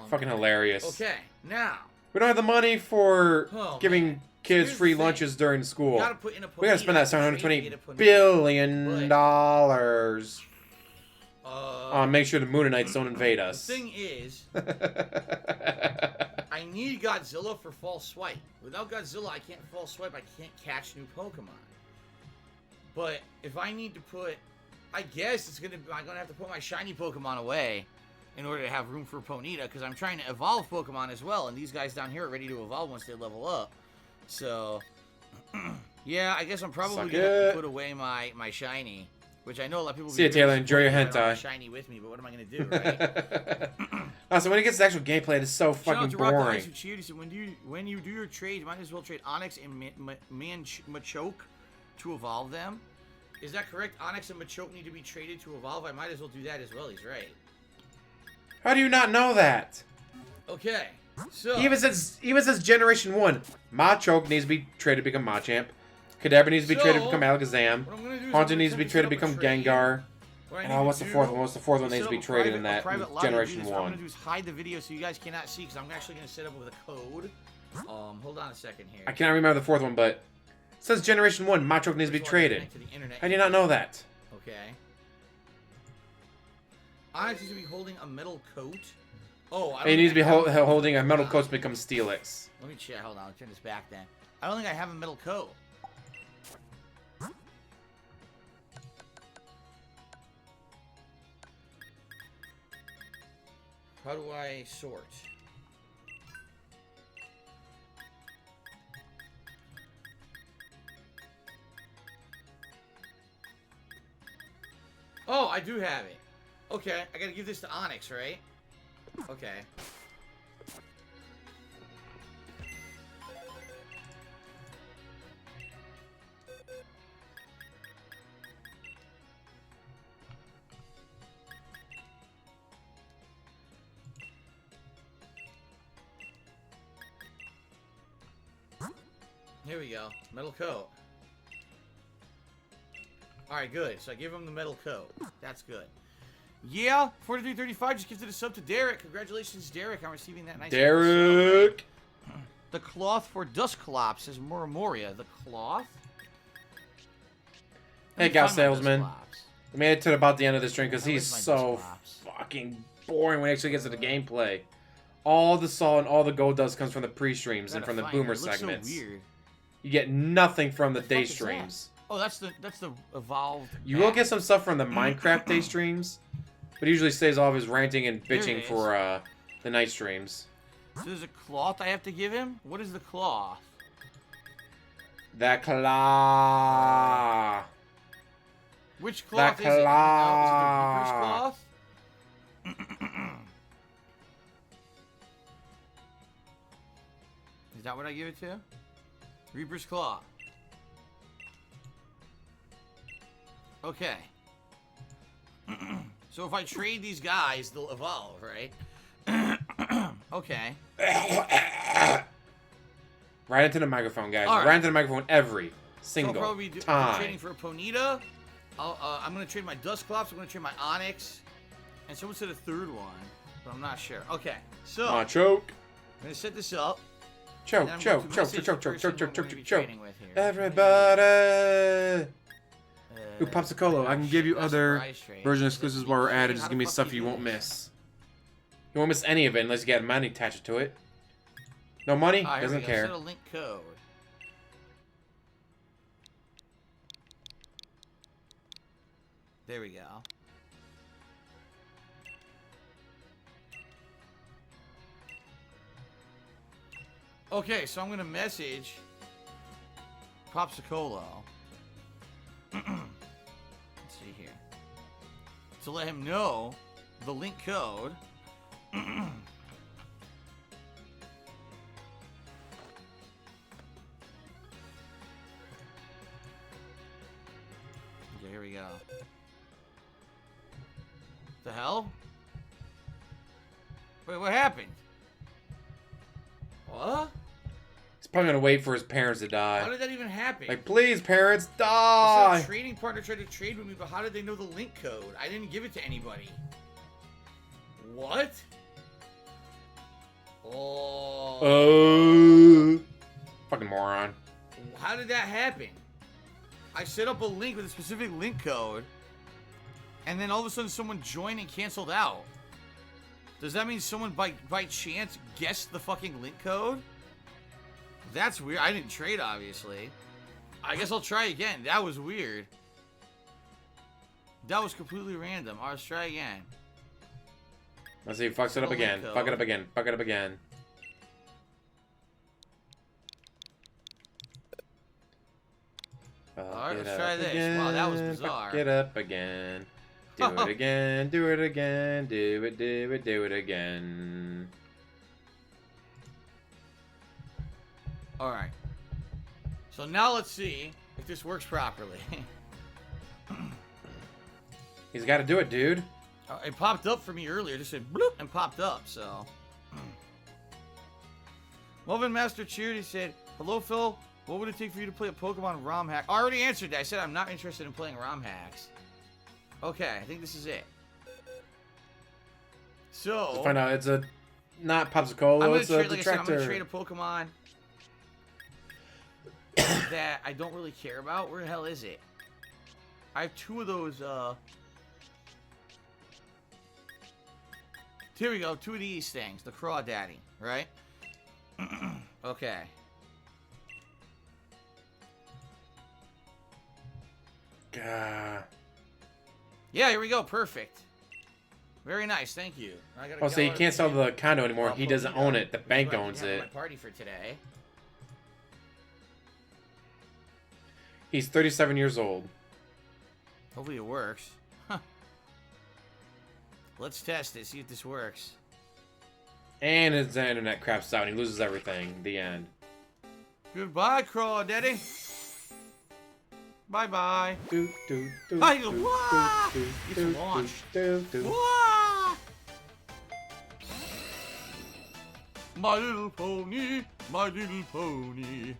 Fucking hilarious. Okay, now. We don't have the money for giving man. kids Here's free the thing. lunches during school. You gotta put in a We gotta spend that Ponyta to $720 get a Ponyta. billion dollars. But, Make sure the Moonanites don't invade the us. thing is, I need Godzilla for false swipe. Without Godzilla, I can't false swipe. I can't catch new Pokemon. But if I need to put, I guess I'm gonna have to put my shiny Pokemon away in order to have room for Ponyta, because I'm trying to evolve Pokemon as well, and these guys down here are ready to evolve once they level up. So, yeah, I guess I'm probably gonna have to put away my shiny, which I know a lot of people. See ya, Taylor. Enjoy your hentai. Shiny with me, but what am I gonna do, right? So when it gets to actual gameplay, it's so Shout out fucking to Rock the boring. Ice, who cheered. He said, when you do your trade, you might as well trade Onyx and Machoke to evolve them. Is that correct? Onyx and Machoke need to be traded to evolve. I might as well do that as well. He's right. How do you not know that? Okay, so Even says Generation 1. Machoke needs to be traded to become Machamp. Kadabra needs to be traded to become Alakazam. what I'm gonna do is Haunted I'm needs to be gonna traded to set up become a trade. Gengar. What I need Oh, to what's the do fourth one? What's the fourth one is needs to set be up a traded in private- a that private lobby to do Generation this. What I'm 1? gonna do is hide the video so you guys cannot see, because I'm actually gonna set up with a code. Hold on a second here. I cannot remember the fourth one, but it says Generation 1. Machoke needs to be Here's one traded. connect to the internet. How do you not know that? Okay. Onyx needs to be holding a metal coat. Oh, I don't He needs to be think I have holding a metal Hold coat on. to become Steelix. Let me check. Hold on. I'll turn this back then. I don't think I have a metal coat. How do I sort? Oh, I do have it. Okay, I gotta give this to Onyx, right? Okay. Here we go. Metal coat. Alright, good. So I give him the metal coat. That's good. Yeah, 4335 just gives it a sub to Derek. Congratulations, Derek, on receiving that nice Derek! sub. The cloth for Dusclops says Muramoria. The cloth? Hey, Gal Salesman. We made it to about the end of this stream because Where he's is my so Dusclops? fucking boring when he actually gets to the gameplay. All the salt and all the gold dust comes from the pre-streams and from the boomer segments. So weird. You get nothing from the day fuck is that? streams. Oh, that's the evolved. You will get some stuff from the Minecraft day streams, but he usually stays off his ranting and There it bitching is. for the night streams. So there's a cloth I have to give him. What is the cloth? That claw. Which cloth is it? No, is it the Reaper's cloth? Is that what I give it to? Reaper's claw. Okay. So if I trade these guys, they'll evolve, right? Okay. Right into the microphone, guys. All right. Right into the microphone every So I'll single probably be time. trading for a Ponita. I'm going to trade my Dustclops. I'm going to trade my Onyx. And someone said a third one, but I'm not sure. Okay, so Come on, choke. I'm going to set this up. Choke, and I'm choke, going to choke, message choke, the choke, person choke, who choke, I'm choke, gonna be choke. trading with here. Everybody. Ooh, Popsicle, I can give you That's other prize trade. version Is it exclusives while we're at it. how Just the give me fuck stuff do you do won't this? miss. You won't miss any of it unless you get money attached to it. No money? Ah, here we Doesn't go. care. Set a link code. There we go. Okay, so I'm gonna message Popsicolo. Let's see here. To let him know the link code. Okay, here we go. The hell? Wait, what happened? What? He's probably gonna wait for his parents to How die. did that even happen? Like, please, parents, I die! said a trading partner tried to trade with me, but how did they know the link code? I didn't give it to anybody. What? Oh. Fucking moron. How did that happen? I set up a link with a specific link code, and then all of a sudden someone joined and canceled out. Does that mean someone by chance guessed the fucking link code? That's weird. I didn't trade, obviously. I guess I'll try again. That was weird. That was completely random. All right, let's try again. Let's see, fucks it up again. Fuck it up again. Fuck it up again. Alright, let's try this. Wow, that was bizarre. Fuck it up again. Do it again. Do it again. Do it, do it, do it again. Alright. So now let's see if this works properly. He's got to do it, dude. It popped up for me earlier. It just said bloop and popped up, so. Melvin Master cheered. He said, "Hello, Phil. What would it take for you to play a Pokemon ROM hack?" I already answered that. I said I'm not interested in playing ROM hacks. Okay, I think this is it. So Let's find out. It's a not Popsicle. It's a like I said, I'm gonna trade detractor. a Pokemon that I don't really care about. Where the hell is it? I have two of those. Here we go. Two of these things. The Crawdaddy, right? Okay. Gah. Yeah, here we go. Perfect. Very nice. Thank you. I gotta Oh, so you go can't sell to the condo anymore. Well, He doesn't Pokemon, own it. The which is bank what I owns can have it. at my party for today. He's 37 years old. Hopefully it works. Huh. Let's test it. See if this works. And his internet craps out and he loses everything. The end. Goodbye, Crawdaddy. Bye-bye. Do, do, do, Bye, do, wah! do, It's do, launched. do, do. Wah! My little pony, my little pony.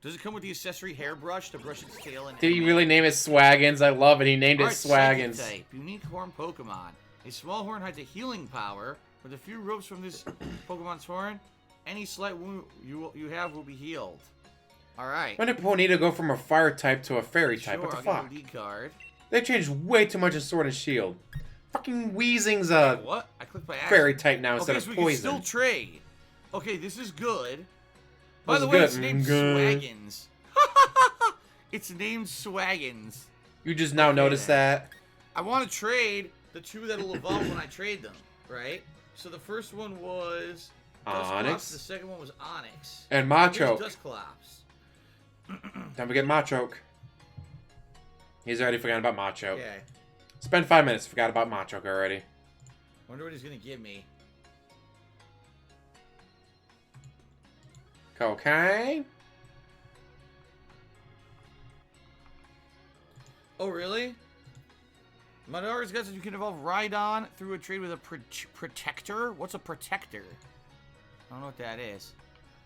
Does it come with the accessory hairbrush to brush its tail and Did he really name it Swaggins? I love it. He named it Alright, Psychic Swaggins. type, unique horn Pokemon. A small horn has a healing power. With a few ropes from this Pokemon's horn, any slight wound you have will be healed. Alright. When did Ponyta go from a fire type to a fairy type? Sure, What the I'll give fuck? him a lead card. They changed way too much in Sword and Shield. Fucking Weezing's a What? I clicked by accident. fairy type now instead Okay, of so we can poison. still trade. Okay, this is good. By This the is way, good. it's named Good. Swaggins. It's named Swaggins. You just now Okay, noticed then. that? I want to trade the two that'll evolve when I trade them, right? So the first one was Dusclops, Onyx. the second one was Onyx. And Here's Machoke. Dusclops. Time to get Machoke. He's already forgotten about Machoke. Okay. Spend 5 minutes. Forgot about Machoke already. Wonder what he's gonna give me. Okay. Oh, really? Madara's got that you can evolve Rhydon through a trade with a protector. What's a protector? I don't know what that is.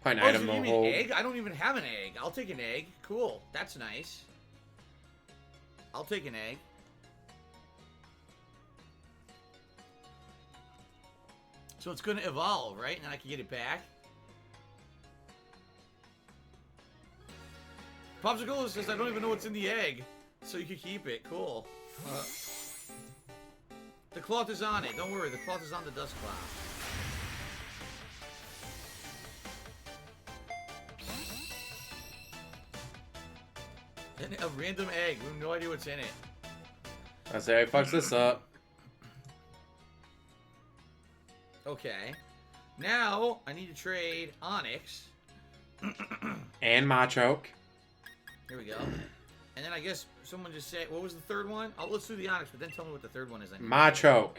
Probably an Oh, item so you to mean hold. egg? I don't even have an egg. I'll take an egg. Cool. That's nice. I'll take an egg. So it's going to evolve, right? And then I can get it back. Popsicle says, I don't even know what's in the egg. So you can keep it. Cool. The cloth is on it. Don't worry. The cloth is on the dust cloth. And a random egg. We have no idea what's in it. I say I fucks this up. Okay. Now, I need to trade Onyx. And Machoke. Here we go. And then I guess someone just said, what was the third one? Oh, let's do the Onyx, but then tell me what the third one is. Machoke.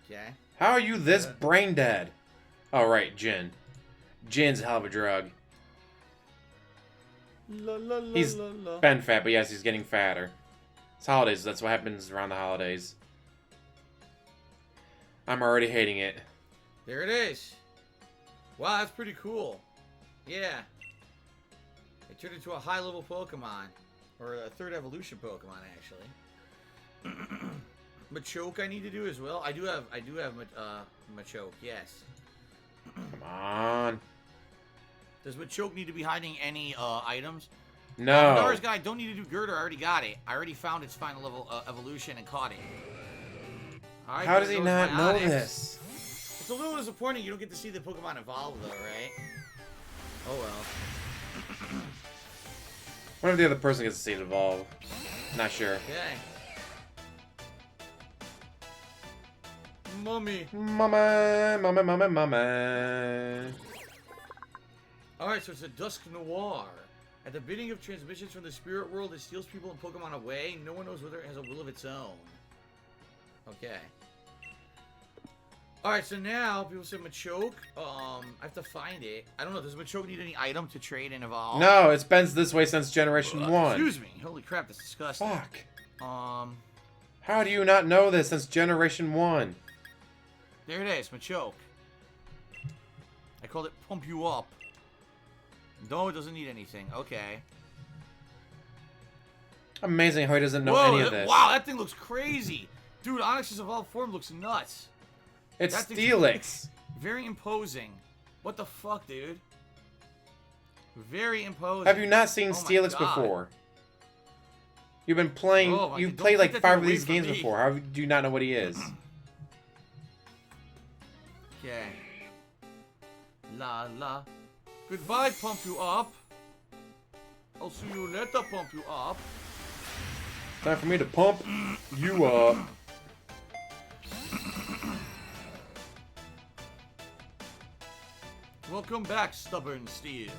Okay. How are you this brain dead? Oh, right, Jin. Jin's a hell of a drug. He's been fat, but yes, he's getting fatter. It's holidays, that's what happens around the holidays. I'm already hating it. There it is. Wow, that's pretty cool. Yeah. It turned into a high-level Pokemon. Or a third evolution Pokemon, actually. Machoke I need to do as well. I do have Machoke, yes. Come on. Does Machoke need to be hiding any items? No. Madara's guy, don't need to do Girder. I already got it. I already found its final level evolution and caught it. All right, How does there he goes not my know Onyx. this? It's a little disappointing. You don't get to see the Pokemon evolve, though, right? Oh, well. What if the other person gets to see it evolve? Not sure. Okay. Mummy. Mama, mama, mama, mama. Alright, so it's a Dusk Noir. At the bidding of transmissions from the spirit world, it steals people and Pokemon away. No one knows whether it has a will of its own. Okay. Alright, so now people say Machoke. I have to find it. I don't know. Does Machoke need any item to trade and evolve? No, it's been this way since Generation 1. Excuse me. Holy crap, that's disgusting. Fuck. How do you not know this since Generation 1? There it is, Machoke. I called it Pump You Up. No, it doesn't need anything. Okay. Amazing how he doesn't know Whoa, any of this. Wow, that thing looks crazy. Dude, Onyx's evolved form looks nuts. It's That thing's Steelix. Very imposing. What the fuck, dude? Very imposing. Have you not seen Oh my Steelix God. before? You've been playing. Oh my You've God, played don't like take that 5 thing of away these from games me. before. How do you not know what he is? Okay. La la. Goodbye, Pump You Up. I'll see you later, Pump You Up. Time for me to pump you up. Welcome back, Stubborn Steel.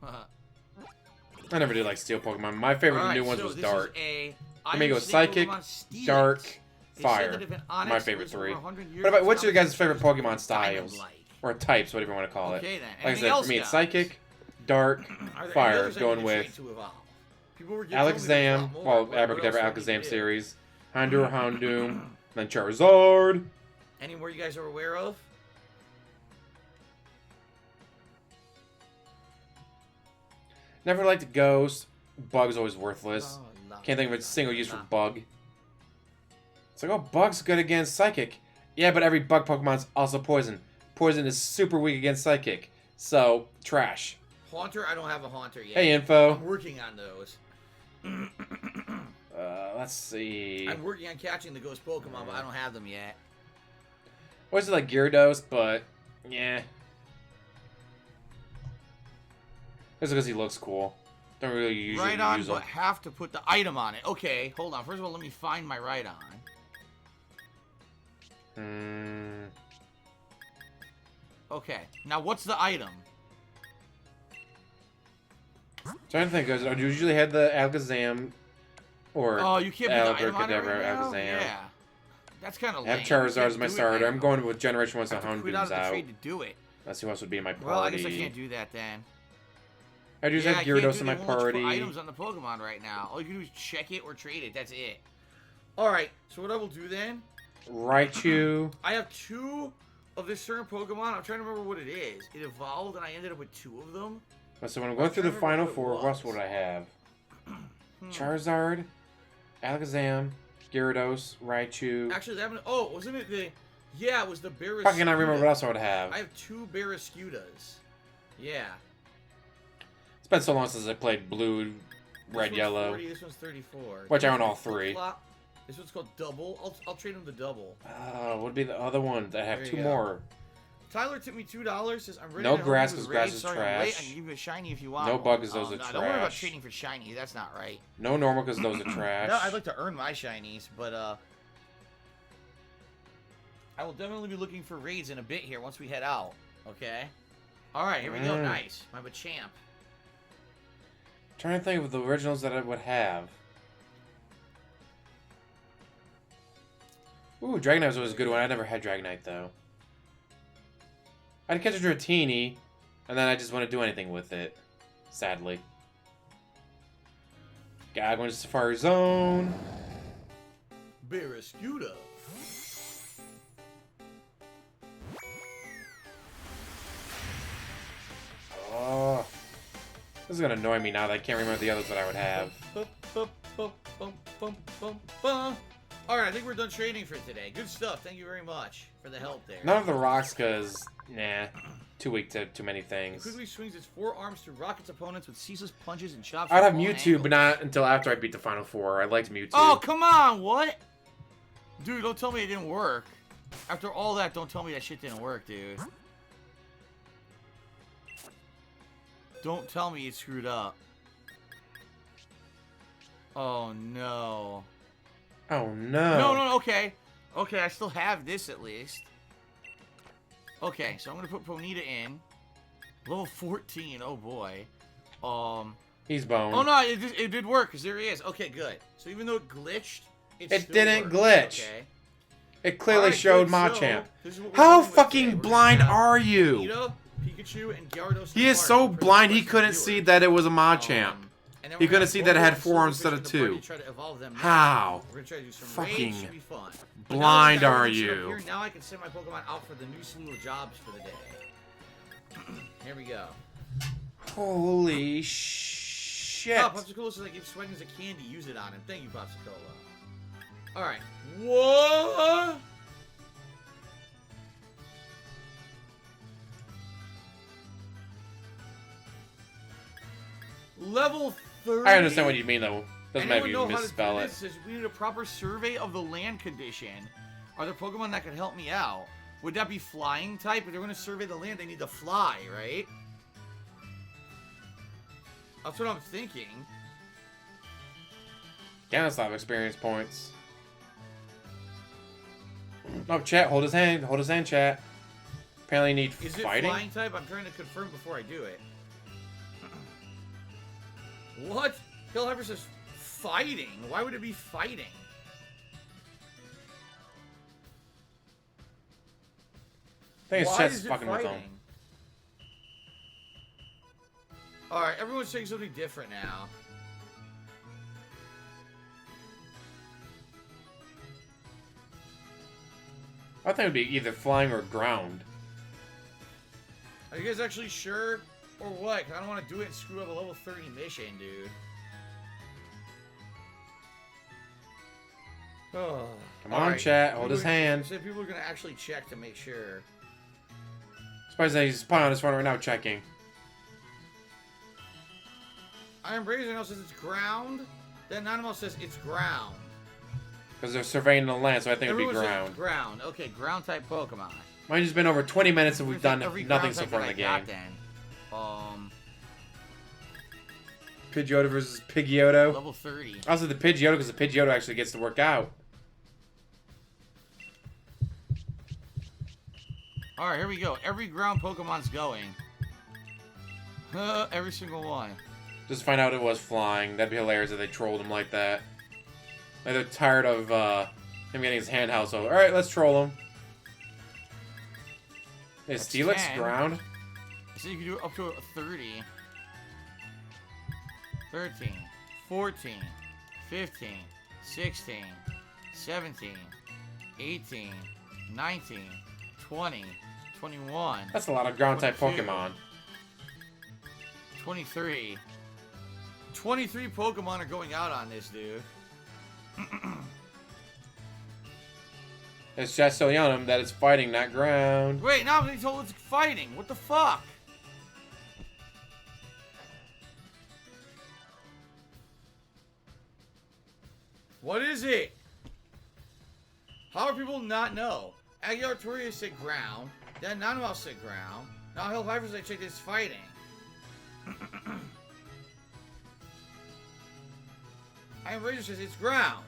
I never did like Steel Pokemon. My favorite of the new ones so was this Dark. Is For me, it goes Iron Snake Psychic, Pokemon Steelix. Dark, It said Fire. that if an Onyx My favorite lives over 3. 100 years, What about its what's your guys' favorite foundation Pokemon is styles? diamond-like. Or types, whatever you want to call Okay, it. then. Like I Anything said, else, for me it's guys? Psychic, Dark, Are there any Fire, others I going need to with trade to evolve? People were telling me there's a Alakazam, lot more. well, What else Abracadabra, do I need to Alakazam do? series, Houndour, Houndoom, then Charizard. Any more you guys are aware of? Never liked Ghost. Bug's always worthless. Oh, la, Can't think of a la, single use for la. Bug. It's like, oh, Bug's good against Psychic. Yeah, but every Bug Pokemon's also Poison. Poison is super weak against Psychic. So, trash. Haunter? I don't have a Haunter yet. Hey, Info. I'm working on those. Let's see. I'm working on catching the ghost Pokemon, but I don't have them yet. Always like Gyarados, but yeah. Just because he looks cool. Don't really usually Right on, use him. but have to put the item on it. Okay, hold on. First of all, let me find my right on. Okay, now what's the item? Trying to think, because I usually had the Alakazam or Oh, you can't put the item on it Abracadabra right now? Alakazam. Yeah. That's kind of I lame. have Charizard as my Do it starter. now. I'm going with Generation 1 so I have to quit Houndoom's out of the out. trade to do it. That's who else would be in my party. Well, I guess I can't do that then. I just Yeah, have I can't Gyarados do- in my they won't let you put party. items on the Pokemon right now. All you can do is check it or trade it. That's it. Alright, so what I will do then, Raichu. I have 2 of this certain Pokemon. I'm trying to remember what it is. It evolved and I ended up with 2 of them. So when I'm going through the trying to final remember four, what it what else was. would I have? Charizard, Alakazam, Gyarados, Raichu. Actually, that one, oh, wasn't it the... Yeah, it was the Barraskewda. Fucking I remember what else I would have. I have 2 Barraskewdas. Yeah. It's been so long since I played Blue, This Red, one's Yellow. 40, this one's 34. Which I This own all one's 3. flip-flop. This one's called Double. I'll trade him the Double. What would be the other ones? I have There you 2 go. more. Tyler tipped me $2. Says I'm ready No to help grass, you with 'cause grass raids. is Sorry, I'm late. I trash. can give you a shiny if you want. No one. bugs, those are No, don't worry about trash. trading for shinies. That's not right. No normal because those are trash. No, I'd like to earn my shinies, but I will definitely be looking for raids in a bit here once we head out. Okay. All right, here we go. Nice. I'm a champ. Trying to think of the originals that I would have. Ooh, Dragonite was always a good one. I never had Dragonite though. I'd catch a Dratini, and then I just wouldn't do anything with it. Sadly. Gotta go into Safari Zone. Barraskewda. Oh. This is gonna annoy me now that I can't remember the others that I would have. Alright, I think we're done trading for today. Good stuff. Thank you very much for the help there. None of the rocks, because, nah. Too weak to too many It things. quickly swings its 4 arms to rock its opponents with ceaseless punches and chops. I'd have from all Mewtwo, but angles. not until after I beat the Final Four. I liked Mewtwo. Oh, come on, what? Dude, don't tell me it didn't work. After all that, don't tell me that shit didn't work, dude. Don't tell me it screwed up. Oh, no. Oh, no. No, okay. Okay, I still have this at least. Okay, so I'm going to put Ponyta in. Level 14, oh boy. He's boned. Oh, no, it did work, because there he is. Okay, good. So even though it glitched, it still didn't worked. glitch. Okay. It clearly Alright, showed good. Machamp. So, this is what we're How doing with fucking today. We're blind gonna have are you? Ponyta, Pikachu, and Gyarados. He is so blind he couldn't see that it was a Machamp. And then He we're gonna couldn't see that it had have 4 four instead of fish in the 2. party to try to evolve them now. How? We're gonna try to do some Fucking raids. Should be fun. But now blind that we got are everything set up you? Here, now I can send my Pokemon out for the new slew of jobs for the day. Here we go. Holy shit. Oh, Popsicola says I give Sweatings a candy. Use it on him. Thank you, Popsicola. All right. What? Level 30. I understand what you mean, though. Doesn't matter if Anyone you know how to misspell do it. this? Says we need a proper survey of the land condition. Are there Pokemon that could help me out? Would that be flying type? If they're going to survey the land, they need to fly, right? That's what I'm thinking. Stop experience points. No, chat, hold his hand. Hold his hand, chat. Apparently you need Is it fighting. flying type? I'm trying to confirm before I do it. What? Hillhyper says fighting. Why would it be fighting? I think it's Why chat's is it fucking with fighting? him. Alright, everyone's saying something different now. I think it would be either flying or ground. Are you guys actually sure? Or what? 'Cause I don't want to do it and screw up a level 30 mission, dude. Oh. Come on, chat, hold his People- hand. So people are going to actually check to make sure. Suppose he's probably on his phone right now checking. Iron Brazen now says it's ground. Then Nanimal says it's ground. Because they're surveying the land, so I think it would be Everyone says ground. it's ground. Okay, ground type Pokemon. Mine's just been over 20 minutes and we've done Every nothing ground so type far in that the I got game. then. Pidgeotto versus Pidgeotto. Level 30. Also the Pidgeotto, because the Pidgeotto actually gets to work out. Alright, here we go. Every ground Pokemon's going. Every single one. Just find out it was flying. That'd be hilarious if they trolled him like that. Like they're tired of him getting his hand house over. Alright, let's troll him. Is That's Steelix 10. ground? So you can do up to a 30. 13, 14, 15, 16, 17, 18, 19, 20, 21. That's a lot of ground type 22, Pokemon. 23. 23 Pokemon are going out on this, dude. It's just telling him that it's fighting, not ground. Wait, now I'm being told it's fighting. What the fuck? What is it? How are people not know? Aguilar Toria said ground. Then Nanomal said ground. Now Hill Piper said check this fighting. Iron Razor says it's ground.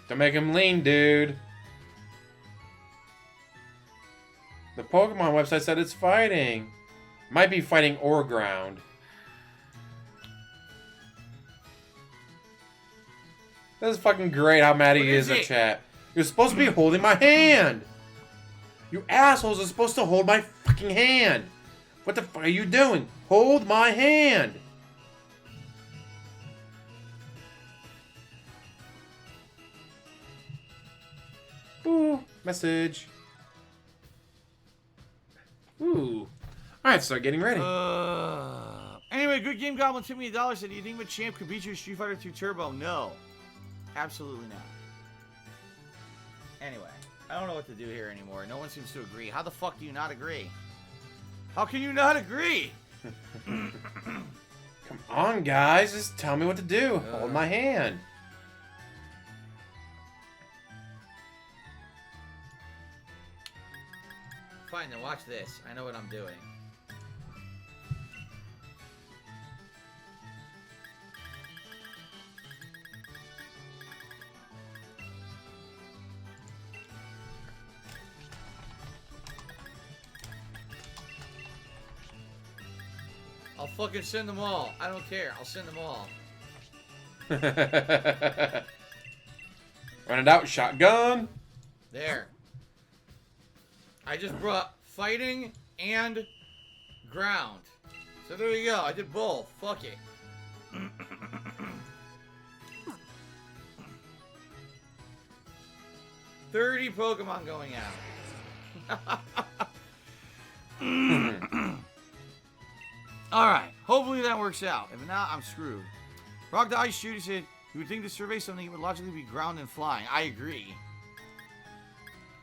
Don't make him lean, dude. The Pokemon website said it's fighting. Might be fighting or ground. This is fucking great how mad he is in chat. You're supposed to be holding my hand. You assholes are supposed to hold my fucking hand. What the fuck are you doing? Hold my hand. Ooh, message. Ooh. Alright, start getting ready. Anyway, Good Game Goblin took me $1. Said, do you think a champ could beat you in Street Fighter 2 Turbo? No. Absolutely not. Anyway, I don't know what to do here anymore. No one seems to agree. How the fuck do you not agree? How can you not agree? Come on, guys. Just tell me what to do. Hold my hand. Fine, then watch this. I know what I'm doing. I'll fucking send them all. I don't care. I'll send them all. Run it out, shotgun. There. I just brought fighting and ground. So there you go. I did both. Fuck it. $30 Pokemon going out. Alright. Hopefully that works out. If not, I'm screwed. Rock the Ice Shooter said, you would think to survey something, it would logically be ground and flying. I agree.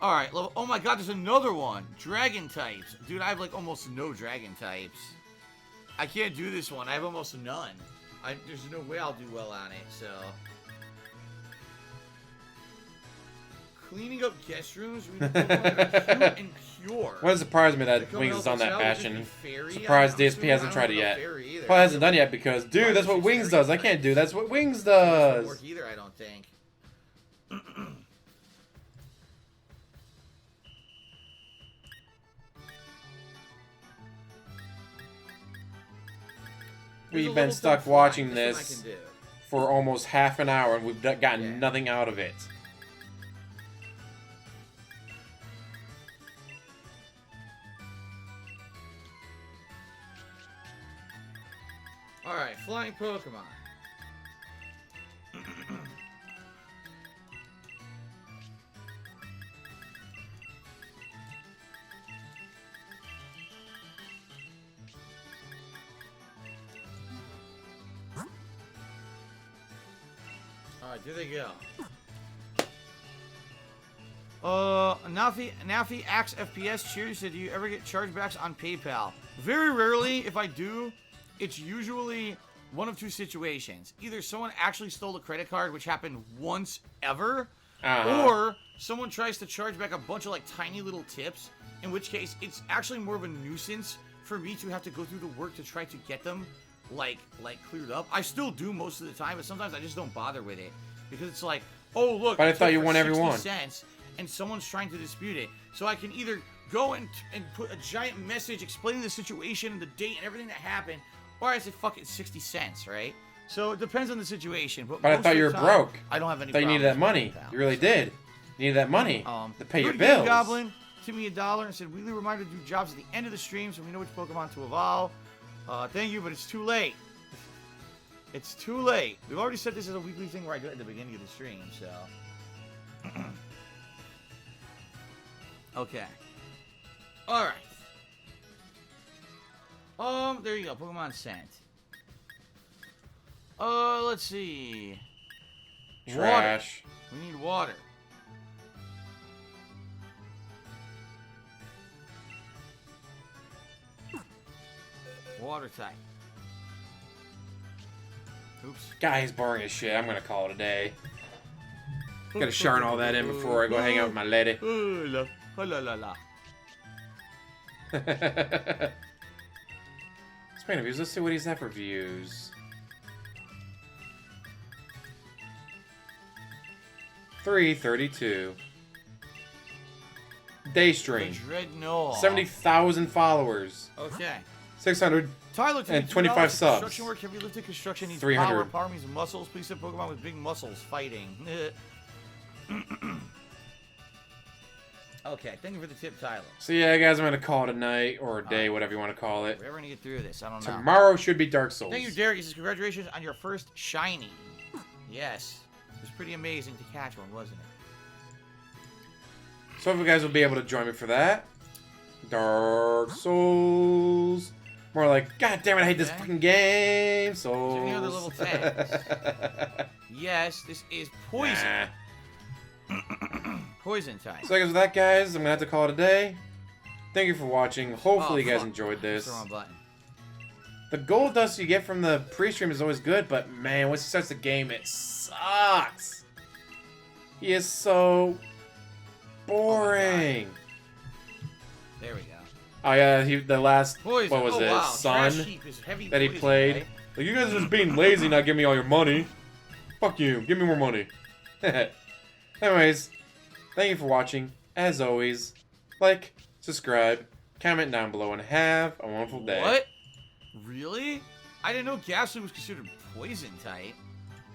Alright, oh my god, there's another one. Dragon types. Dude, I have like almost no dragon types. I can't do this one. I have almost none. There's no way I'll do well on it, so. Cleaning up guest rooms. Cute and pure. Wouldn't surprise me that Wings is on that fashion. Surprised DSP hasn't tried it yet. Probably hasn't done yet because, dude, that's what Wings does. I can't do. That's what Wings does. Doesn't work either, I don't think. We've been stuck watching this for almost half an hour and we've gotten nothing out of it. Alright, flying Pokemon. Alright, there they go. Nafi Axe FPS cheers said, do you ever get chargebacks on PayPal? Very rarely. If I do, it's usually one of two situations. Either someone actually stole a credit card, which happened once ever, or someone tries to charge back a bunch of like tiny little tips in which case it's actually more of a nuisance for me to have to go through the work to try to get them like cleared up. I still do most of the time, but sometimes I just don't bother with it because it's like, oh look, But I it's thought up you for won every 60 one. cents, and someone's trying to dispute it. So I can either go and put a giant message explaining the situation and the date and everything that happened, or I say fuck it, 60 cents, right? So it depends on the situation. But I most thought of you the were time, broke. I don't have any. I thought you needed that money. problems. You really did. You needed that money to pay your Good Game bills. Goblin tipped me $1 and said, weekly reminder to do jobs at the end of the stream so we know which Pokemon to evolve. Thank you, but it's too late. It's too late. We've already said this is a weekly thing where I do it at the beginning of the stream, so. Okay. Alright. There you go. Pokemon sent. Let's see. Trash. Water. We need water. Water type. Oops. Guy's boring as shit. I'm gonna call it a day. Gotta sharn all that in before I go hang out with my lady. Oh la la la. Speaking of views, let's see what he's at for views. 332. Day stream. Dreadnought. 70,000 followers. Okay. 600. Tyler, And 25 subs. Construction work, heavy lifting, construction needs 300. power. Power means muscles. Please send Pokemon with big muscles fighting. Okay, thank you for the tip, Tyler. So yeah, guys, I'm gonna call it a night or a day, whatever you want to call it. We're ever gonna get through this. I don't know. Tomorrow should be Dark Souls. Thank you, Derek. He says, congratulations on your first shiny. Yes. It was pretty amazing to catch one, wasn't it? So if you guys will be able to join me for that. Dark Souls. More like, God damn it, I hate this Okay. fucking game. Souls. Any other level 10s? Yes, this is poison. Nah. Poison type. So I guess with that, guys, I'm gonna have to call it a day. Thank you for watching. Hopefully you guys fuck. enjoyed That's this. the wrong button. The gold dust you get from the pre-stream is always good, but man, once he starts the game, it sucks. He is so boring. There we go. Oh yeah, the last Poison. what was oh, it, wow. Sun Trash heap is heavy that he poison, played. right? Like, you guys are just being lazy, not giving me all your money. Fuck you, give me more money. Anyways, thank you for watching. As always, like, subscribe, comment down below, and have a wonderful day. What? Really? I didn't know Ghastly was considered poison type.